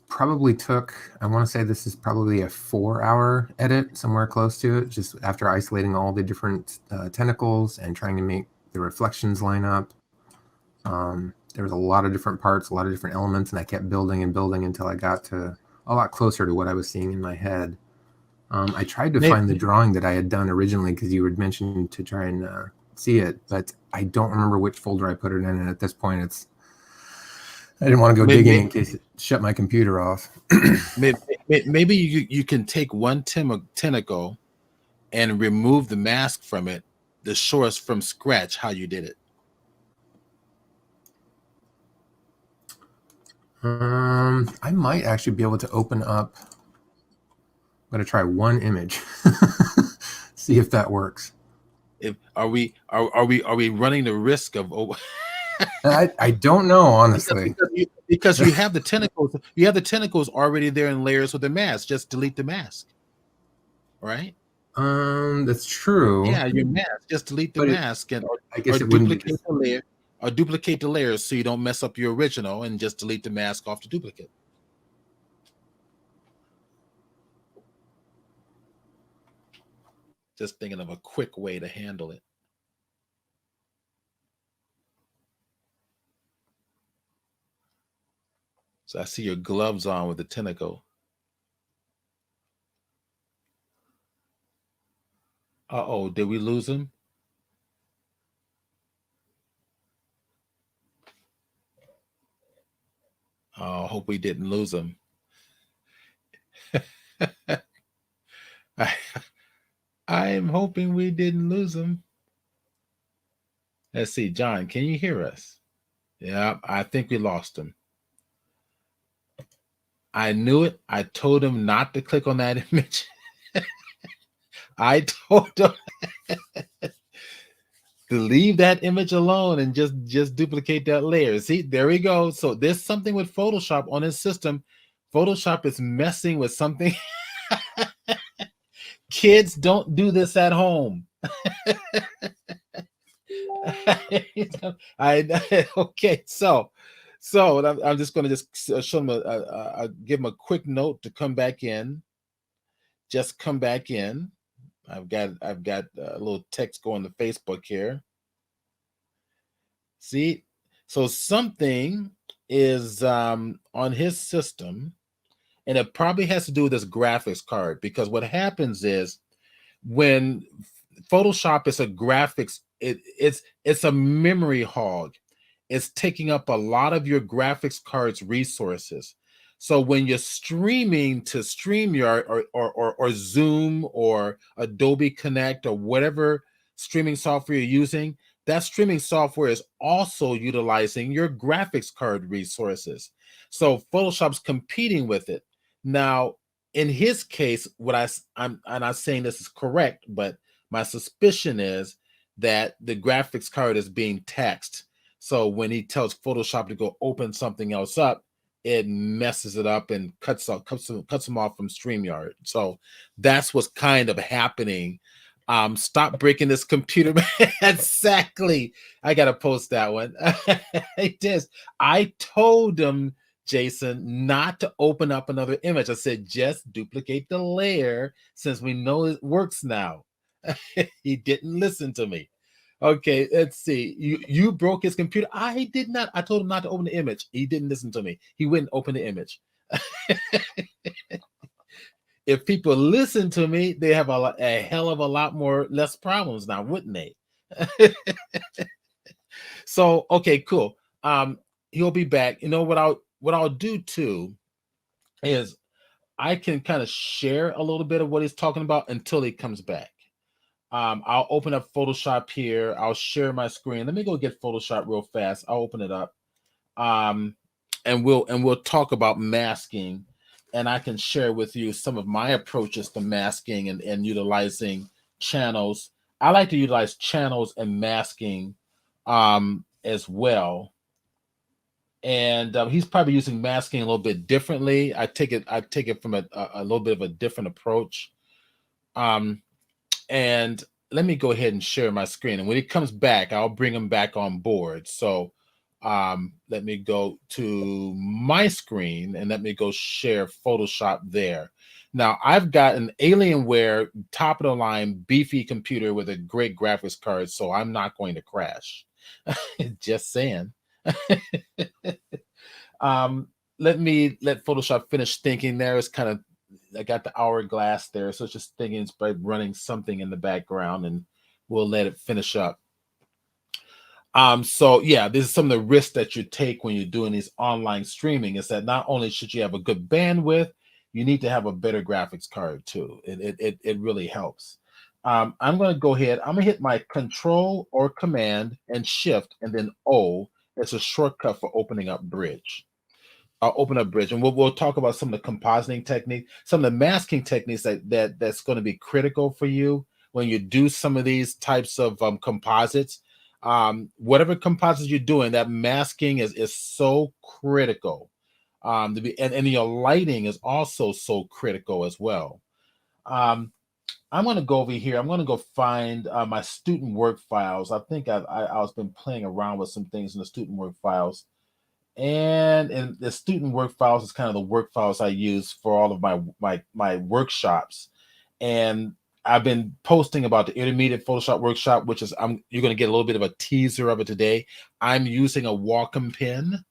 probably took, I want to say this is probably a 4-hour edit, somewhere close to it, just after isolating all the different tentacles and trying to make the reflections line up. There was a lot of different parts, a lot of different elements, and I kept building and building until I got to a lot closer to what I was seeing in my head. I tried to find the drawing that I had done originally because you had mentioned to try and see it, but I don't remember which folder I put it in, and at this point I didn't want to go digging in case it shut my computer off. maybe you can take one tentacle and remove the mask from it to show us from scratch how you did it. I might actually be able to open up. I'm going to try one image, see if that works. Are we running the risk of? I don't know, honestly. Because you have the tentacles. You have the tentacles already there in layers with the mask. Just delete the mask, right? That's true. Yeah, your mask. Just delete the mask and I guess or it wouldn't be duplicate the layer. Or duplicate the layers so you don't mess up your original, and just delete the mask off the duplicate. Just thinking of a quick way to handle it. So I see your gloves on with the tentacle. Uh-oh, did we lose him? Oh, hope we didn't lose him. I'm hoping we didn't lose him. Let's see, John, can you hear us? Yeah, I think we lost him. I knew it. I told him not to click on that image. I told him to leave that image alone and just duplicate that layer. See, there we go. So there's something with Photoshop on his system. Photoshop is messing with something. Kids, don't do this at home. Okay, so I'm just going to show them give them a quick note to come back in. Just come back in. I've got a little text going to Facebook here. See, so something is on his system, and it probably has to do with this graphics card, because what happens is when Photoshop is a graphics, it's a memory hog. It's taking up a lot of your graphics card's resources. So when you're streaming to StreamYard or Zoom or Adobe Connect or whatever streaming software you're using, that streaming software is also utilizing your graphics card resources. So Photoshop's competing with it. Now, in his case, I'm not saying this is correct, but my suspicion is that the graphics card is being taxed. So when he tells Photoshop to go open something else up, it messes it up and cuts him off from StreamYard. So that's what's kind of happening. Stop breaking this computer. Exactly. I gotta post that one. It is. I told him, Jason, not to open up another image. I said, just duplicate the layer since we know it works now. He didn't listen to me. Okay, let's see. You broke his computer. I did not. I told him not to open the image. He didn't listen to me. He wouldn't open the image. If people listen to me, they have a hell of a lot less problems now, wouldn't they? So, okay, cool. He'll be back. You know what I'll do too is I can kind of share a little bit of what he's talking about until he comes back. I'll open up Photoshop here. I'll share my screen. Let me go get Photoshop real fast. I'll open it up. And we'll talk about masking, and I can share with you some of my approaches to masking and utilizing channels. I like to utilize channels and masking as well. And he's probably using masking a little bit differently. I take it from a little bit of a different approach. And let me go ahead and share my screen. And when he comes back, I'll bring him back on board. So let me go to my screen and let me go share Photoshop there. Now I've got an Alienware top of the line beefy computer with a great graphics card, so I'm not going to crash. Just saying. Let Photoshop finish thinking there. It's kind of, I got the hourglass there, so it's just thinking it's by running something in the background, and we'll let it finish up. So yeah, this is some of the risks that you take when you're doing these online streaming, is that not only should you have a good bandwidth, you need to have a better graphics card too. It really helps. I'm going to go ahead. I'm going to hit my Control or Command and Shift, and then O. It's a shortcut for opening up Bridge. I'll open up Bridge, and we'll talk about some of the compositing techniques, some of the masking techniques that's going to be critical for you when you do some of these types of composites. Whatever composites you're doing, that masking is so critical. To be, and your lighting is also so critical as well. I'm going to go over here. I'm going to go find my student work files. I think I've been playing around with some things in the student work files. And the student work files is kind of the work files I use for all of my workshops. And I've been posting about the intermediate Photoshop workshop, which is you're going to get a little bit of a teaser of it today. I'm using a Wacom pen.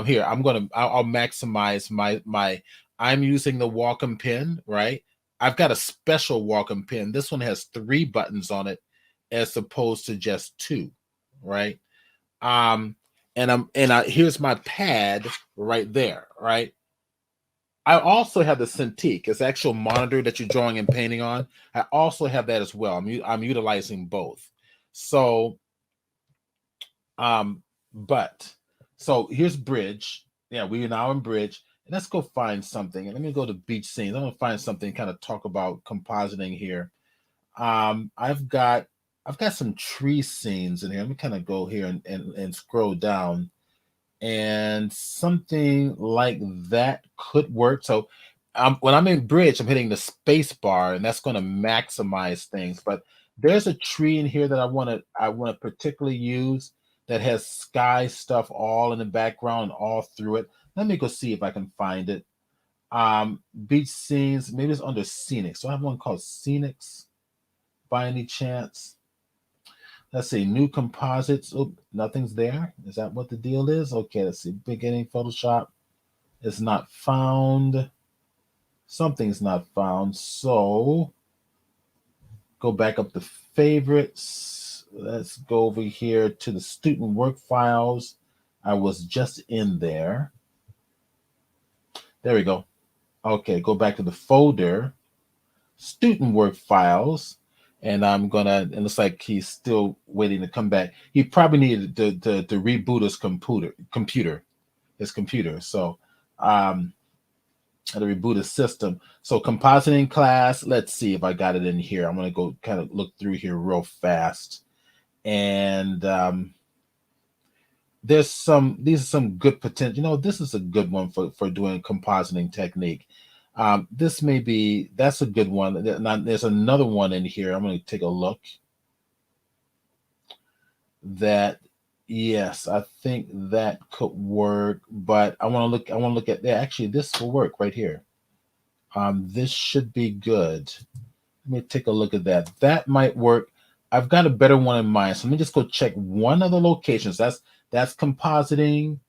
Here, I'll maximize my I'm using the Wacom pen, right? I've got a special Wacom pen. This one has 3 buttons on it as opposed to just 2, right? Here's my pad right there, right? I also have the Cintiq. It's the actual monitor that you're drawing and painting on. I also have that as well. I'm utilizing both. So, so here's Bridge. Yeah, we are now in Bridge. And let's go find something. And let me go to beach scenes. I'm gonna find something, kind of talk about compositing here. I've got some tree scenes in here. Let me kind of go here and scroll down. And something like that could work. So when I'm in Bridge, I'm hitting the space bar, and that's going to maximize things. But there's a tree in here that I want to particularly use that has sky stuff all in the background, all through it. Let me go see if I can find it. Beach scenes, maybe it's under scenics. So I have one called Scenics by any chance. Let's see, new composites. Oh, nothing's there. Is that what the deal is? Okay, let's see. Beginning Photoshop is not found. Something's not found. So go back up to favorites. Let's go over here to the student work files. I was just in there. There we go. Okay, go back to the folder, student work files. And it looks like he's still waiting to come back. He probably needed to reboot his computer. So to reboot his system. So compositing class, let's see if I got it in here. I'm gonna go kind of look through here real fast. And these are some good potential. This is a good one for doing compositing technique. That's a good one. There's another one in here. I'm going to take a look. Yes, I think that could work, but I want to look at that. Actually, this will work right here. This should be good. Let me take a look at that. That might work. I've got a better one in mind. So let me just go check one of the locations. That's compositing.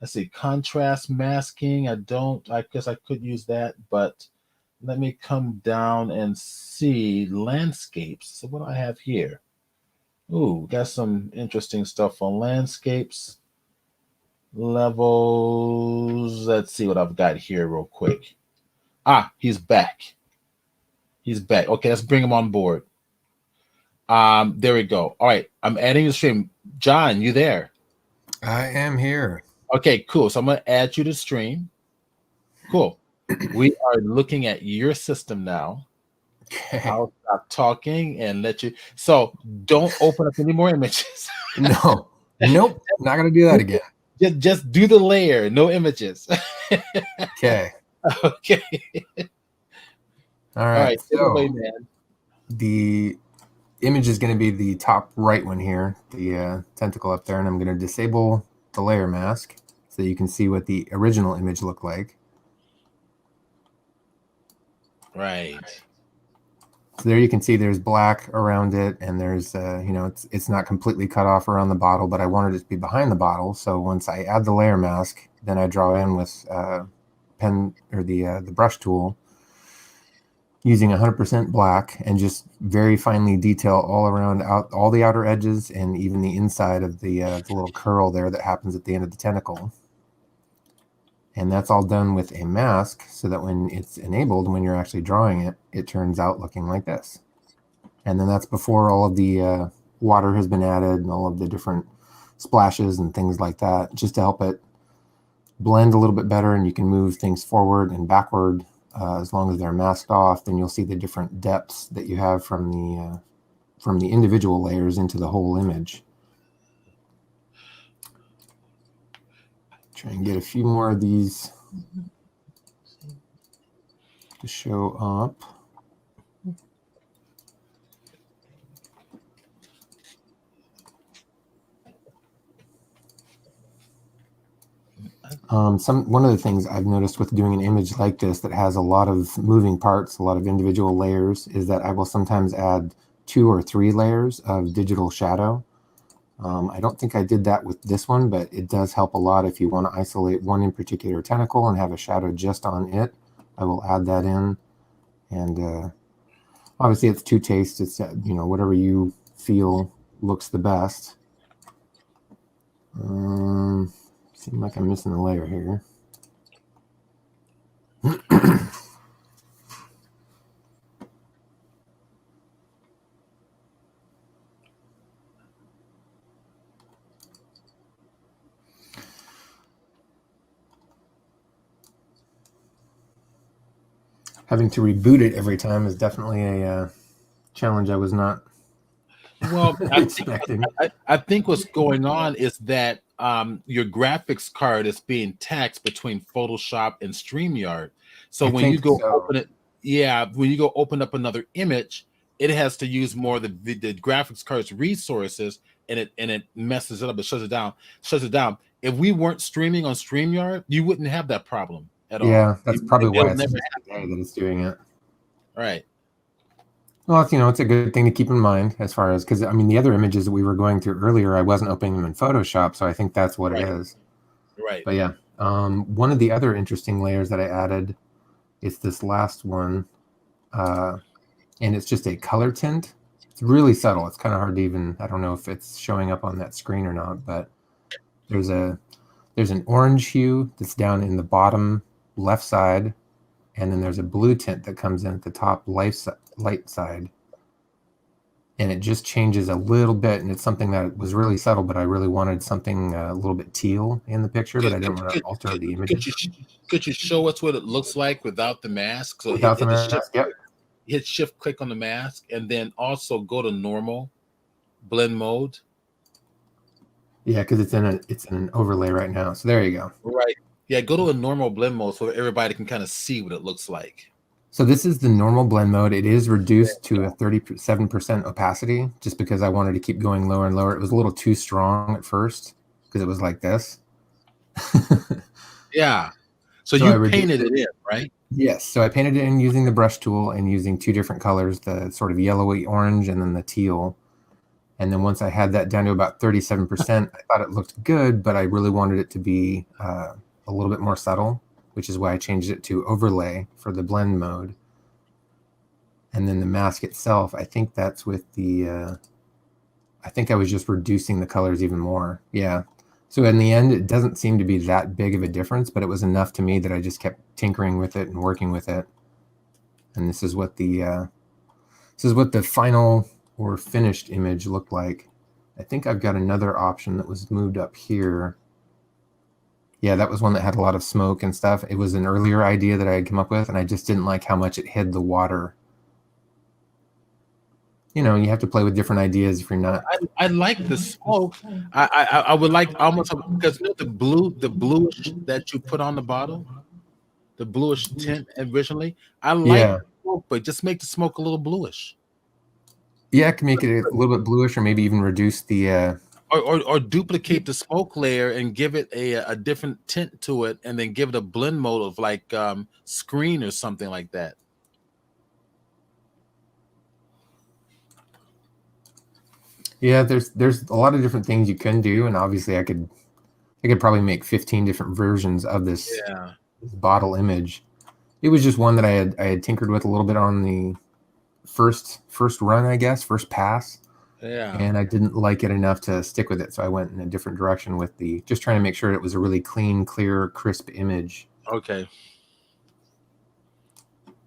Let's see, contrast masking. I guess I could use that, but let me come down and see landscapes. So what do I have here? Ooh, got some interesting stuff on landscapes. Levels. Let's see what I've got here real quick. He's back. Okay, let's bring him on board. There we go. All right, I'm adding the stream. John, you there? I am here. Okay, cool. So I'm going to add you to stream. Cool. We are looking at your system now. Okay. I'll stop talking and let you. So don't open up any more images. No. Nope. Not going to do that again. Just do the layer. No images. Okay. Okay. All right. So the image is going to be the top right one here, the tentacle up there, and I'm going to disable the layer mask so you can see what the original image looked like. Right. So there you can see there's black around it, and there's it's not completely cut off around the bottle, but I wanted it to be behind the bottle. So once I add the layer mask, then I draw in with pen or the brush tool using 100% black and just very finely detail all around all the outer edges and even the inside of the little curl there that happens at the end of the tentacle. And that's all done with a mask so that when it's enabled, when you're actually drawing it, it turns out looking like this. And then that's before all of the water has been added and all of the different splashes and things like that, just to help it blend a little bit better. And you can move things forward and backward as long as they're masked off. Then you'll see the different depths that you have from the individual layers into the whole image. Try and get a few more of these to show up. One of the things I've noticed with doing an image like this that has a lot of moving parts, a lot of individual layers, is that I will sometimes add 2 or 3 layers of digital shadow. I don't think I did that with this one, but it does help a lot if you want to isolate one in particular tentacle and have a shadow just on it. I will add that in. And obviously it's to taste. It's, whatever you feel looks the best. Seems like I'm missing a layer here. Having to reboot it every time is definitely a challenge I was not expecting. I think what's going on is that your graphics card is being taxed between Photoshop and StreamYard. So when you go open it, when you go open up another image, it has to use more of the graphics card's resources, and it messes it up. It shuts it down. If we weren't streaming on StreamYard, you wouldn't have that problem at all. Yeah, that's probably why it's never today that it's doing it. Right. Well, it's a good thing to keep in mind as far as, because the other images that we were going through earlier, I wasn't opening them in Photoshop, so I think that's what it is. Right. But yeah, one of the other interesting layers that I added is this last one, and it's just a color tint. It's really subtle. It's kind of hard to even, I don't know if it's showing up on that screen or not, but there's an orange hue that's down in the bottom left side, and then there's a blue tint that comes in at the top light side, and it just changes a little bit, and it's something that was really subtle, but I really wanted something a little bit teal in the picture, but I didn't want to alter the image. Could you show us what it looks like without the mask? So without the mask, hit shift click on the mask, and then also go to normal blend mode. Yeah, because it's in an overlay right now. So there you go. Right. Yeah, go to a normal blend mode so everybody can kind of see what it looks like. So this is the normal blend mode. It is reduced to a 37% opacity just because I wanted to keep going lower and lower. It was a little too strong at first because it was like this. Yeah. So you painted it in, right? Yes. So I painted it in using the brush tool and using 2 different colors, the sort of yellowy orange and then the teal. And then once I had that down to about 37%, I thought it looked good, but I really wanted it to be a little bit more subtle, which is why I changed it to overlay for the blend mode. And then the mask itself, I think that's with the, I think I was just reducing the colors even more. Yeah. So in the end, it doesn't seem to be that big of a difference, but it was enough to me that I just kept tinkering with it and working with it. And this is what the final or finished image looked like. I think I've got another option that was moved up here. Yeah, that was one that had a lot of smoke and stuff. It was an earlier idea that I had come up with, and I just didn't like how much it hid the water. You have to play with different ideas if you're not. I like the smoke. I would like almost, because the bluish that you put on the bottle, the bluish tint originally. I like the smoke, but just make the smoke a little bluish. Yeah, I can make it a little bit bluish, or maybe even reduce the or duplicate the smoke layer and give it a different tint to it, and then give it a blend mode of like screen or something like that. Yeah, there's a lot of different things you can do, and obviously I could probably make 15 different versions of this bottle image. It was just one that I had tinkered with a little bit on the first run, I guess, first pass. Yeah. and I didn't like it enough to stick with it. So I went in a different direction with just trying to make sure it was a really clean, clear, crisp image. Okay.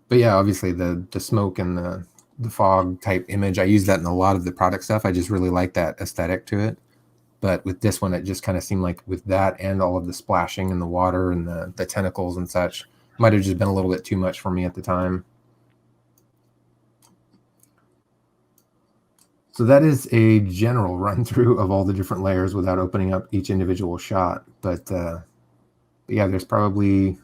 But yeah, obviously the smoke and the fog type image, I use that in a lot of the product stuff. I just really like that aesthetic to it. But with this one, it just kind of seemed like with that and all of the splashing and the water and the tentacles and such, might have just been a little bit too much for me at the time. So that is a general run through of all the different layers without opening up each individual shot. But yeah, there's probably,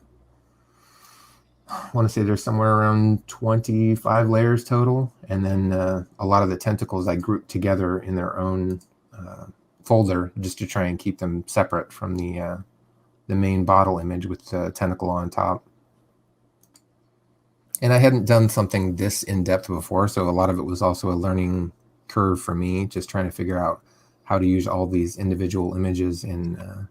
I want to say there's somewhere around 25 layers total. And then a lot of the tentacles I grouped together in their own folder just to try and keep them separate from the main bottle image with the tentacle on top. And I hadn't done something this in-depth before, so a lot of it was also a learning curve for me, just trying to figure out how to use all these individual images in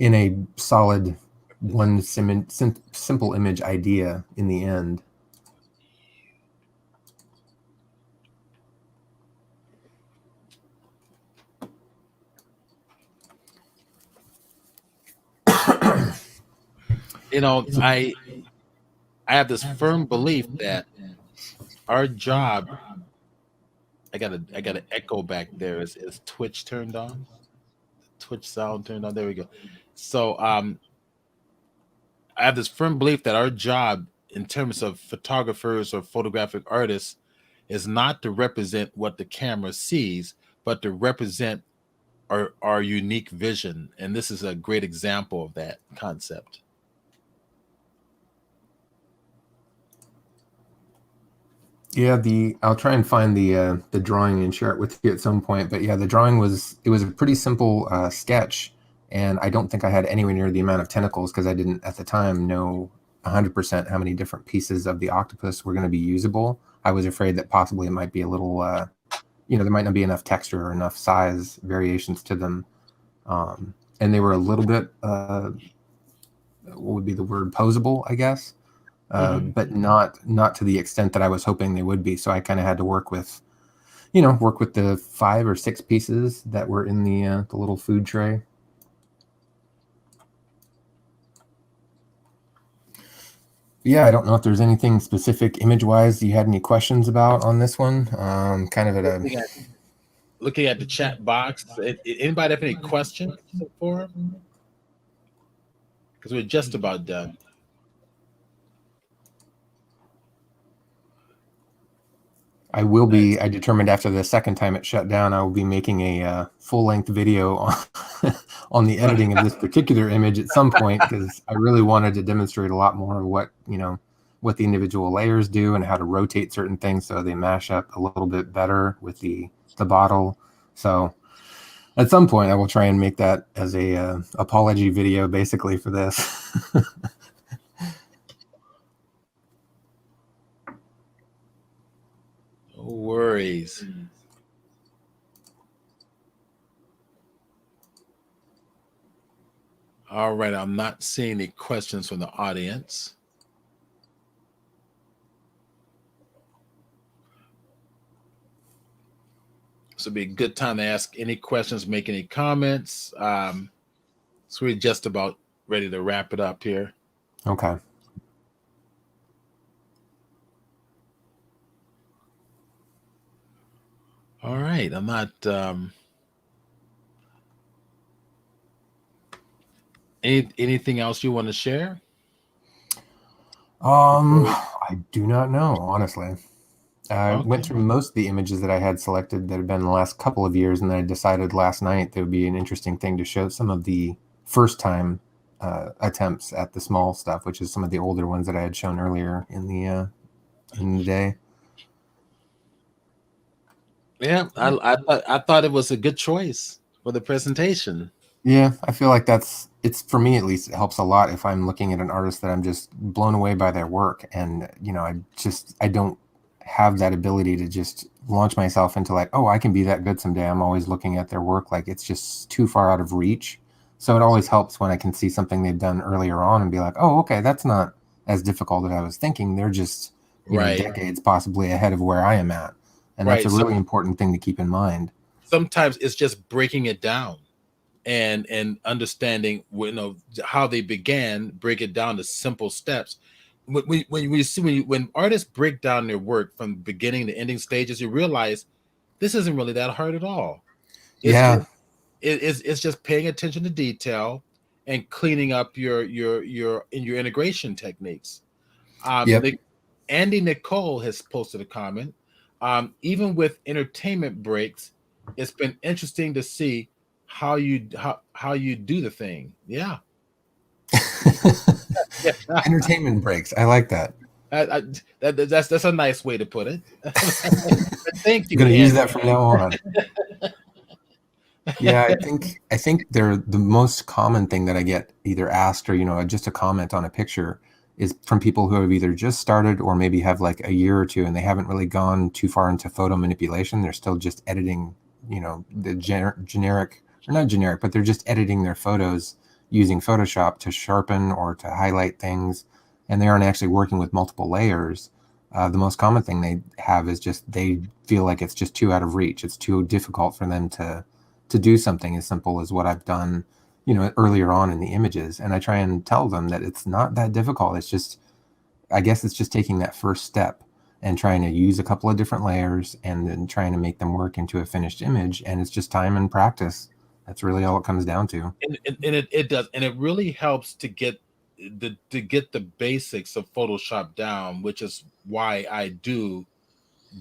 a solid one simple image idea in the end. You know, I have this firm belief that our job. I got an echo back there. Is Twitch turned on? Twitch sound turned on. There we go. So I have this firm belief that our job in terms of photographers or photographic artists is not to represent what the camera sees, but to represent our unique vision. And this is a great example of that concept. Yeah, I'll try and find the drawing and share it with you at some point. But yeah, the drawing was a pretty simple sketch, and I don't think I had anywhere near the amount of tentacles because I didn't at the time know 100% how many different pieces of the octopus were going to be usable. I was afraid that possibly it might be a little, there might not be enough texture or enough size variations to them, and they were a little bit, what would be the word, posable, I guess. But not to the extent that I was hoping they would be. So I kind of had to work with the 5 or 6 pieces that were in the little food tray. Yeah, I don't know if there's anything specific image-wise you had any questions about on this one. Kind of looking at the chat box. Anybody have any questions for him? Because we're just about done. I determined after the second time it shut down, I will be making a full-length video on the editing of this particular image at some point, because I really wanted to demonstrate a lot more of what the individual layers do and how to rotate certain things so they mash up a little bit better with the bottle. So at some point, I will try and make that as a apology video, basically, for this. No worries. All right, I'm not seeing any questions from the audience. This would be a good time to ask any questions, make any comments. So we're just about ready to wrap it up here. Okay. All right, I'm not. Anything else you want to share? I do not know, honestly. I went through most of the images that I had selected that had been the last couple of years, and then I decided last night there would be an interesting thing to show some of the first time attempts at the small stuff, which is some of the older ones that I had shown earlier in the day. Yeah, I thought it was a good choice for the presentation. Yeah, I feel like it's for me at least, it helps a lot if I'm looking at an artist that I'm just blown away by their work, and I don't have that ability to just launch myself into like, oh, I can be that good someday. I'm always looking at their work like it's just too far out of reach. So it always helps when I can see something they've done earlier on and be like, oh, okay, that's not as difficult as I was thinking. They're just Right. decades possibly ahead of where I am at. And that's Right. a really important thing to keep in mind. Sometimes it's just breaking it down and understanding, how they began, break it down to simple steps. When artists break down their work from beginning to ending stages, you realize this isn't really that hard at all. It's Yeah. it's just paying attention to detail and cleaning up your integration techniques. Yep. Andy Nicole has posted a comment. Even with entertainment breaks, it's been interesting to see how you do the thing. Yeah, yeah. Entertainment breaks. I like that. I, that's a nice way to put it. Thank I'm you, going to use Andy. that from now on. Yeah, I think they're the most common thing that I get either asked or just a comment on a picture is from people who have either just started or maybe have like a year or two and they haven't really gone too far into photo manipulation. They're still just editing, the generic or not generic, but they're just editing their photos using Photoshop to sharpen or to highlight things, and they aren't actually working with multiple layers. The most common thing they have is just they feel like it's just too out of reach. It's too difficult for them to do something as simple as what I've done, earlier on in the images. And I try and tell them that it's not that difficult. It's just, I guess it's just taking that first step and trying to use a couple of different layers and then trying to make them work into a finished image. And it's just time and practice. That's really all it comes down to. And it does, and it really helps to get the basics of Photoshop down, which is why I do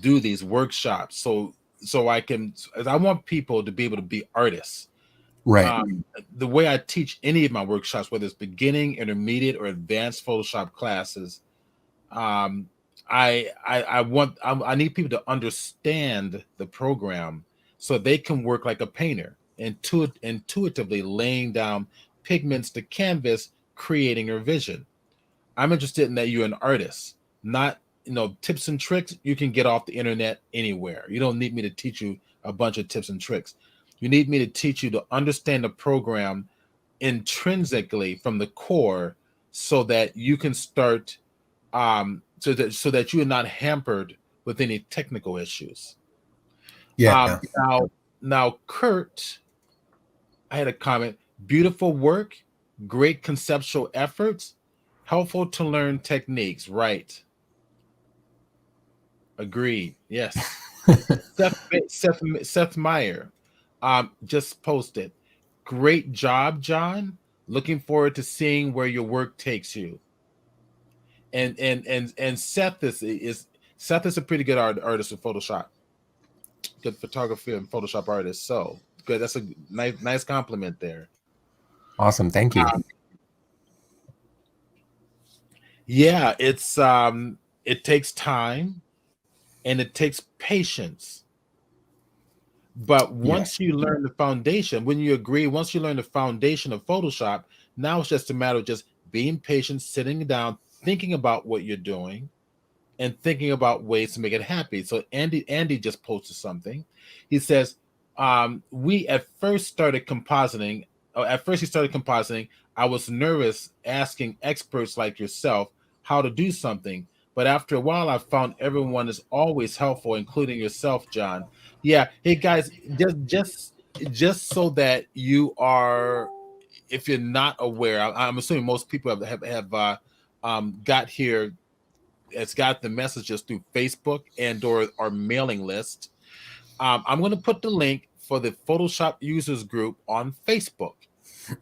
these workshops. So I want people to be able to be artists. Right. The way I teach any of my workshops, whether it's beginning, intermediate, or advanced Photoshop classes, um, I need people to understand the program so they can work like a painter, intuitively laying down pigments to canvas, creating your vision. I'm interested in that you're an artist, not tips and tricks you can get off the internet anywhere. You don't need me to teach you a bunch of tips and tricks. You need me to teach you to understand the program intrinsically from the core so that you can start so that you are not hampered with any technical issues. Yeah. Now Kurt, I had a comment. Beautiful work, great conceptual efforts, helpful to learn techniques. Right. Agreed. Yes. Seth Meyer just posted. Great job, John. Looking forward to seeing where your work takes you. And Seth is a pretty good artist with Photoshop. Good photography and Photoshop artist. So good. That's a nice compliment there. Awesome. Thank you. Yeah, it takes time and it takes patience. But Yes. once you learn the foundation, when you agree, once you learn the foundation of Photoshop, now it's just a matter of just being patient, sitting down, thinking about what you're doing, and thinking about ways to make it happy. So Andy just posted something. He says, we at first started compositing. At first he started compositing. I was nervous asking experts like yourself how to do something. But after a while, I found everyone is always helpful, including yourself, John. Yeah. Hey guys, just so that you are, if you're not aware, I'm assuming most people have got here. It's got the messages through Facebook and or our mailing list. I'm going to put the link for the Photoshop users group on Facebook.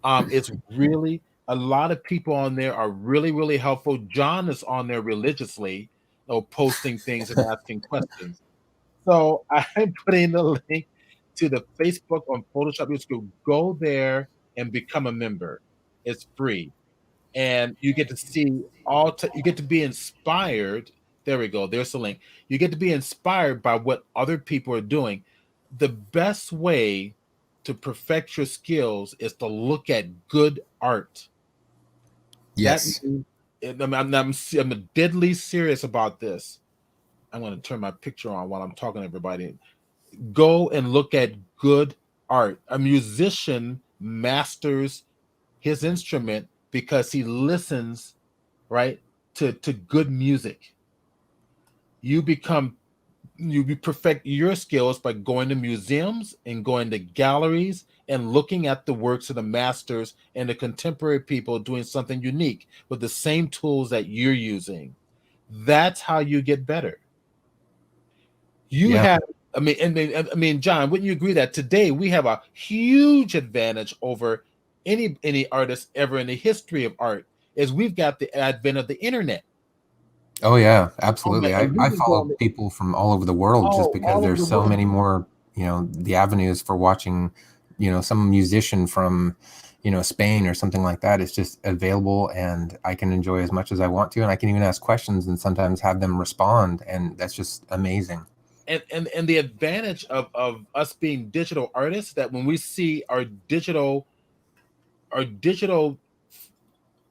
It's really a lot of people on there are really, really helpful. John is on there religiously, posting things and asking questions. So I'm putting the link to the Facebook on Photoshop users group. Go there and become a member. It's free and you get to see you get to be inspired. There we go, there's the link. You get to be inspired by what other people are doing. The best way to perfect your skills is to look at good art. That Yes. means I'm deadly serious about this. I'm going to turn my picture on while I'm talking to everybody. Go and look at good art. A musician masters his instrument because he listens, right, to good music. You become you perfect your skills by going to museums and going to galleries and looking at the works of the masters and the contemporary people doing something unique with the same tools that you're using. That's how you get better. You Yeah. have, I mean, John, wouldn't you agree that today we have a huge advantage over any artist ever in the history of art? Is we've got the advent of the internet. Oh yeah, On absolutely. the, and we I can go follow on the, people from all over the world just because all over there's the so world. many more, the avenues for watching, some musician from, Spain or something like that. It's just available and I can enjoy as much as I want to. And I can even ask questions and sometimes have them respond. And that's just amazing. And the advantage of us being digital artists, that when we see our digital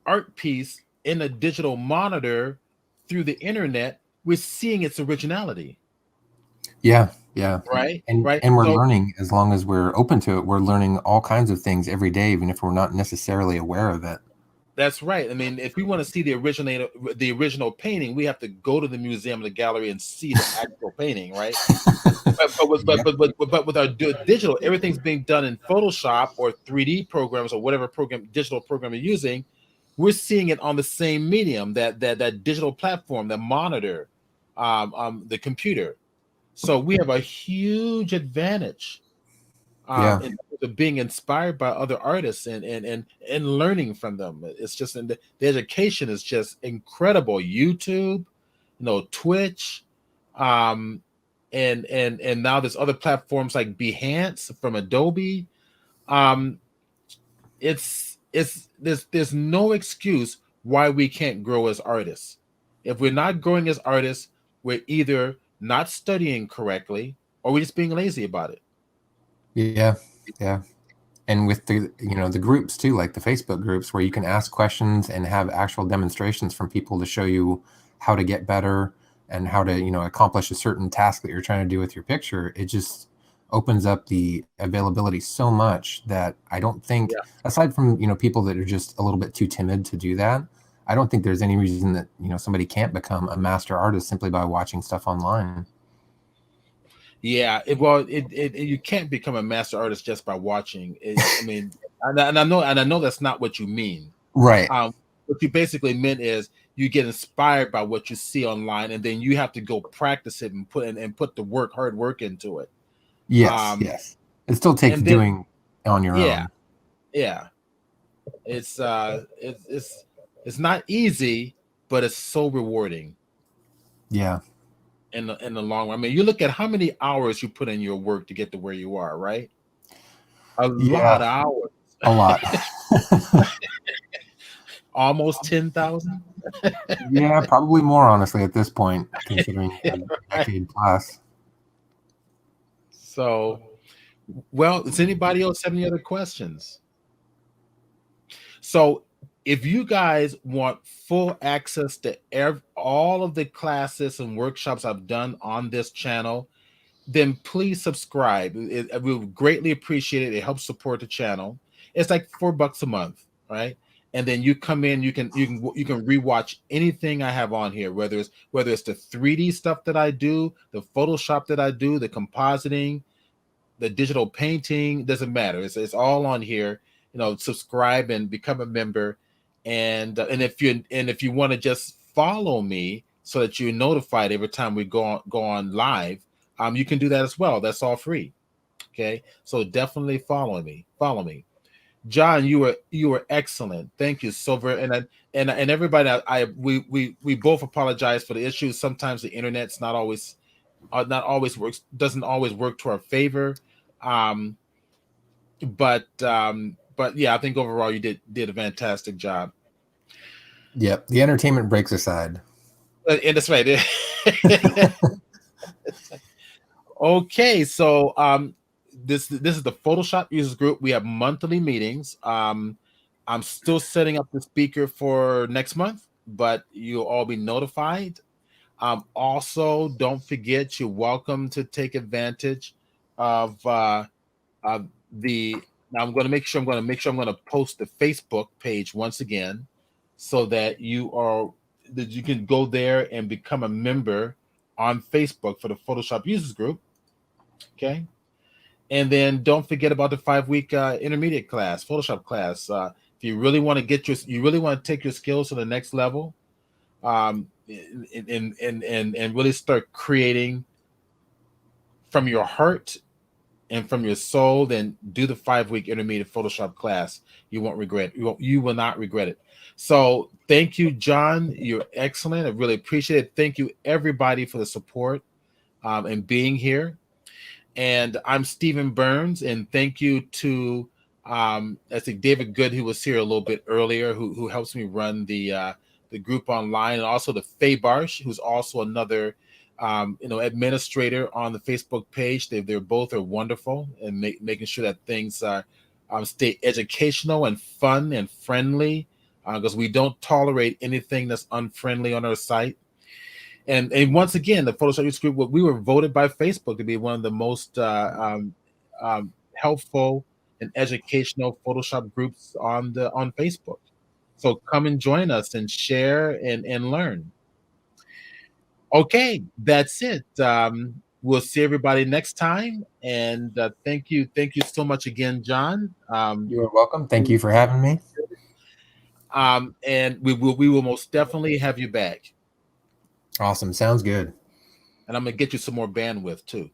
art piece in a digital monitor through the internet, we're seeing its originality, Yeah. Yeah. right? Right. And we're So learning as long as we're open to it. We're learning all kinds of things every day, even if we're not necessarily aware of it. that's right. I mean, if we want to see the original painting, we have to go to the museum, the gallery, and see the actual painting, right? Yeah. But with our digital, everything's being done in Photoshop or 3D programs or whatever digital program you're using. We're seeing it on the same medium, that digital platform, the monitor, the computer. So we have a huge advantage Yeah. in terms of being inspired by other artists and learning from them. It's just, and the education is just incredible. YouTube, Twitch, um, and now there's other platforms like Behance from Adobe. Um, it's there's no excuse why we can't grow as artists. If we're not growing as artists, we're either not studying correctly or we're just being lazy about it. Yeah. Yeah. And with the groups too, like the Facebook groups where you can ask questions and have actual demonstrations from people to show you how to get better and how to accomplish a certain task that you're trying to do with your picture. It just opens up the availability so much that I don't think, Yeah. aside from people that are just a little bit too timid to do that, I don't think there's any reason that somebody can't become a master artist simply by watching stuff online. Yeah, you can't become a master artist just by watching. I mean, and I know that's not what you mean. Right. What you basically meant is you get inspired by what you see online, and then you have to go practice it and put the hard work into it. Yes. Um, Yes. It still takes and then doing on your yeah, own. yeah, it's not easy, but it's so rewarding Yeah. in the long run. I mean, you look at how many hours you put in your work to get to where you are, right? A Yeah. lot of hours. A lot. Almost 10,000. Yeah, probably more honestly at this point, considering a Right. decade plus. So, well, does anybody else have any other questions? So, if you guys want full access to all of the classes and workshops I've done on this channel, then please subscribe. We would greatly appreciate it. It helps support the channel. It's like $4 a month, right? And then you come in, you can rewatch anything I have on here, whether it's the 3D stuff that I do, the Photoshop that I do, the compositing, the digital painting, doesn't matter. It's all on here. Subscribe and become a member, and if you want to just follow me so that you're notified every time we go on live, you can do that as well. That's all free. Okay, so definitely follow me. John, you were excellent. Thank you so very, and everybody. We both apologize for the issues. Sometimes the internet's not always works, doesn't always work to our favor. Um, but yeah, I think overall you did a fantastic job. Yep. The entertainment breaks aside. And that's right. Okay, so this is the Photoshop users group. We have monthly meetings. I'm still setting up the speaker for next month, but you'll all be notified. Also, don't forget you're welcome to take advantage of the. Now I'm going to post the Facebook page once again, so that you can go there and become a member on Facebook for the Photoshop users group. Okay. And then don't forget about the 5-week intermediate class, Photoshop class. If you really want to you really want to take your skills to the next level, and really start creating from your heart and from your soul, then do the 5-week intermediate Photoshop class. You won't regret. You will not regret it. So thank you, John. You're excellent. I really appreciate it. Thank you, everybody, for the support and being here. And I'm Stephen Burns, and thank you to I think David Good, who was here a little bit earlier, who helps me run the group online, and also to Faye Barsh, who's also another administrator on the Facebook page. They're both are wonderful and making sure that things stay educational and fun and friendly, because we don't tolerate anything that's unfriendly on our site. And once again, the Photoshop Youth Group, we were voted by Facebook to be one of the most helpful and educational Photoshop groups on Facebook. So come and join us and share and learn. Okay, that's it. We'll see everybody next time. And thank you so much again, John. You are welcome. Thank you for having me. And we will most definitely have you back. Awesome. Sounds good. And I'm gonna get you some more bandwidth too.